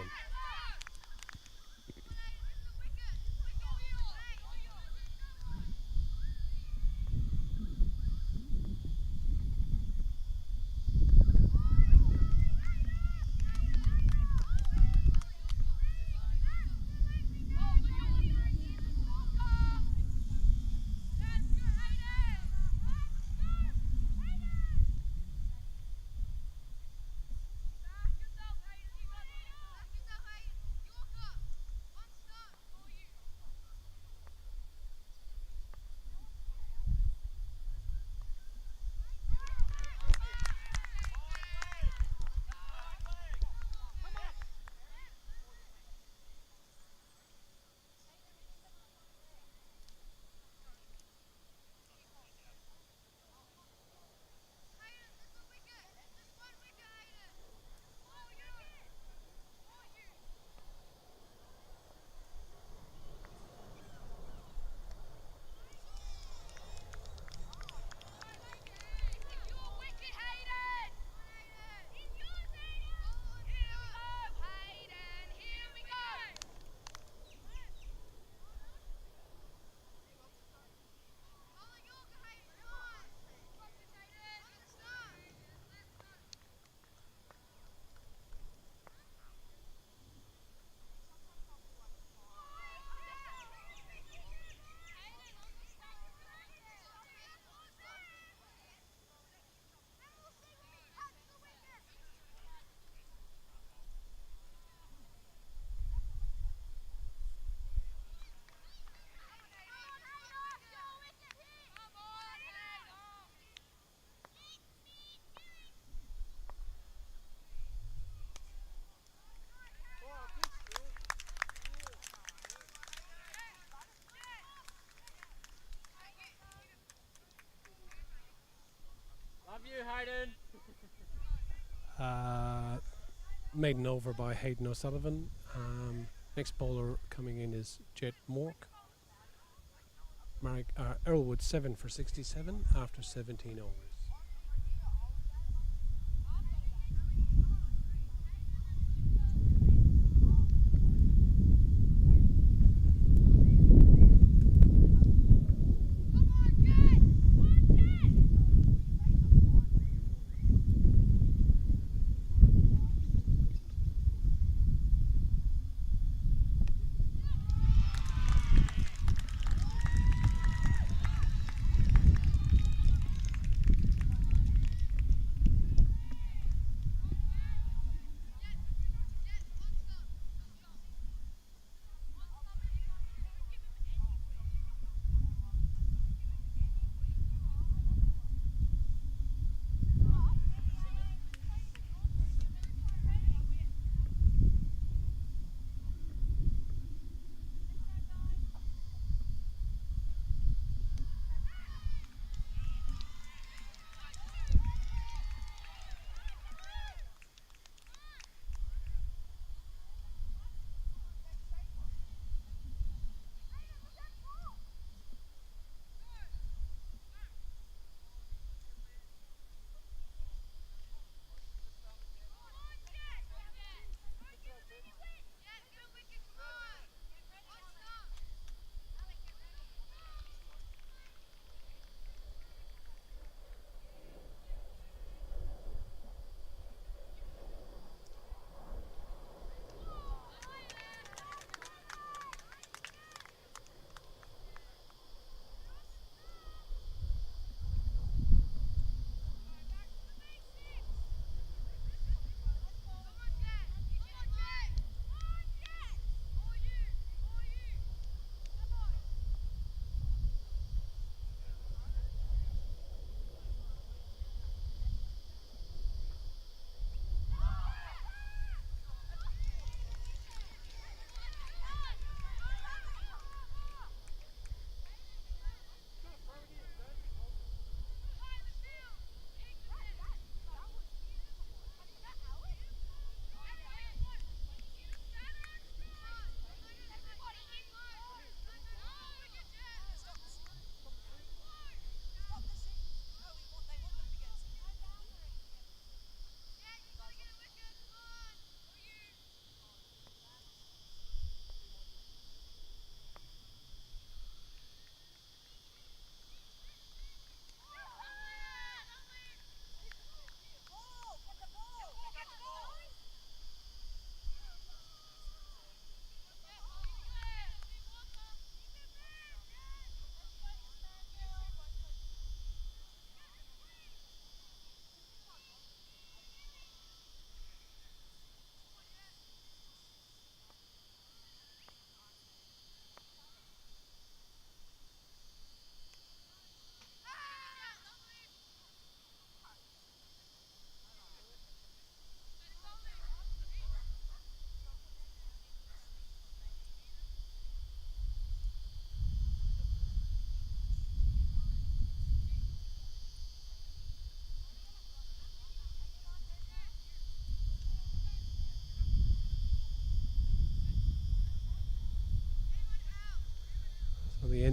Love you, Hayden. Maiden over by Hayden O'Sullivan. Next bowler coming in is Jet Mork. Earlwood 7 for 67 after 17 overs.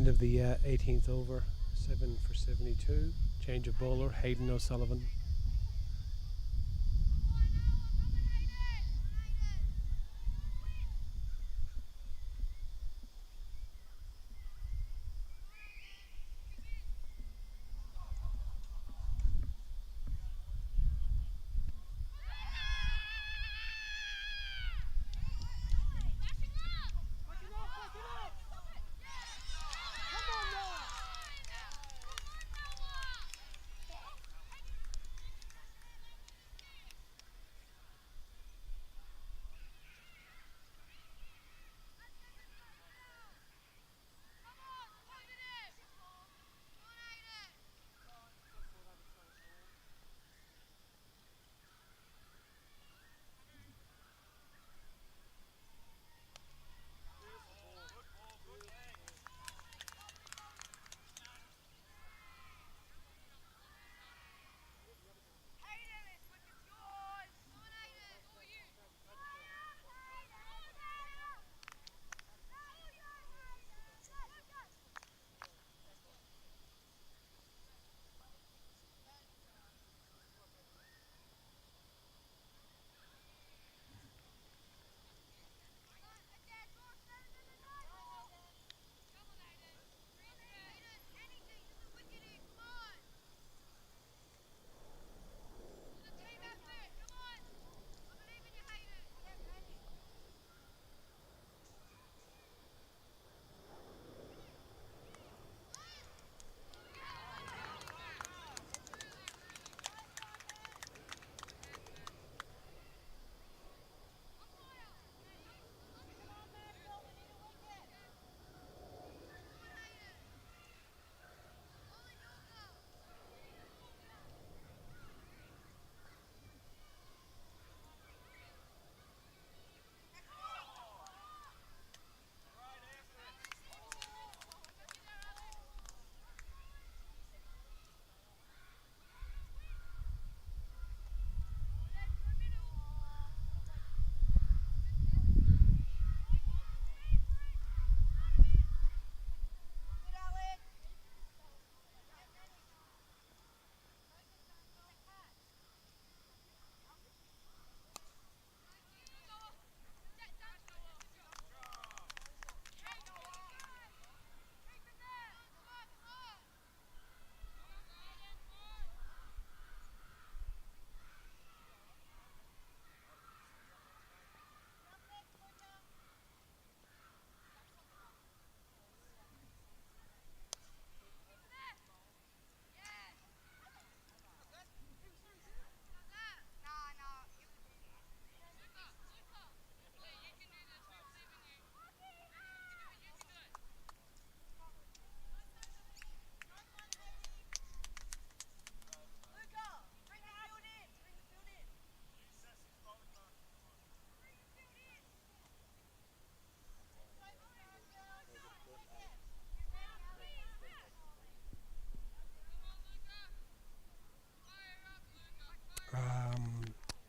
End of the 18th over, 7 for 72. Change of bowler, Hayden O'Sullivan.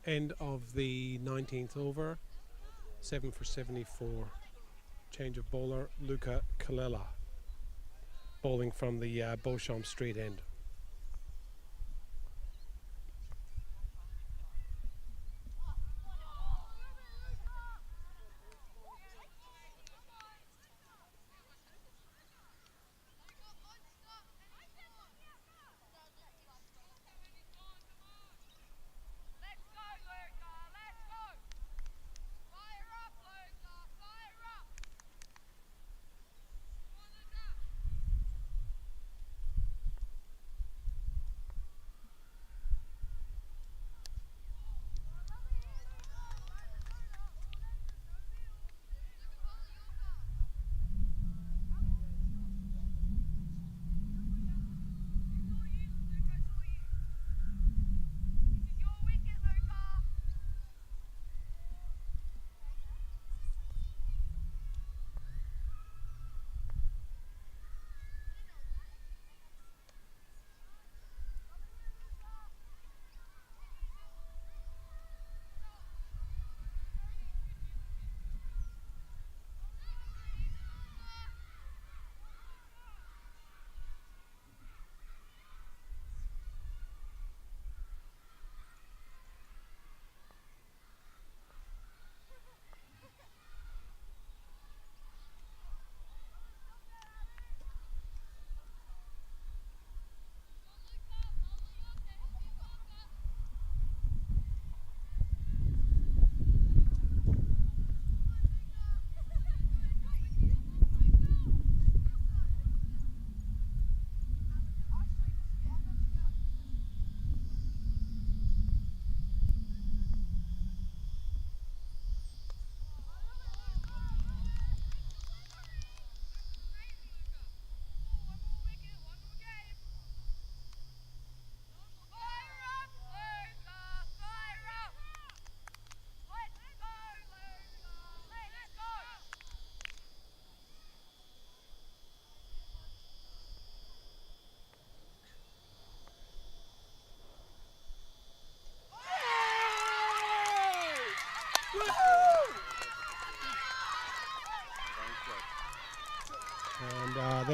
End of the 19th over, 7 for 74. Change of bowler, Luca Kalela, bowling from the Beauchamp Street end.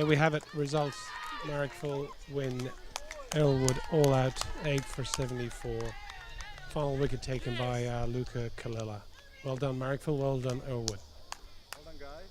There we have it. Results. Marrickville win Earlwood all out 8 for 74. Final wicket taken by Luca Kalila. Well done, Marrickville. Well done, Earlwood. Well done, guys.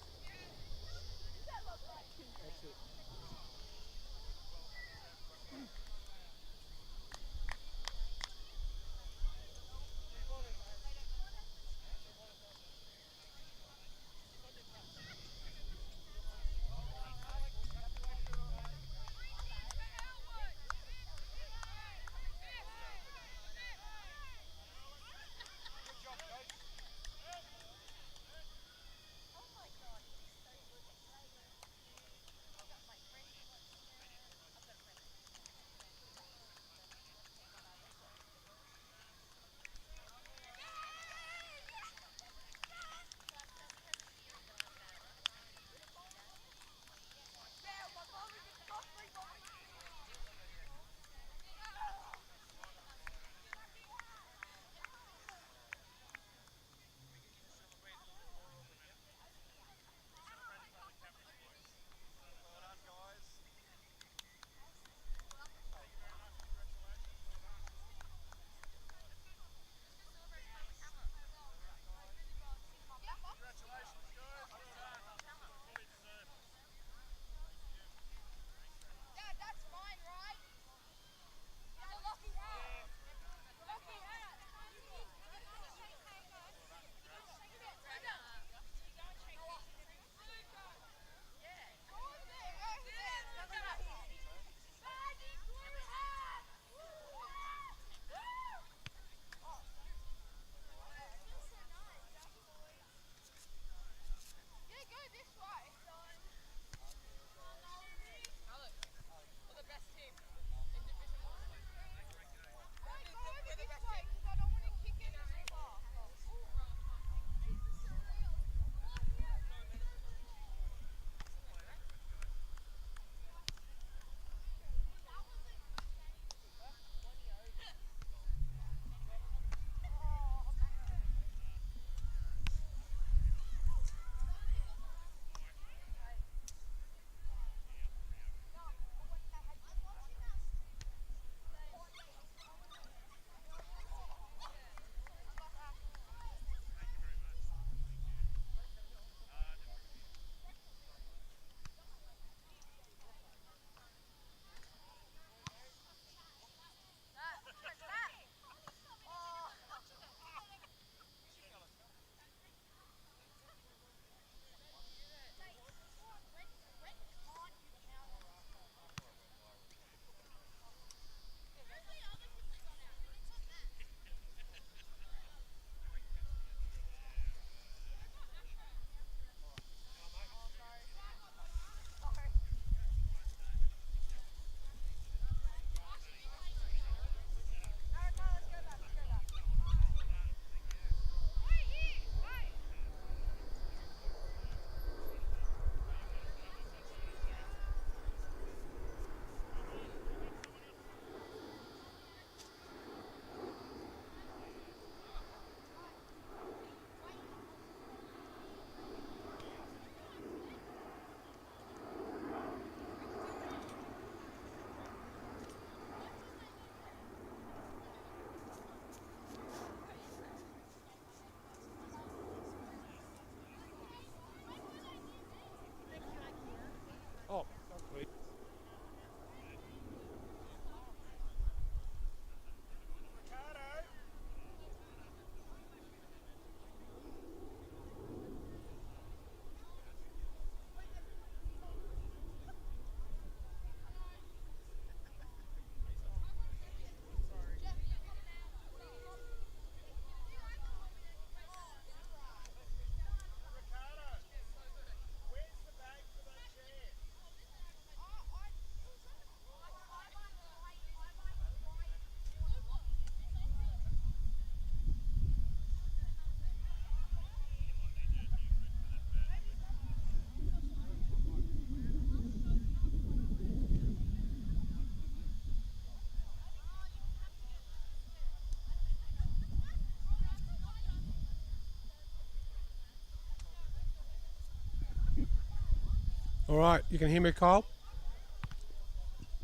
All right, you can hear me, Carl?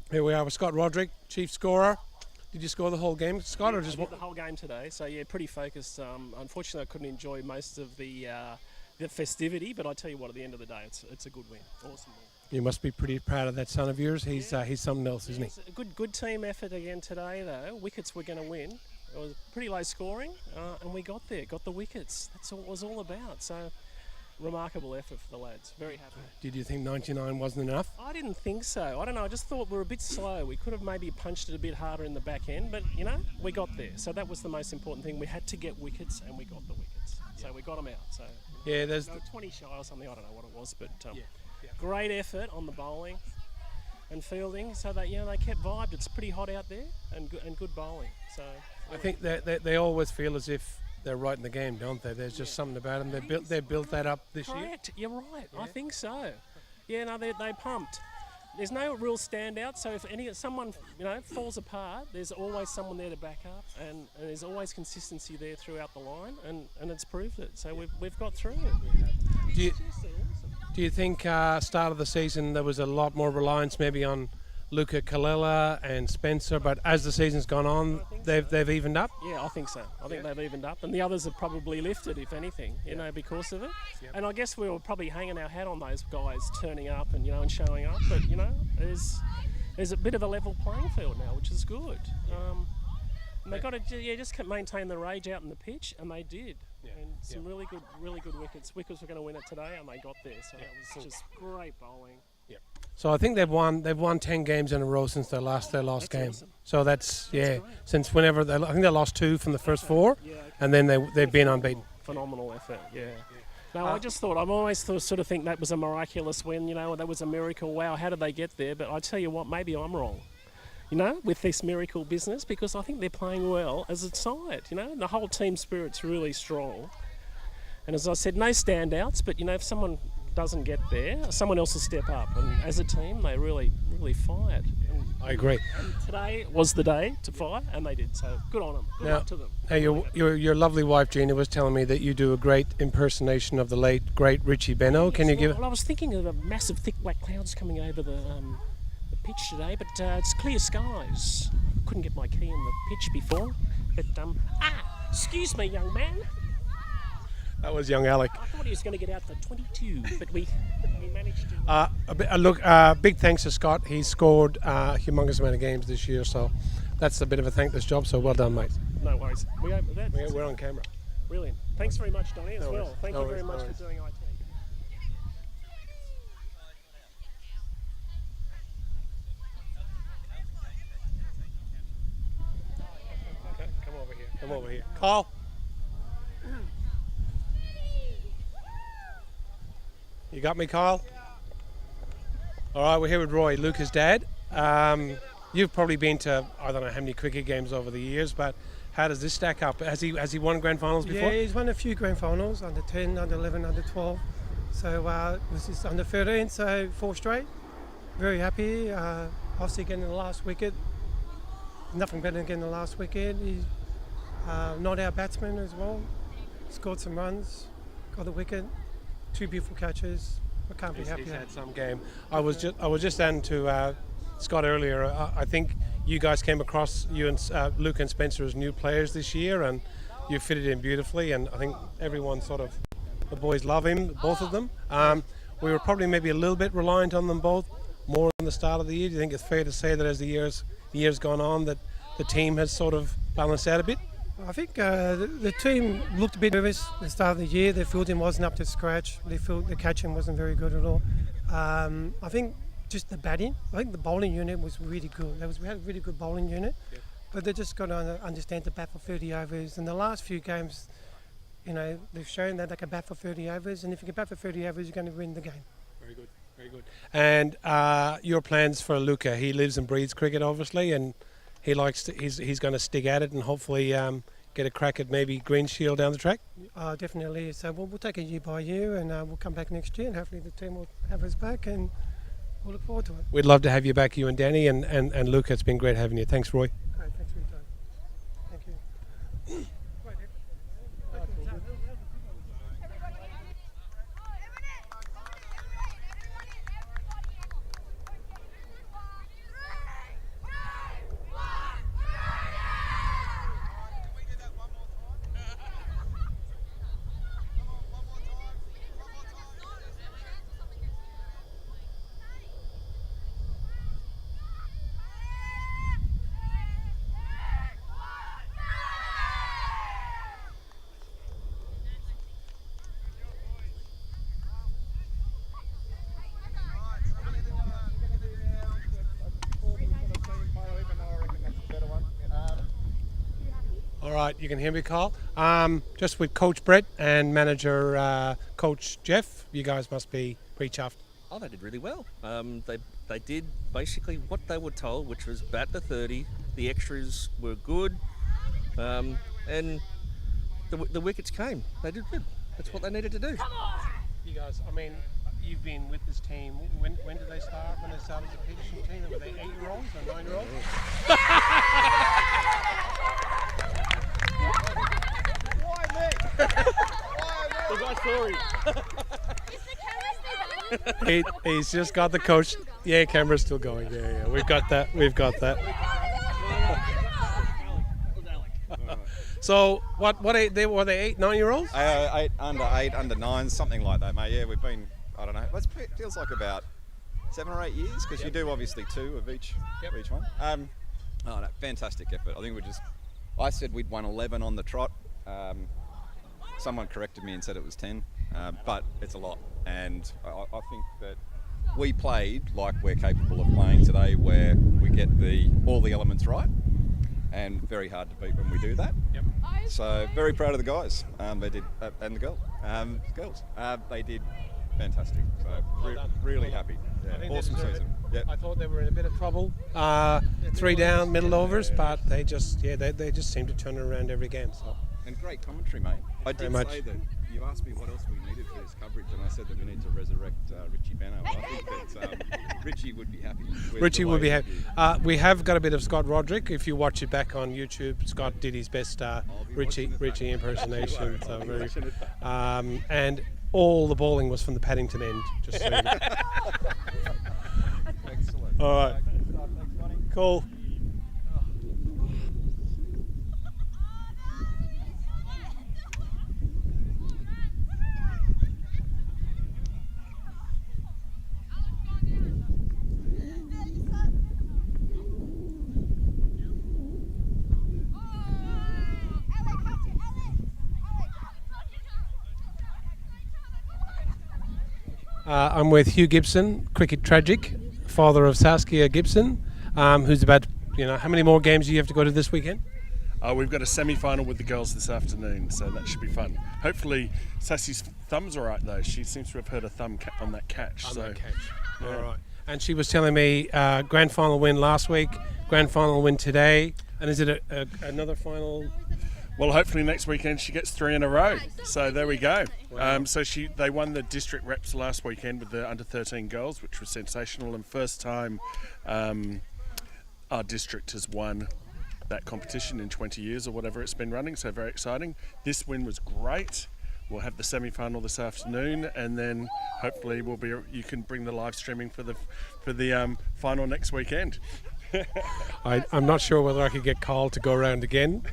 Here we are with Scott Roderick, chief scorer. Did you score the whole game, Scott, or just I did the whole game today? So yeah, pretty focused. Unfortunately, I couldn't enjoy most of the festivity, but I tell you what, at the end of the day, it's a good win, awesome win. You must be pretty proud of that son of yours. He's something else, isn't he? It's a good team effort again today, though. Wickets were going to win. It was pretty low scoring, and we got there, got the wickets. That's all it was all about. So remarkable effort for the lads. Very happy. Did you think 99 wasn't enough? I didn't think so. I don't know. I just thought we were a bit slow. We could have maybe punched it a bit harder in the back end, but you know, we got there. So that was the most important thing. We had to get wickets, and we got the wickets. So we got them out. So yeah, there's 20 shy or something. I don't know what it was, but great effort on the bowling and fielding. So that they kept vibed. It's pretty hot out there, and good bowling. So I think they always feel as if they're right in the game, don't they? There's just something about them. They built that up this year. Correct. You're right. Yeah. I think so. Yeah, no, they pumped. There's no real standout. So if someone falls apart, there's always someone there to back up, and there's always consistency there throughout the line, and it's proved it. So we've got through it. Do you think start of the season there was a lot more reliance maybe on Luca Kalila and Spencer, but as the season's gone on, they've evened up? Yeah, I think so. I think they've evened up, and the others have probably lifted, if anything, because of it. Yep. And I guess we were probably hanging our hat on those guys turning up and and showing up, but there's a bit of a level playing field now, which is good. And they got to just maintain the rage out in the pitch, and they did. Yeah. And some really good wickets. Wickets were going to win it today, and they got there. So that was just great bowling. Yeah. So I think they've won 10 games in a row since their last game. Awesome. So that's since whenever I think they lost 2 from the first 4, and then they've been unbeaten. Phenomenal effort. Yeah. No, I just thought, I've always sort of think that was a miraculous win. That was a miracle. Wow, how did they get there? But I tell you what, maybe I'm wrong. With this miracle business, because I think they're playing well as a side. The whole team spirit's really strong. And as I said, no standouts. But if someone doesn't get there, someone else will step up, and as a team they really fired. And I agree. And today was the day to fire, and they did, so good on them. Good luck to them. Hey, your lovely wife Gina was telling me that you do a great impersonation of the late great Richie Benno. Can you give? Well, I was thinking of a massive thick black clouds coming over the pitch today, but it's clear skies. Couldn't get my key in the pitch before, but excuse me, young man. That was young Alec. I thought he was going to get out for 22, but we managed to. Big thanks to Scott. He's scored a humongous amount of games this year, so that's a bit of a thankless job. So well done, mate. No worries. We're on camera. Brilliant. Thanks very much, Donnie, as well. Worries. Thank you very much for doing IT. Okay, come over here. Carl. You got me, Kyle? All right, we're here with Roy, Luca's dad. You've probably been to, I don't know how many cricket games over the years, but how does this stack up? Has he won grand finals before? Yeah, he's won a few grand finals, under 10, under 11, under 12. So this is under 13, so 4 straight. Very happy. Obviously getting the last wicket. Nothing better than getting the last wicket. He's not our batsman as well. Scored some runs, got the wicket. 2 beautiful catches. I can't be happier. He's had some game. I was just saying to Scott earlier. I think you guys came across, you and Luke and Spencer, as new players this year, and you fitted in beautifully. And I think everyone the boys love him, both of them. We were probably maybe a little bit reliant on them both more in the start of the year. Do you think it's fair to say that as the years gone on, that the team has sort of balanced out a bit? I think the team looked a bit nervous at the start of the year. Their fielding wasn't up to scratch. The catching wasn't very good at all. I think just the batting. I think the bowling unit was really good. We had a really good bowling unit, but they just got to understand to bat for 30 overs. In the last few games, they've shown that they can bat for 30 overs, and if you can bat for 30 overs, you're going to win the game. Very good, very good. And your plans for Luca? He lives and breathes cricket, obviously, and he likes to, he's going to stick at it and hopefully get a crack at maybe Green Shield down the track? Definitely. So we'll take it year by year, and we'll come back next year, and hopefully the team will have us back, and we'll look forward to it. We'd love to have you back, you and Danny, and Luca. It's been great having you. Thanks, Roy. Great, thanks for your time. Thank you. right, you can hear me, Carl. Just with Coach Brett and manager Coach Jeff, you guys must be pretty chuffed. Oh, they did really well. They did basically what they were told, which was bat to 30. The extras were good, and the wickets came. They did good. That's what they needed to do. You guys, I mean, you've been with this team. When did they start? When they started the Peterson team? Were they 8-year-olds or 9-year-olds? He's just got the coach. Yeah, camera's still going. Yeah. We've got that. So what age, were they 8, 9-year-olds? 8, under 8, under 9, something like that, mate. Yeah, we've been, I don't know, it feels like about 7 or 8 years, because you do obviously 2 of each one. No, fantastic effort. I think I said we'd won 11 on the trot. Someone corrected me and said it was 10, but it's a lot. And I think that we played like we're capable of playing today, where we get all the elements right, and very hard to beat when we do that. Yep. So very proud of the guys. They did, and the girls. They did fantastic. So really happy. Yeah, awesome season. Yep. I thought they were in a bit of trouble. 3 down, middle overs, but they just seem to turn it around every game. So. And great commentary, mate. I did say that you asked me what else we needed for this coverage, and I said that we need to resurrect Richie Benno. I think that Richie would be happy. Richie would be happy. We have got a bit of Scott Roderick. If you watch it back on YouTube, Scott did his best Richie impersonation. So very, and all the bowling was from the Paddington end. Just so you know. Excellent. All right. Cool. I'm with Hugh Gibson, cricket tragic, father of Saskia Gibson, who's about, how many more games do you have to go to this weekend? We've got a semi-final with the girls this afternoon, so that should be fun. Hopefully, Sassie's thumb's all right, though. She seems to have hurt her thumb on that catch. That catch. Yeah. All right. And she was telling me grand final win last week, grand final win today, and is it another final? Well, hopefully next weekend she gets 3 in a row. So there we go. Wow. They won the district reps last weekend with the under 13 girls, which was sensational, and first time our district has won that competition in 20 years or whatever it's been running. So very exciting. This win was great. We'll have the semi-final this afternoon, and then hopefully you can bring the live streaming for the final next weekend. I'm not sure whether I could get Carl to go around again.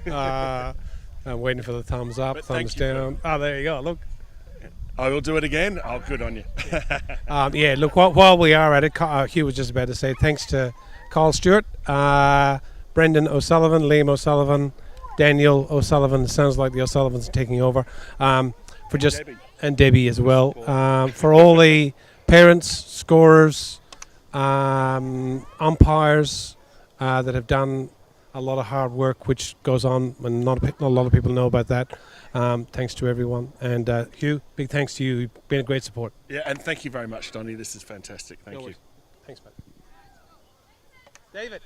I'm waiting for the thumbs up, thumbs down. Oh, there you go. Look. I will do it again. Oh, good on you. Yeah, look, while we are at it, Hugh was just about to say thanks to Carl Stewart, Brendan O'Sullivan, Liam O'Sullivan, Daniel O'Sullivan. It sounds like the O'Sullivans are taking over. And Debbie as well. For all the parents, scorers, umpires that have done a lot of hard work, which goes on, and not a lot of people know about that. Thanks to everyone. And Hugh, big thanks to you. You've been a great support. Yeah, and thank you very much, Donnie. This is fantastic. Thank you. Thanks, mate. David.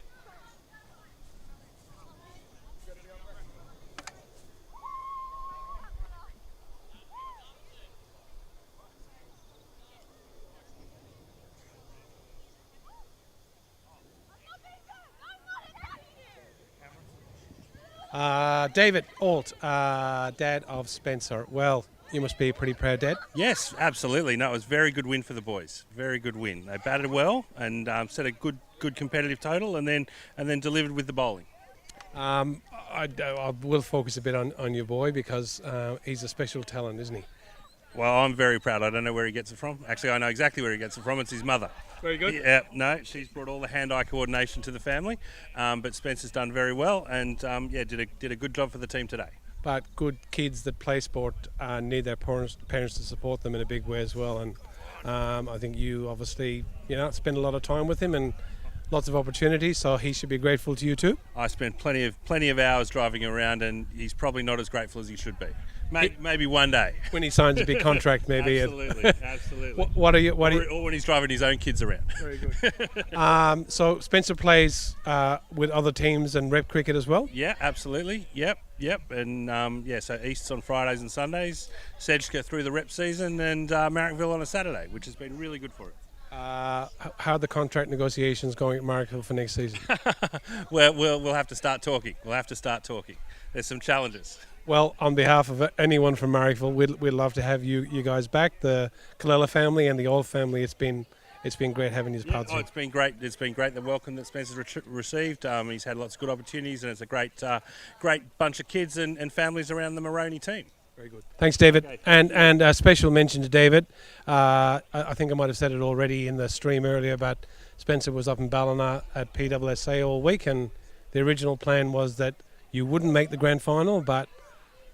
David Alt, dad of Spencer. Well, you must be a pretty proud dad. Yes, absolutely. No, it was a very good win for the boys. Very good win. They batted well and set a good competitive total, and then delivered with the bowling. I will focus a bit on your boy, because he's a special talent, isn't he? Well, I'm very proud. I don't know where he gets it from. Actually, I know exactly where he gets it from. It's his mother. Very good. Yeah, no, she's brought all the hand-eye coordination to the family. But Spencer's done very well, and did a good job for the team today. But good kids that play sport need their parents to support them in a big way as well. And I think you obviously, spend a lot of time with him and lots of opportunities. So he should be grateful to you too. I spent plenty of hours driving around, and he's probably not as grateful as he should be. Maybe one day when he signs a big contract, maybe. Absolutely. Or when he's driving his own kids around. Very good. So Spencer plays with other teams and rep cricket as well. Yeah, absolutely. Yep. And so East's on Fridays and Sundays, Sedgka through the rep season, and Marrickville on a Saturday, which has been really good for it. How are the contract negotiations going at Marrickville for next season? Well, we'll have to start talking. There's some challenges. Well, on behalf of anyone from Marrickville, we'd love to have you guys back. The Kallela family and the Old family. It's been great having you as part of the team. It's been great. It's been great the welcome that Spencer's received. He's had lots of good opportunities, and it's a great bunch of kids and families around the Moroney team. Very good. Thanks, David. Okay. And a special mention to David. I think I might have said it already in the stream earlier, but Spencer was up in Ballina at PWSA all week, and the original plan was that you wouldn't make the grand final, but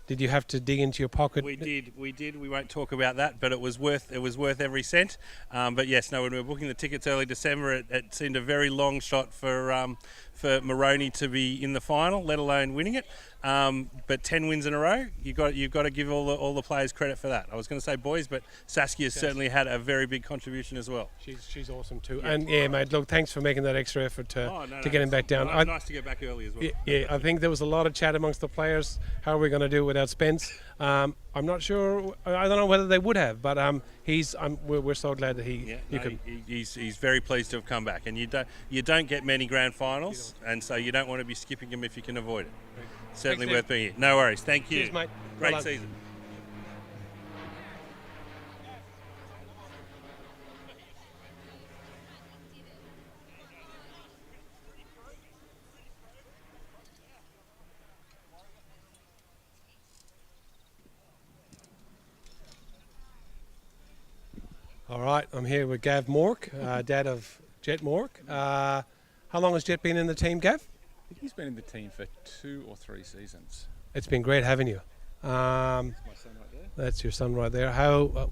did you have to dig into your pocket? We did. We won't talk about that, but it was worth every cent. But yes, no. When we were booking the tickets early December, it seemed a very long shot for Moroney to be in the final, let alone winning it. But 10 wins in a row, you've got to give all the players credit for that. I was going to say boys, but Saskia's certainly had a very big contribution as well. She's awesome too. Yeah. And yeah, mate, look, thanks for making that extra effort to get him back down. Nice to get back early as well. Yeah, I think there was a lot of chat amongst the players. How are we going to do it without Spence? I'm not sure. I don't know whether they would have, but we're so glad that he's very pleased to have come back. And you don't get many grand finals, and so you don't want to be skipping them if you can avoid it. Right. Certainly worth being here. No worries. Thank you. Cheers, mate. Great season. All right, I'm here with Gav Mork, dad of Jet Mork. How long has Jet been in the team, Gav? I think he's been in the team for 2 or 3 seasons. It's been great having you. That's my son right there. That's your son right there.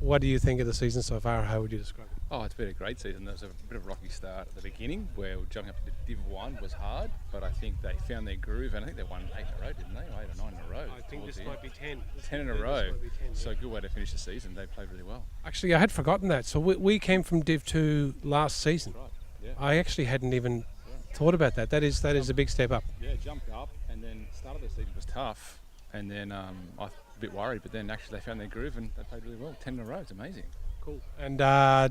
What do you think of the season so far? How would you describe it? Oh, it's been a great season. There was a bit of a rocky start at the beginning where jumping up to Div 1 was hard, but I think they found their groove, and I think they won 8 in a row, didn't they? 8 or 9 in a row. I think this might be 10. 10 in a row. So good way to finish the season. They played really well. Actually, I had forgotten that. So we came from Div 2 last season. Right. Yeah. I actually hadn't even thought about that. That is a big step up. Yeah, jumped up, and then started the season was tough, and then I was a bit worried, but then actually they found their groove and they played really well. 10 in a row. It's amazing. Cool. And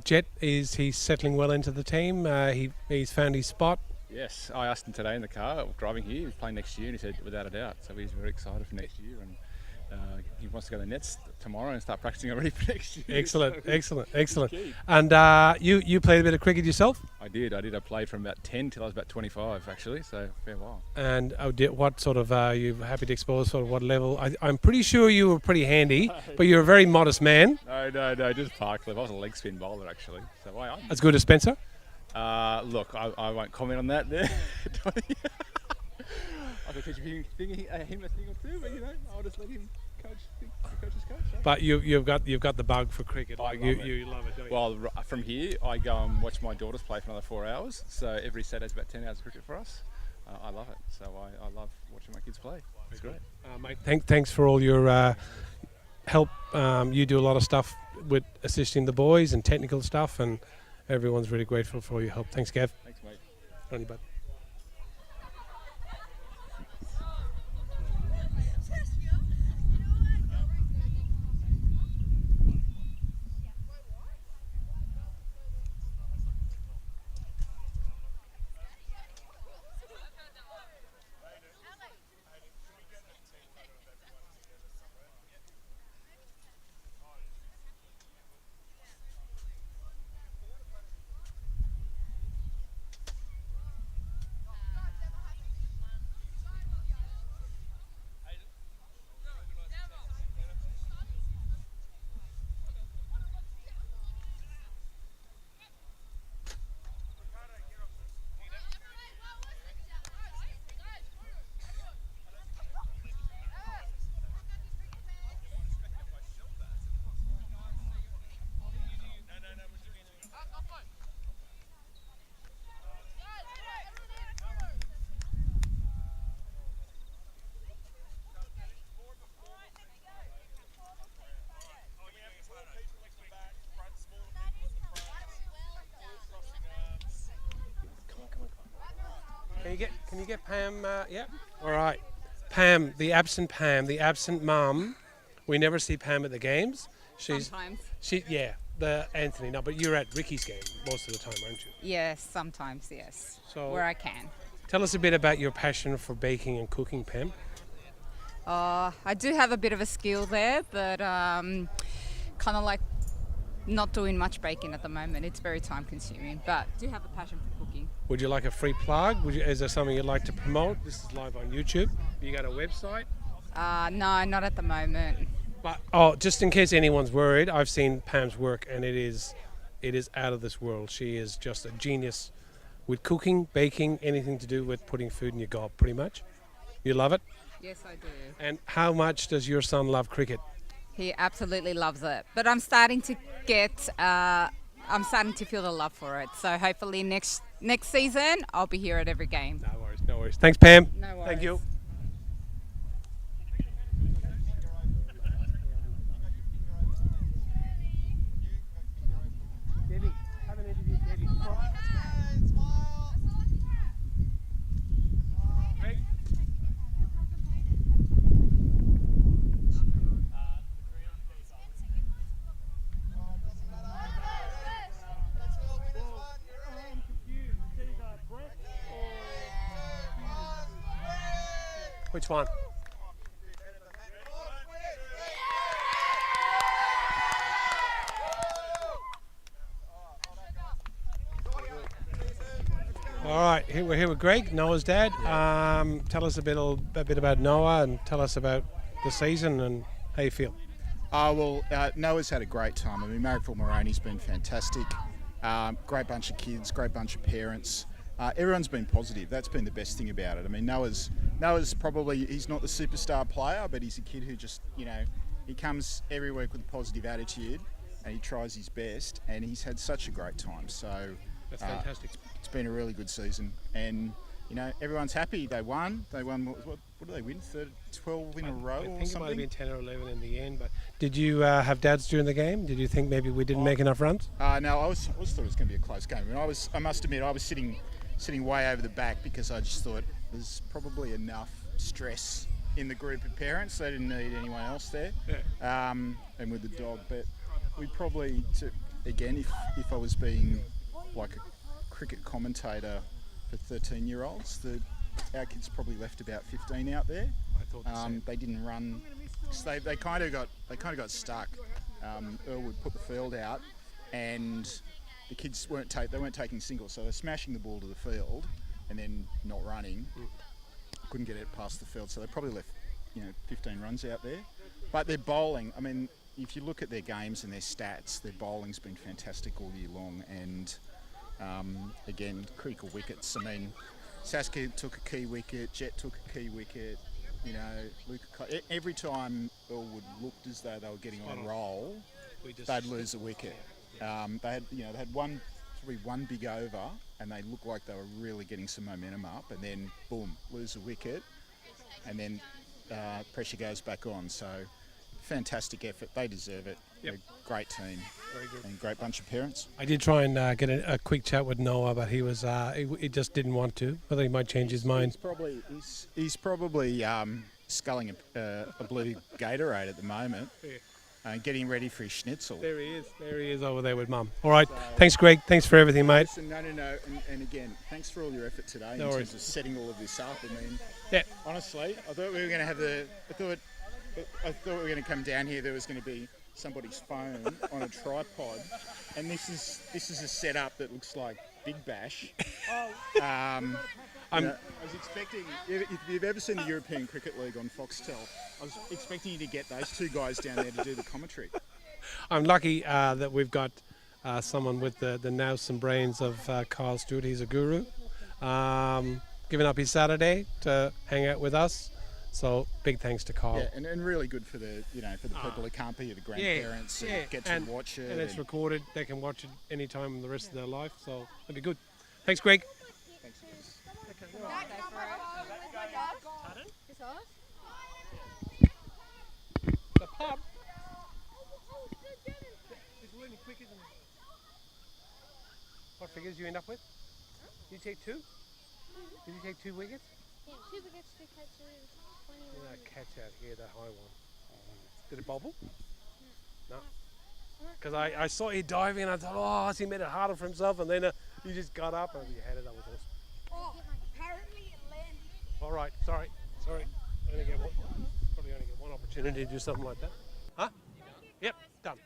Jet, he's settling well into the team. He's found his spot. Yes, I asked him today in the car driving here. He's playing next year, and he said without a doubt. So he's very excited for next year, and he wants to go to the nets tomorrow and start practicing already for next year. Excellent. And you played a bit of cricket yourself? I did. I played from about 10 till I was about 25, actually. So fair while. And what sort of you happy to expose? Sort of what level? I'm pretty sure you were pretty handy, but you're a very modest man. No, just park level. I was a leg spin bowler actually. So I'm as good as Spencer. Look, I won't comment on that there. I could teach him a thing or two, but I'll just let him coach. Coach's coach. So. But you've got the bug for cricket. You love it, don't you? Well, from here I go and watch my daughters play for another 4 hours. So every Saturday's about 10 hours of cricket for us. I love it. So I love watching my kids play. It's great. Mate, thanks for all your help. You do a lot of stuff with assisting the boys and technical stuff, and everyone's really grateful for your help. Thanks, Gav. Thanks, mate. Only bud. Can you get Pam? Yeah. All right. Pam, the absent mum. We never see Pam at the games. Sometimes. The Anthony. No, but you're at Ricky's game most of the time, aren't you? Yes, sometimes, yes. So where I can. Tell us a bit about your passion for baking and cooking, Pam. I do have a bit of a skill there, but kind of like not doing much baking at the moment. It's very time consuming, but do have a passion for cooking. Would you like a free plug? Is there something you'd like to promote? This is live on YouTube. You got a website? No, not at the moment. But just in case anyone's worried, I've seen Pam's work and it is out of this world. She is just a genius with cooking, baking, anything to do with putting food in your gob, pretty much. You love it? Yes, I do. And how much does your son love cricket? He absolutely loves it. But I'm starting to feel the love for it. So hopefully next season I'll be here at every game. No worries. Thanks, Pam. No worries. Thank you. Which one? All right, we're here with Greg, Noah's dad. Tell us a bit about Noah and tell us about the season and how you feel. Noah's had a great time. I mean, Marrickville Moroney's been fantastic. Great bunch of kids, great bunch of parents. Everyone's been positive. That's been the best thing about it. I mean, Noah's probably, he's not the superstar player, but he's a kid who just, he comes every week with a positive attitude and he tries his best and he's had such a great time. So that's fantastic. It's been a really good season and, everyone's happy. They won. What did they win? 12 in a row or something? I think it might have been 10 or 11 in the end. But did you have dads during the game? Did you think maybe we didn't make enough runs? No, I thought it was going to be a close game. I must admit, I was sitting way over the back because I just thought there's probably enough stress in the group of parents. They didn't need anyone else there. Yeah. And with the dog. But we probably, again, if I was being like a cricket commentator for 13-year-olds, our kids probably left about 15 out there. I thought the same. They didn't run. They kind of got stuck. Earlwood put the field out, and the kids weren't taking singles, so they're smashing the ball to the field and then not running. Couldn't get it past the field, so they probably left 15 runs out there. But their bowling, I mean, if you look at their games and their stats, their bowling's been fantastic all year long. And again, critical wickets. I mean, Saskia took a key wicket, Jet took a key wicket. Every time Earlwood looked as though they were getting on a roll, they'd lose a wicket. They had probably one big over, and they looked like they were really getting some momentum up, and then boom, lose a wicket, and then pressure goes back on. So fantastic effort. They deserve it. Yep. They're a great team. Very good. And great bunch of parents. I did try and get a quick chat with Noah, but he was he just didn't want to. Whether he might change his mind. He's probably sculling a blue Gatorade at the moment. Yeah. Getting ready for his schnitzel. There he is over there with Mum. All right, thanks Greg, thanks for everything, mate. Listen, no, and again, thanks for all your effort today in terms of setting all of this up. I mean, honestly, I thought we were going to have I thought we were going to come down here, there was going to be somebody's phone on a tripod, and this is a setup that looks like Big Bash. I was expecting, if you've ever seen the European Cricket League on Foxtel, I was expecting you to get those two guys down there to do the commentary. I'm lucky that we've got someone with the nous and brains of Kyle Stewart. He's a guru, giving up his Saturday to hang out with us. So big thanks to Kyle. Yeah, and really good for the people who can't be here, the grandparents, and get to watch it. And it's recorded. They can watch it anytime in the rest of their life. So it'll be good. Thanks, Greg. Thanks. The pub. What figures you end up with? You take two? Did you take 2 wickets? Yeah, 2 wickets, 2 catches, 21. That catch out here, that high one. Did it bobble? No. Because I saw you diving and I thought, oh, has he made it harder for himself? And then you just got up and you had it. That was awesome. Oh, apparently it landed. All right, sorry. Probably only get one opportunity to do something like that. Huh? Yep, done.